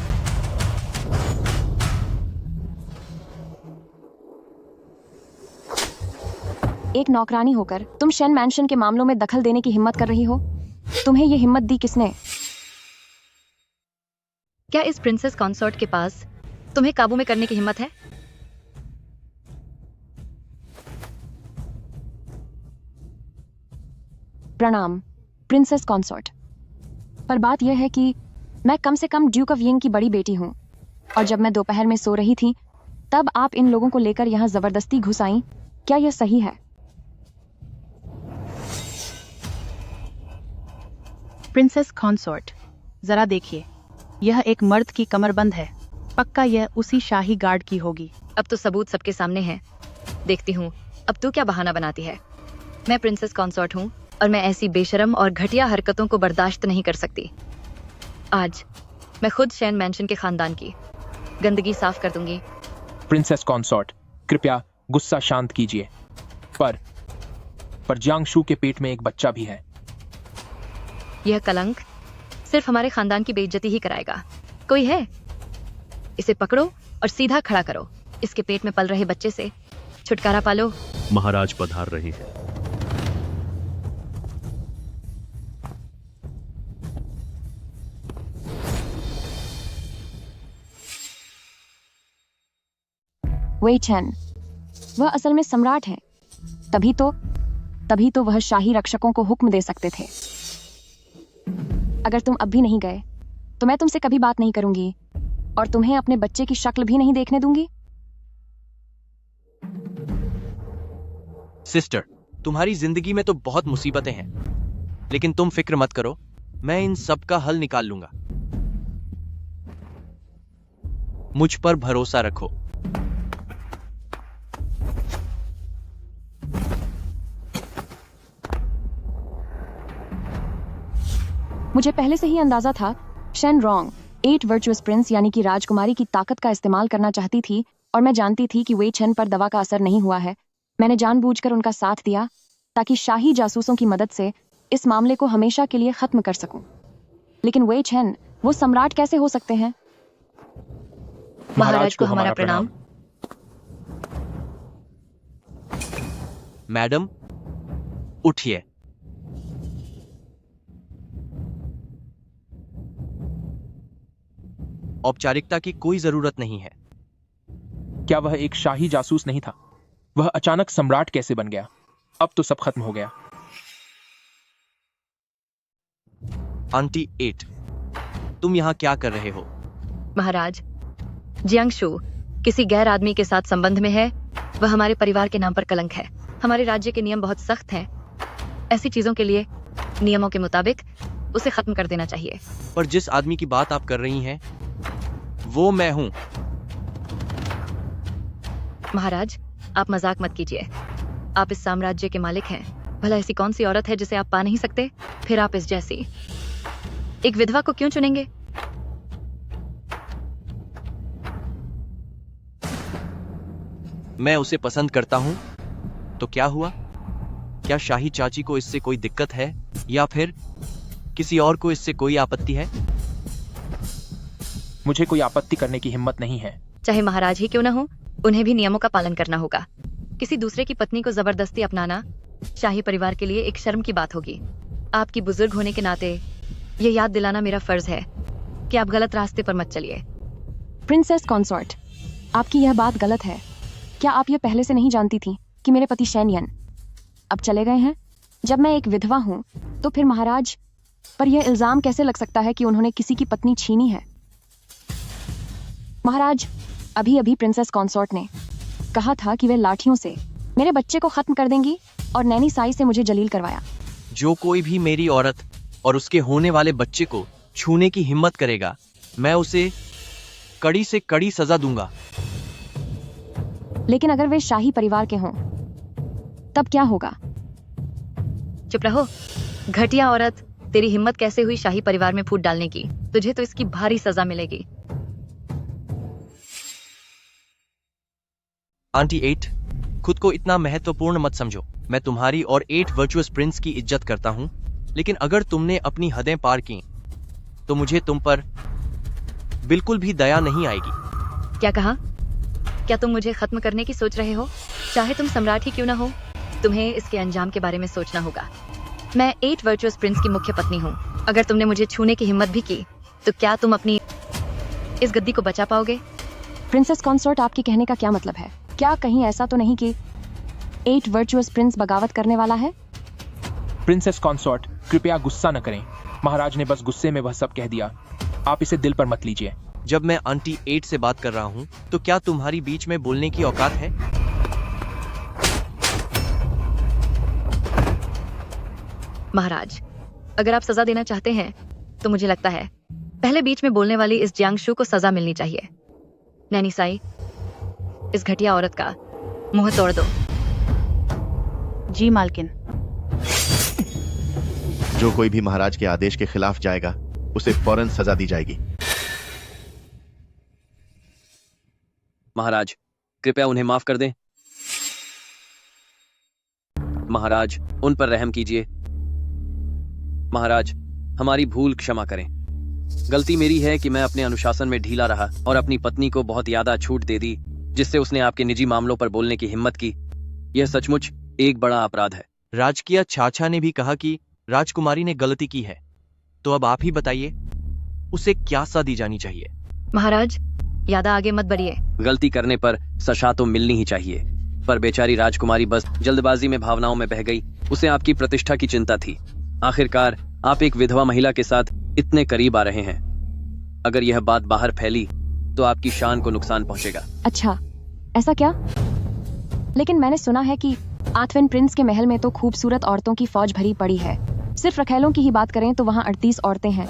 एक नौकरानी होकर तुम शेन मैंशन के मामलों में दखल देने की हिम्मत कर रही हो? तुम्हें ये हिम्मत दी किसने? क्या इस प्रिंसेस कॉन्सॉर्ट के पास तुम्हें काबू में करने की हिम्मत है? प्रणाम, प्रिंसेस कॉन्सॉर्ट। पर बात यह है कि मैं कम से कम ड्यूक ऑफ यिंग की बड़ी बेटी हूँ, और जब मैं दोपहर में सो रही थी तब आप इन लोगों को लेकर यहाँ जबरदस्ती घुस आईं। क्या यह सही है? प्रिंसेस कॉन्सॉर्ट, जरा देखिए, यह एक मर्द की कमरबंद है। पक्का यह उसी शाही गार्ड की होगी। अब तो सबूत सबके सामने है। देखती हूँ अब तू क्या बहाना बनाती है। मैं प्रिंसेस कॉन्सॉर्ट हूँ और मैं ऐसी बेशरम और घटिया हरकतों को बर्दाश्त नहीं कर सकती। आज मैं खुद शेन मैंशन के खानदान की गंदगी साफ कर दूंगी। प्रिंसेस कॉन्सॉर्ट, कृपया गुस्सा शांत कीजिए। पर जियांगशु के पेट में एक बच्चा भी है। यह कलंक सिर्फ हमारे खानदान की बेइज्जती ही कराएगा। कोई है? इसे पकड़ो और सीधा खड़ा करो। इसके पेट में पल रहे बच्चे से छुटकारा पालो। महाराज पधार रहे हैं। वेई चैन, वह असल में सम्राट है। तभी तो वह शाही रक्षकों को हुक्म दे सकते थे। अगर तुम अब भी नहीं गए तो मैं तुमसे कभी बात नहीं करूंगी और तुम्हें अपने बच्चे की शक्ल भी नहीं देखने दूंगी। सिस्टर, तुम्हारी जिंदगी में तो बहुत मुसीबतें हैं, लेकिन तुम फिक्र मत करो, मैं इन सब का हल निकाल लूंगा। मुझ पर भरोसा रखो। मुझे पहले से ही अंदाजा था शेन रॉन्ग 8 वर्चुअस प्रिंस यानी कि राजकुमारी की ताकत का इस्तेमाल करना चाहती थी, और मैं जानती थी कि वेई चेन पर दवा का असर नहीं हुआ है। मैंने जानबूझकर उनका साथ दिया ताकि शाही जासूसों की मदद से इस मामले को हमेशा के लिए खत्म कर सकूं। लेकिन वेई चेन वो सम्राट कैसे हो सकते हैं? महाराज को हमारा प्रणाम। मैडम, उठिए। औपचारिकता की कोई जरूरत नहीं है। क्या वह एक शाही जासूस नहीं था? वह अचानक सम्राट कैसे बन गया? अब तो सब खत्म हो गया। आंटी 8, तुम यहाँ क्या कर रहे हो? महाराज, जियांगशु किसी गैर आदमी के साथ संबंध में है। वह हमारे परिवार के नाम पर कलंक है। हमारे राज्य के नियम बहुत सख्त हैं। ऐसी चीजों के लिए नियमों के मुताबिक उसे खत्म कर देना चाहिए। पर जिस आदमी की बात आप कर रही हैं, वो मैं हूं। महाराज, आप मजाक मत कीजिए। आप इस साम्राज्य के मालिक हैं। भला ऐसी कौन सी औरत है जिसे आप पा नहीं सकते? फिर आप इस जैसी एक विधवा को क्यों चुनेंगे? मैं उसे पसंद करता हूं, तो क्या हुआ? क्या शाही चाची को इससे कोई दिक्कत है, या फिर किसी और को इससे कोई आपत्ति है? मुझे कोई आपत्ति करने की हिम्मत नहीं है। चाहे महाराज ही क्यों न हो, उन्हें भी नियमों का पालन करना होगा। किसी दूसरे की पत्नी को जबरदस्ती अपनाना शाही परिवार के लिए एक शर्म की बात होगी। आपकी बुजुर्ग होने के नाते ये याद दिलाना मेरा फर्ज है कि आप गलत रास्ते पर मत चलिए। प्रिंसेस कॉन्सॉर्ट, आपकी यह बात गलत है। क्या आप ये पहले से नहीं जानती थी कि मेरे पति शेन यन अब चले गए हैं? जब मैं एक विधवा हूं, तो फिर महाराज पर यह इल्जाम कैसे लग सकता है कि उन्होंने किसी की पत्नी छीनी है? महाराज, अभी अभी प्रिंसेस कॉन्सॉर्ट ने कहा था कि वे लाठियों से मेरे बच्चे को खत्म कर देंगी, और नैनी साई से मुझे जलील करवाया। जो कोई भी मेरी औरत और उसके होने वाले बच्चे को छूने की हिम्मत करेगा, मैं उसे कड़ी से कड़ी सजा दूंगा। लेकिन अगर वे शाही परिवार के हों, तब क्या होगा? चुप रहो, घटिया औरत। तेरी हिम्मत कैसे हुई शाही परिवार में फूट डालने की? तुझे तो इसकी भारी सजा मिलेगी। आंटी 8, खुद को इतना महत्वपूर्ण मत समझो। मैं तुम्हारी और 8 वर्चुअस प्रिंस की इज्जत करता हूं, लेकिन अगर तुमने अपनी हदें पार की, तो मुझे तुम पर बिल्कुल भी दया नहीं आएगी। क्या कहा? क्या तुम मुझे खत्म करने की सोच रहे हो? चाहे तुम सम्राट ही क्यों ना हो, तुम्हें इसके अंजाम के बारे में सोचना होगा। मैं 8 वर्चुअस प्रिंस की मुख्य पत्नी हूँ। अगर तुमने मुझे छूने की हिम्मत भी की, तो क्या तुम अपनी इस गद्दी को बचा पाओगे? प्रिंसेस कॉन्सॉर्ट, आपके कहने का क्या मतलब है? क्या कहीं ऐसा तो नहीं कि 8 वर्चुअस प्रिंस बगावत करने वाला है? प्रिंसेस कॉन्सॉर्ट, कृपया गुस्सा न करें। महाराज ने बस गुस्से में वह सब कह दिया। आप इसे दिल पर मत लीजिए। जब मैं आंटी 8 से बात कर रहा हूं, तो क्या तुम्हारी बीच में बोलने की औकात है? महाराज, अगर आप सजा देना चाहते हैं, तो मुझे लगता है पहले बीच में बोलने वाली इस जियांगशु को सजा मिलनी चाहिए। नैनी साई, इस घटिया औरत का मुंह तोड़ दो। जी मालकिन। जो कोई भी महाराज के आदेश के खिलाफ जाएगा, उसे फौरन सजा दी जाएगी। महाराज, कृपया उन्हें माफ कर दें। महाराज, उन पर रहम कीजिए। महाराज, हमारी भूल क्षमा करें। गलती मेरी है कि मैं अपने अनुशासन में ढीला रहा और अपनी पत्नी को बहुत ज्यादा छूट दे दी, जिससे उसने आपके निजी मामलों पर बोलने की हिम्मत की। यह सचमुच एक बड़ा अपराध है। राजकीय छाछा ने भी कहा कि राजकुमारी ने गलती की है, तो अब आप ही बताइए, उसे क्या सजा दी जानी चाहिए? महाराज, ज्यादा आगे मत बढ़िए। गलती करने पर सजा तो मिलनी ही चाहिए, पर बेचारी राजकुमारी बस जल्दबाजी में भावनाओं में बह गई। उसे आपकी प्रतिष्ठा की चिंता थी। आखिरकार आप एक विधवा महिला के साथ इतने करीब आ रहे हैं। अगर यह बात बाहर फैली, तो आपकी शान को नुकसान पहुंचेगा। अच्छा, ऐसा क्या? लेकिन मैंने सुना है कि आठवें प्रिंस के महल में तो खूबसूरत औरतों की फौज भरी पड़ी है। सिर्फ रखेलों की ही बात करें तो वहाँ 38 औरतें हैं।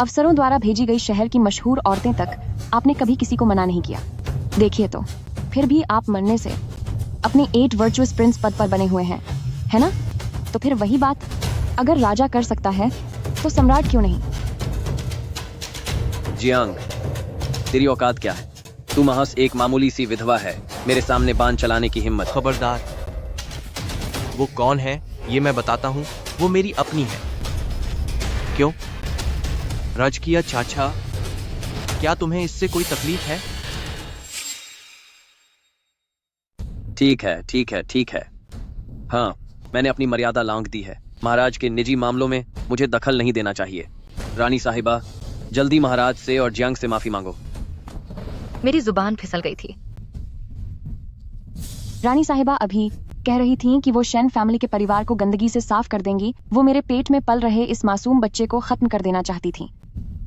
अफसरों द्वारा भेजी गई शहर की मशहूर औरतें तक आपने कभी किसी को मना नहीं किया। देखिए तो, फिर भी आप मरने से अपने 8 वर्चुअस प्रिंस पद पर बने हुए हैं, है ना? तो फिर वही बात, अगर राजा कर सकता है तो सम्राट क्यों नहीं? जियांग, तेरी औकात क्या है? तू महज एक मामूली सी विधवा है, मेरे सामने बाण चलाने की हिम्मत। खबरदार, वो कौन है ये मैं बताता हूँ। वो मेरी अपनी है। क्यों राजकीय चाचा, क्या तुम्हें इससे कोई तकलीफ है? ठीक है, ठीक है, ठीक है। हाँ, मैंने अपनी मर्यादा लांघ दी है। महाराज के निजी मामलों में मुझे दखल नहीं देना चाहिए। रानी साहिबा, जल्दी महाराज से और जियांग से माफी मांगो। मेरी जुबान फिसल गई थी। रानी साहिबा अभी कह रही थीं कि वो शेन फैमिली के परिवार को गंदगी से साफ कर देंगी। वो मेरे पेट में पल रहे इस मासूम बच्चे को खत्म कर देना चाहती थीं।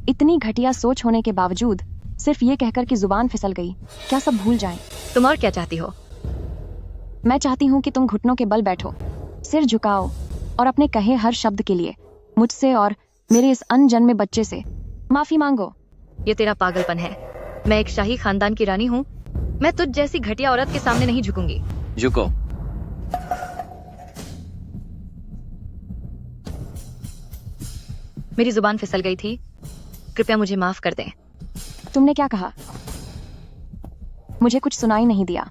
इतनी घटिया सोच होने के बावजूद सिर्फ ये कहकर कि जुबान फिसल गई, क्या सब भूल जाएं? तुम और क्या चाहती हो? मैं चाहती हूँ कि तुम घुटनों के बल बैठो, सिर झुकाओ और अपने कहे हर शब्द के लिए मुझसे और मेरे इस अनजन्मे बच्चे से माफी मांगो। ये तेरा पागलपन है। मैं एक शाही खानदान की रानी हूँ। मैं तुझ जैसी घटिया औरत के सामने नहीं झुकूंगी। झुको। मेरी जुबान फिसल गई थी, कृपया मुझे माफ कर दें। तुमने क्या कहा? मुझे कुछ सुनाई नहीं दिया।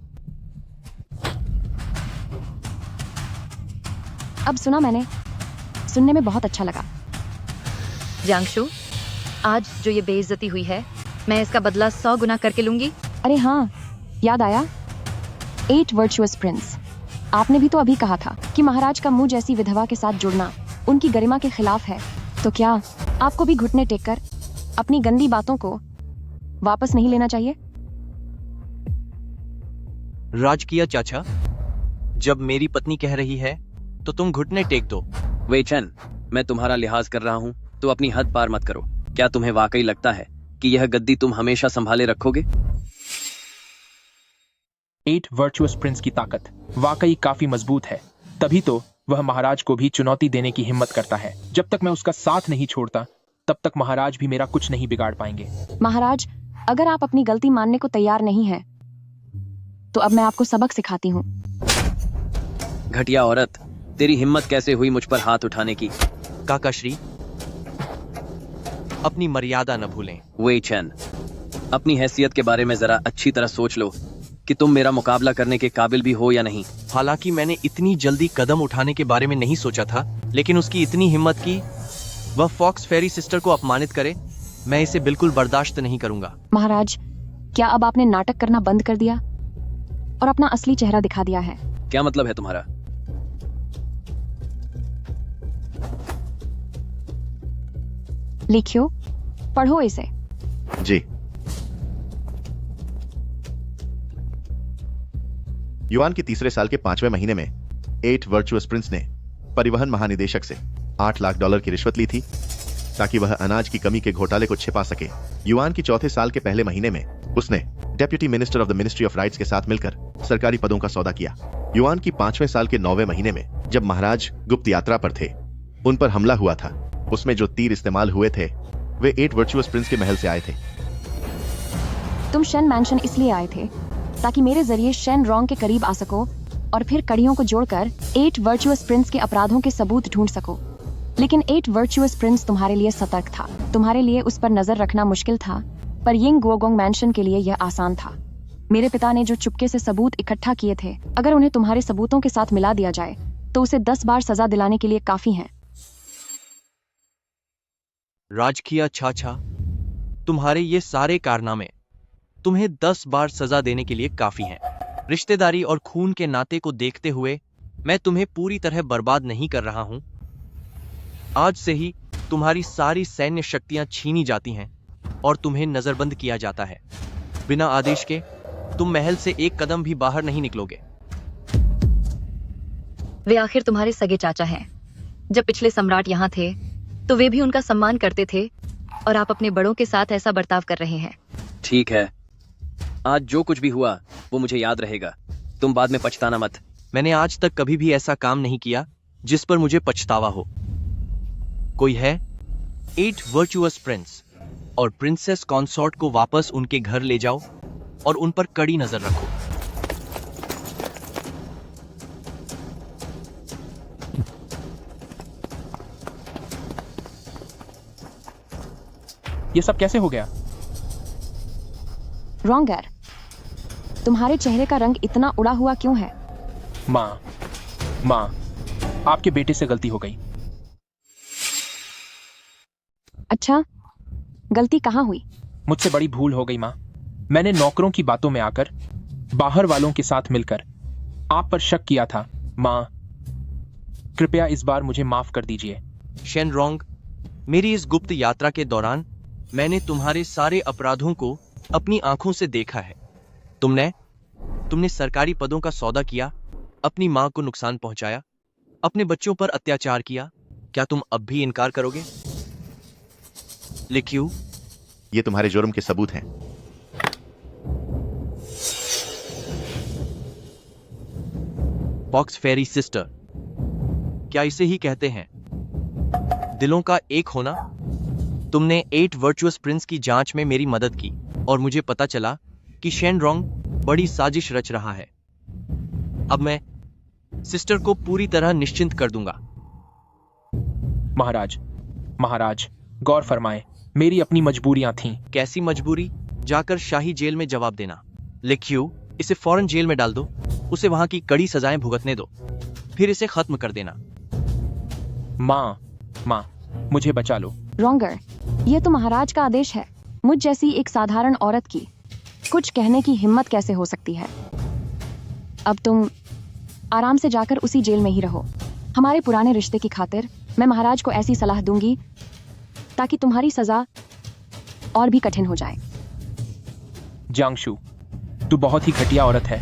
अब सुना मैंने, सुनने में बहुत अच्छा लगा। जियांगशु, आज जो ये बेइज्जती हुई है, मैं इसका बदला 100 गुना करके लूंगी। अरे हाँ, याद आया, 8 वर्चुअस प्रिंस। आपने भी तो अभी कहा था कि महाराज का मुंह जैसी विधवा के साथ जुड़ना उनकी गरिमा के खिलाफ है। तो क्या आपको भी घुटने टेककर अपनी गंदी बातों को वापस नहीं लेना चाहिए? राजकीय चाचा, जब मेरी पत्नी कह रही है तो तुम घुटने टेक दो। वे चैन, मैं तुम्हारा लिहाज कर रहा हूँ तो अपनी हद पार मत करो। क्या तुम्हें वाकई लगता है कि यह गद्दी तुम हमेशा संभाले रखोगे? 8 वर्चुअस प्रिंस की ताकत वाकई काफी मजबूत है। तभी तो वह महाराज को भी चुनौती देने की हिम्मत करता है। जब तक मैं उसका साथ नहीं छोड़ता तब तक महाराज भी मेरा कुछ नहीं बिगाड़ पाएंगे। महाराज, अगर आप अपनी गलती मानने को तैयार नहीं हैं, तो अब मैं आपको सबक सिखाती हूँ। घटिया औरत, तेरी हिम्मत कैसे हुई मुझ पर हाथ उठाने की? काकाश्री, अपनी मर्यादा न भूलें। वे चैन, अपनी हैसियत के बारे में जरा अच्छी तरह सोच लो कि तुम मेरा मुकाबला करने के काबिल भी हो या नहीं। हालांकि मैंने इतनी जल्दी कदम उठाने के बारे में नहीं सोचा था, लेकिन उसकी इतनी हिम्मत की वह फॉक्स फेरी सिस्टर को अपमानित करे, मैं इसे बिल्कुल बर्दाश्त नहीं करूंगा। महाराज, क्या अब आपने नाटक करना बंद कर दिया और अपना असली चेहरा दिखा दिया है? क्या मतलब है तुम्हारा? लिखियो, पढ़ो इसे। जी। युआन के तीसरे साल के 5वें महीने में 8 वर्चुअस प्रिंस ने परिवहन महानिदेशक से $8 लाख की रिश्वत ली थी ताकि वह अनाज की कमी के घोटाले को छिपा सके। युआन की चौथे साल के पहले महीने में उसने deputy minister of the ministry of rights के साथ मिलकर सरकारी पदों का सौदा किया। युआन की 5वें साल के 9वें महीने में जब महाराज गुप्त यात्रा पर थे, उन पर हमला हुआ था। उसमें जो तीर इस्तेमाल हुए थे वे 8 वर्चुअस प्रिंस के महल से आए थे। तुम शेन मैंशन इसलिए आए थे ताकि मेरे जरिए शेन रॉन्ग के करीब आ सको और फिर कड़ियों को जोड़कर 8 वर्चुअस प्रिंस के अपराधों के सबूत ढूंढ सको। लेकिन 8 वर्चुअस प्रिंस तुम्हारे लिए सतर्क था। तुम्हारे लिए उस पर नजर रखना मुश्किल था, पर यिंग गुओगोंग मैंशन के लिए यह आसान था। मेरे पिता ने जो चुपके से सबूत इकट्ठा किए थे, अगर उन्हें तुम्हारे सबूतों के साथ मिला दिया जाए तो उसे 10 बार सजा दिलाने के लिए काफी है। राजकीय चाचा, तुम्हारे ये सारे कारनामे तुम्हें 10 बार सजा देने के लिए काफी हैं। रिश्तेदारी और खून के नाते को देखते हुए मैं तुम्हें पूरी तरह बर्बाद नहीं कर रहा हूं। आज से ही तुम्हारी सारी सैन्य शक्तियां छीनी जाती हैं और तुम्हें नजरबंद किया जाता है। बिना आदेश के तुम महल से एक कदम भी बाहर नहीं निकलोगे। वे आखिर तुम्हारे सगे चाचा हैं। जब पिछले सम्राट यहाँ थे तो वे भी उनका सम्मान करते थे और आप अपने बड़ों के साथ ऐसा बर्ताव कर रहे हैं। ठीक है, आज जो कुछ भी हुआ वो मुझे याद रहेगा। तुम बाद में पछताना मत। मैंने आज तक कभी भी ऐसा काम नहीं किया जिस पर मुझे पछतावा हो। कोई है? 8 वर्चुअस प्रिंस और प्रिंसेस कॉन्सॉर्ट को वापस उनके घर ले जाओ और उन पर कड़ी नजर रखो। ये सब कैसे हो गया? रॉन्गर, तुम्हारे चेहरे का रंग इतना उड़ा हुआ क्यों है? माँ, आपके बेटे से गलती हो गई। अच्छा, गलती कहाँ हुई? मुझसे बड़ी भूल हो गई माँ। मैंने नौकरों की बातों में आकर, बाहर वालों के साथ मिलकर आप पर शक किया था। माँ, कृपया इस बार मुझे माफ कर दीजिए। शेनरॉन्ग, मेरी इस गुप्त यात्रा के दौरान मैंने तुम्हारे सारे अपराधों को अपनी आंखों से देखा है। तुमने सरकारी पदों का सौदा किया, अपनी मां को नुकसान पहुंचाया, अपने बच्चों पर अत्याचार किया। क्या तुम अब भी इनकार करोगे? लिखियो, ये तुम्हारे जुर्म के सबूत हैं। बॉक्स फेरी सिस्टर, क्या इसे ही कहते हैं दिलों का एक होना? तुमने 8 वर्चुअस प्रिंस की जांच में मेरी मदद की और मुझे पता चला कि शेनरॉन्ग बड़ी साजिश रच रहा है। अब मैं सिस्टर को पूरी तरह निश्चिंत कर दूंगा। महाराज, गौर फरमाएं, मेरी अपनी मजबूरियां थीं। कैसी मजबूरी? जाकर शाही जेल में जवाब देना। लिखियो, इसे फौरन जेल में डाल दो, उसे वहां की कड़ी सजाएं भुगतने दो, फिर इसे खत्म कर देना। माँ, मुझे बचा लो। रॉन्गर, ये तो महाराज का आदेश है। मुझ जैसी एक साधारण औरत की कुछ कहने की हिम्मत कैसे हो सकती है? अब तुम आराम से जाकर उसी जेल में ही रहो। हमारे पुराने रिश्ते की खातिर मैं महाराज को ऐसी सलाह दूंगी ताकि तुम्हारी सजा और भी कठिन हो जाए। जांगशु, तू बहुत ही घटिया औरत है।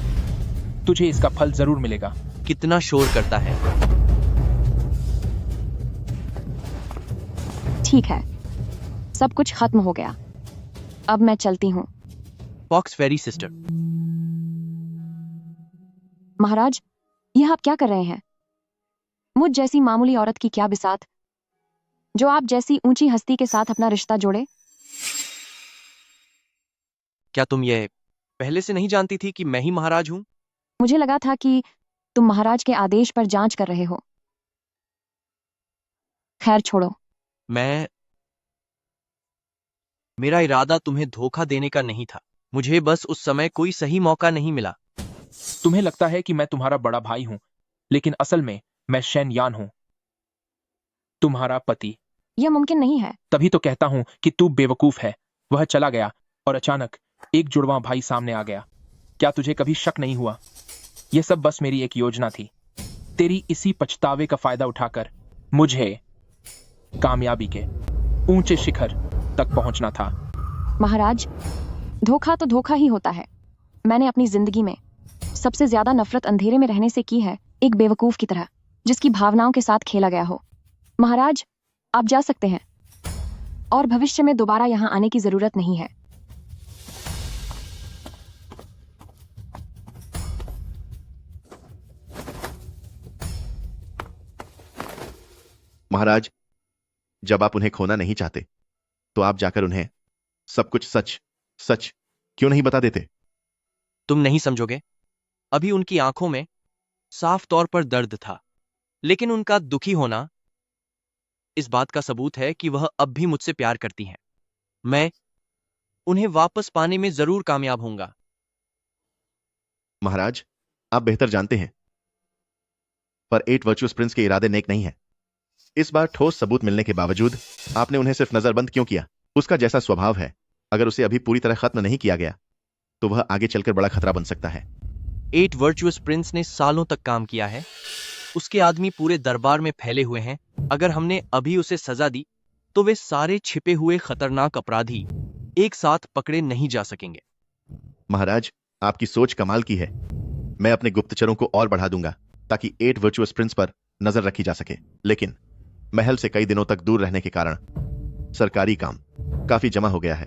तुझे इसका फल जरूर मिलेगा। कितना शोर करता है। ठीक है, सब कुछ खत्म हो गया। अब मैं चलती हूँ। बॉक्स फेरी सिस्टर, महाराज, यह आप क्या कर रहे हैं? मुझ जैसी मामूली औरत की क्या बिसात जो आप जैसी ऊंची हस्ती के साथ अपना रिश्ता जोड़े? क्या तुम ये पहले से नहीं जानती थी कि मैं ही महाराज हूं? मुझे लगा था कि तुम महाराज के आदेश पर जांच कर रहे हो। खैर छोड़ो। मेरा इरादा तुम्हें धोखा देने का नहीं था। मुझे बस उस समय कोई सही मौका नहीं मिला। तुम्हें लगता है कि मैं तुम्हारा बड़ा भाई हूं, लेकिन असल में मैं शेन यान हूं, तुम्हारा पति। यह मुमकिन नहीं है। तभी तो कहता हूं कि तू बेवकूफ है। वह चला गया और अचानक एक जुड़वा भाई सामने आ गया। क्या तुझे कभी शक नहीं हुआ? यह सब बस मेरी एक योजना थी। तेरी इसी पछतावे का फायदा उठाकर मुझे कामयाबी के ऊंचे शिखर तक पहुंचना था। महाराज, धोखा तो धोखा ही होता है। मैंने अपनी जिंदगी में सबसे ज्यादा नफरत अंधेरे में रहने से की है, एक बेवकूफ की तरह जिसकी भावनाओं के साथ खेला गया हो। महाराज, आप जा सकते हैं और भविष्य में दोबारा यहां आने की जरूरत नहीं है। महाराज, जब आप उन्हें खोना नहीं चाहते तो आप जाकर उन्हें सब कुछ सच क्यों नहीं बता देते? तुम नहीं समझोगे। अभी उनकी आंखों में साफ तौर पर दर्द था, लेकिन उनका दुखी होना इस बात का सबूत है कि वह अब भी मुझसे प्यार करती हैं। मैं उन्हें वापस पाने में जरूर कामयाब होऊंगा। महाराज, आप बेहतर जानते हैं, पर 8 वर्चुअस प्रिंस के इरादे नेक नहीं है। इस बार ठोस सबूत मिलने के बावजूद आपने उन्हें सिर्फ नजरबंद क्यों किया? उसका जैसा स्वभाव है, अगर उसे अभी पूरी तरह खत्म नहीं किया गया तो वह आगे चलकर बड़ा खतरा बन सकता है। 8 वर्चुअस प्रिंस ने सालों तक काम किया है। उसके आदमी पूरे दरबार में फैले हुए हैं। अगर हमने अभी उसे सजा दी तो वे सारे छिपे हुए खतरनाक अपराधी एक साथ पकड़े नहीं जा सकेंगे। महाराज, आपकी सोच कमाल की है। मैं अपने गुप्तचरों को और बढ़ा दूंगा ताकि 8 वर्चुअस प्रिंस पर नजर रखी जा सके, लेकिन महल से कई दिनों तक दूर रहने के कारण सरकारी काम काफी जमा हो गया है।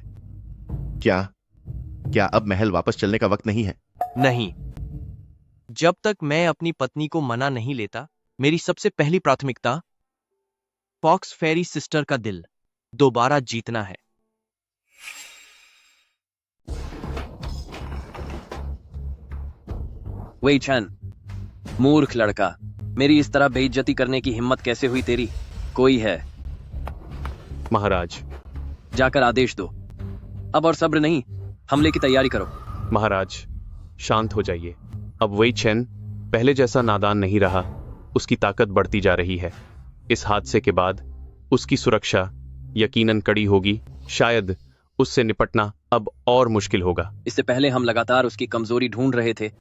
क्या अब महल वापस चलने का वक्त नहीं है? नहीं, जब तक मैं अपनी पत्नी को मना नहीं लेता, मेरी सबसे पहली प्राथमिकता फॉक्स फेरी सिस्टर का दिल दोबारा जीतना है। वेई चैन, मूर्ख लड़का, मेरी इस तरह बेइज्जती करने की हिम्मत कैसे हुई तेरी? कोई है? महाराज। जाकर आदेश दो। अब और सब्र नहीं, हमले की तैयारी करो। महाराज, शांत हो जाइए। अब वही चैन पहले जैसा नादान नहीं रहा, उसकी ताकत बढ़ती जा रही है। इस हादसे के बाद उसकी सुरक्षा यकीनन कड़ी होगी। शायद उससे निपटना अब और मुश्किल होगा। इससे पहले हम लगातार उसकी कमजोरी ढूंढ रहे थे,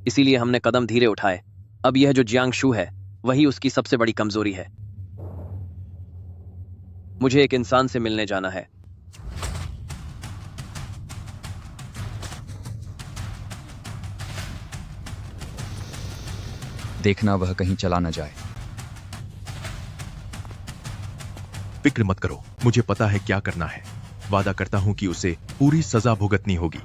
इसीलिए हमने कदम धीरे उठाए। अब यह जो जियांगशु है, वही उसकी सबसे बड़ी कमजोरी है। मुझे एक इंसान से मिलने जाना है। देखना वह कहीं चला न जाए। फिक्र मत करो, मुझे पता है क्या करना है। वादा करता हूं कि उसे पूरी सजा भुगतनी होगी।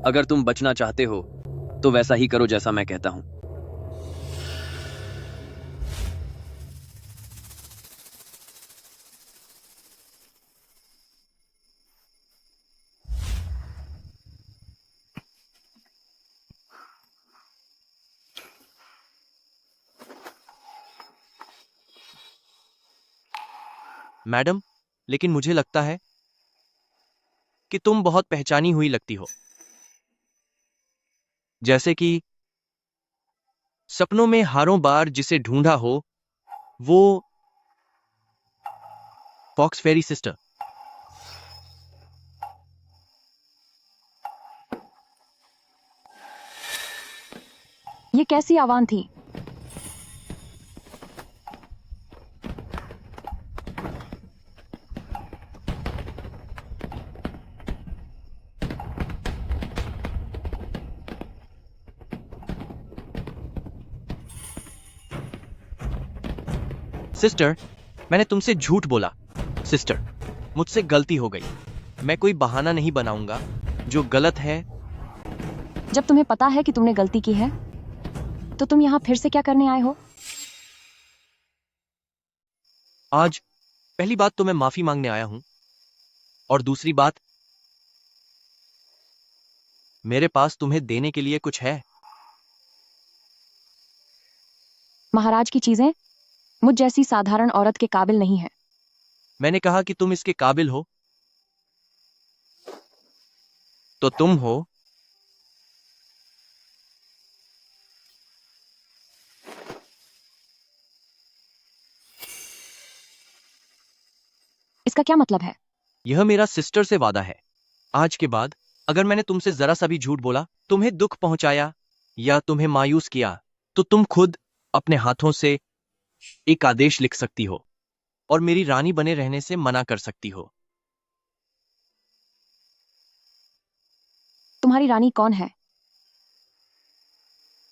अगर तुम बचना चाहते हो तो वैसा ही करो जैसा मैं कहता हूं। मैडम, लेकिन मुझे लगता है कि तुम बहुत पहचानी हुई लगती हो, जैसे कि सपनों में हारों बार जिसे ढूंढा हो, वो फॉक्स फेरी सिस्टर। ये कैसी आवाज़ थी? सिस्टर, मैंने तुमसे झूठ बोला। सिस्टर, मुझसे गलती हो गई। मैं कोई बहाना नहीं बनाऊंगा जो गलत है। जब तुम्हें पता है कि तुमने गलती की है, तो तुम यहाँ फिर से क्या करने आए हो? आज पहली बात तो मैं माफी मांगने आया हूं, और दूसरी बात, मेरे पास तुम्हें देने के लिए कुछ है। महाराज की चीजें मुझ जैसी साधारण औरत के काबिल नहीं है। मैंने कहा कि तुम इसके काबिल हो, तो तुम हो। इसका क्या मतलब है? यह मेरा सिस्टर से वादा है। आज के बाद अगर मैंने तुमसे जरा सा भी झूठ बोला, तुम्हें दुख पहुंचाया या तुम्हें मायूस किया, तो तुम खुद अपने हाथों से एक आदेश लिख सकती हो और मेरी रानी बने रहने से मना कर सकती हो। तुम्हारी रानी कौन है?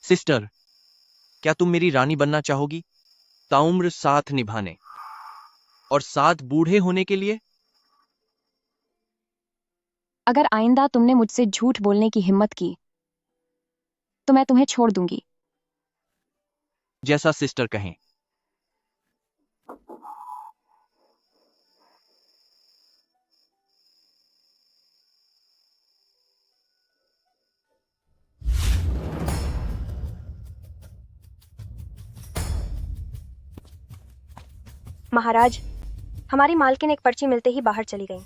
सिस्टर, क्या तुम मेरी रानी बनना चाहोगी? ताउम्र साथ निभाने और साथ बूढ़े होने के लिए? अगर आइंदा तुमने मुझसे झूठ बोलने की हिम्मत की, तो मैं तुम्हें छोड़ दूंगी। जैसा सिस्टर कहें। महाराज, हमारी मालकिन एक पर्ची मिलते ही बाहर चली गई।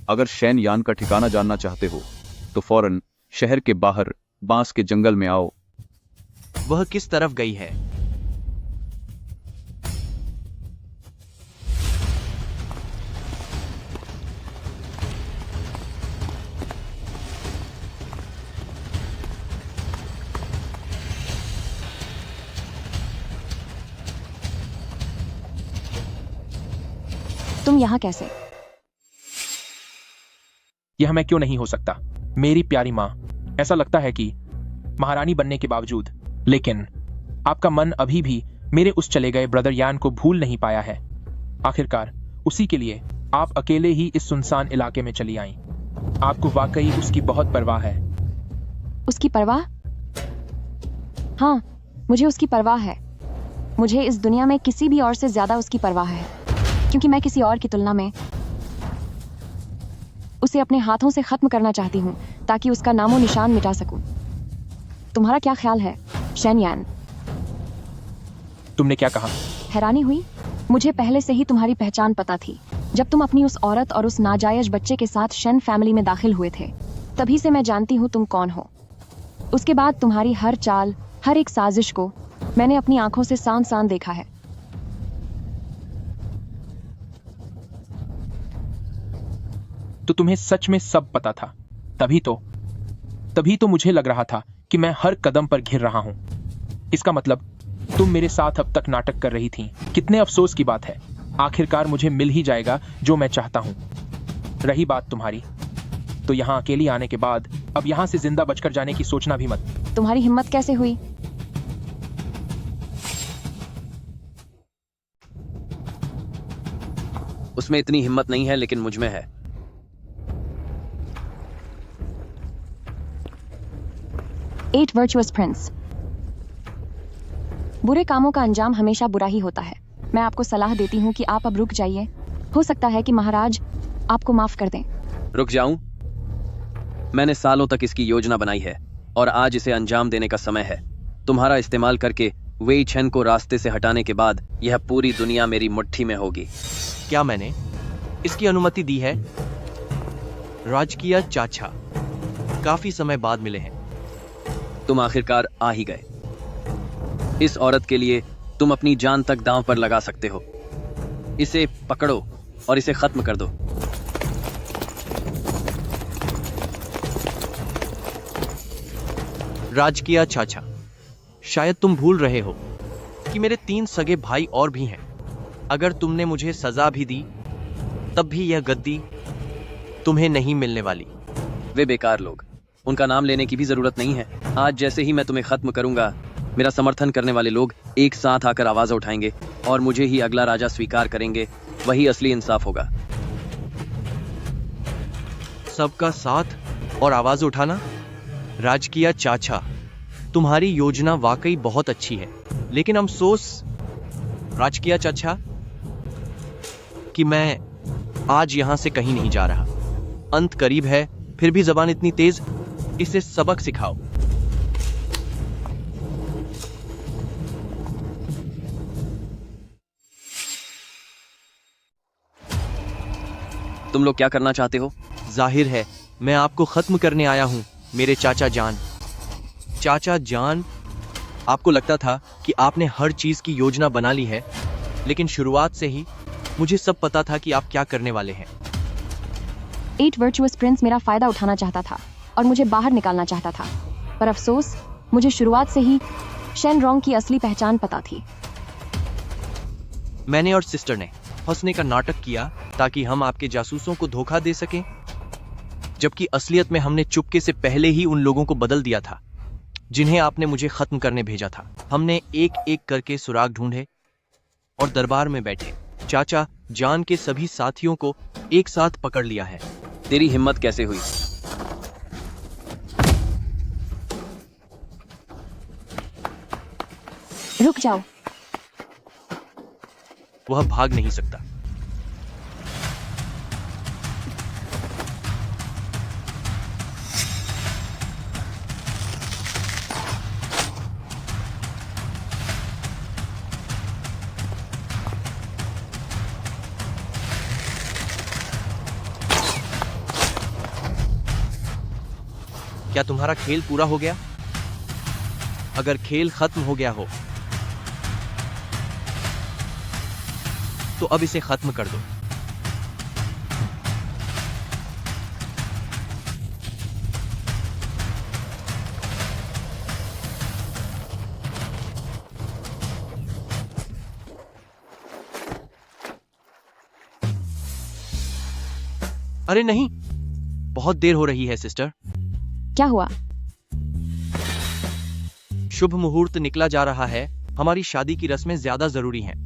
अगर शैन यान का ठिकाना जानना चाहते हो तो फौरन शहर के बाहर बांस के जंगल में आओ। वह किस तरफ गई है? तुम यहाँ कैसे? यह मैं क्यों नहीं हो सकता, मेरी प्यारी माँ। ऐसा लगता है कि महारानी बनने के बावजूद, लेकिन आपका मन अभी भी मेरे उस चले गए ब्रदर यान को भूल नहीं पाया है। आखिरकार उसी के लिए आप अकेले ही इस सुनसान इलाके में चली आईं। आपको वाकई उसकी बहुत परवाह है। उसकी परवाह? हाँ, मुझे उसकी परवाह है। मुझे इस दुनिया में किसी भी और से ज्यादा उसकी परवाह है, क्योंकि मैं किसी और की तुलना में उसे अपने हाथों से खत्म करना चाहती हूँ, ताकि उसका नामो निशान मिटा सकूं। तुम्हारा क्या ख्याल है, शेन यान? तुमने क्या कहा? हैरानी हुई? मुझे पहले से ही तुम्हारी पहचान पता थी। जब तुम अपनी उस औरत और उस नाजायज बच्चे के साथ शेन फैमिली में दाखिल हुए थे, तभी से मैं जानती हूँ तुम कौन हो। उसके बाद तुम्हारी हर चाल, हर एक साजिश को मैंने अपनी आंखों से सान सान देखा है। तो तुम्हें सच में सब पता था? तभी तो मुझे लग रहा था कि मैं हर कदम पर घिर रहा हूं। इसका मतलब तुम मेरे साथ अब तक नाटक कर रही थी। कितने अफसोस की बात है, आखिरकार मुझे मिल ही जाएगा जो मैं चाहता हूं। रही बात तुम्हारी, तो यहां अकेली आने के बाद अब यहां से जिंदा बचकर जाने की सोचना भी मत। तुम्हारी हिम्मत कैसे हुई? उसमें इतनी हिम्मत नहीं है, लेकिन मुझ में है। At virtuous prince. बुरे कामों का अंजाम हमेशा बुरा ही होता है। मैं आपको सलाह देती हूँ कि आप अब रुक जाइए। हो सकता है कि महाराज आपको माफ कर दें। रुक जाऊं? मैंने सालों तक इसकी योजना बनाई है और आज इसे अंजाम देने का समय है। तुम्हारा इस्तेमाल करके वेई छेन को रास्ते से हटाने के बाद यह पूरी दुनिया मेरी मुट्ठी में होगी। क्या मैंने इसकी अनुमति दी है? राजकीय चाचा, काफी समय बाद मिले हैं। तुम आखिरकार आ ही गए। इस औरत के लिए तुम अपनी जान तक दांव पर लगा सकते हो। इसे पकड़ो और इसे खत्म कर दो। राजकीय चाचा, शायद तुम भूल रहे हो कि मेरे 3 सगे भाई और भी हैं। अगर तुमने मुझे सजा भी दी, तब भी यह गद्दी तुम्हें नहीं मिलने वाली। वे बेकार लोग, उनका नाम लेने की भी जरूरत नहीं है। आज जैसे ही मैं तुम्हें खत्म करूंगा, मेरा समर्थन करने वाले लोग एक साथ आकर आवाज उठाएंगे और मुझे ही अगला राजा स्वीकार करेंगे। वही असली इंसाफ होगा। सबका साथ और आवाज उठाना? राजकीय चाचा, तुम्हारी योजना वाकई बहुत अच्छी है, लेकिन अफसोस राजकीय चाचा कि मैं आज यहां से कहीं नहीं जा रहा। अंत करीब है, फिर भी जबान इतनी तेज। इसे सबक सिखाओ। तुम लोग क्या करना चाहते हो? जाहिर है मैं आपको खत्म करने आया हूं, मेरे चाचा जान। चाचा जान, आपको लगता था कि आपने हर चीज की योजना बना ली है, लेकिन शुरुआत से ही मुझे सब पता था कि आप क्या करने वाले हैं। एट वर्चुअस प्रिंस मेरा फायदा उठाना चाहता था और मुझे बाहर निकालना चाहता था, पर अफसोस मुझे शुरुआत से ही शेन रॉन्ग की असली पहचान पता थी। मैंने और सिस्टर ने हंसने का नाटक किया ताकि हम आपके जासूसों को धोखा दे सकें, जबकि असलियत में हमने चुपके से पहले ही उन लोगों को बदल दिया था जिन्हें आपने मुझे खत्म करने भेजा था। हमने एक एक करके सुराग ढूंढे और दरबार में बैठे चाचा जान के सभी साथियों को एक साथ पकड़ लिया है। तेरी हिम्मत कैसे हुई? रुक जाओ। वह भाग नहीं सकता। क्या तुम्हारा खेल पूरा हो गया? अगर खेल खत्म हो गया हो तो अब इसे खत्म कर दो। अरे नहीं, बहुत देर हो रही है सिस्टर। क्या हुआ? शुभ मुहूर्त निकला जा रहा है, हमारी शादी की रस्में ज्यादा जरूरी हैं।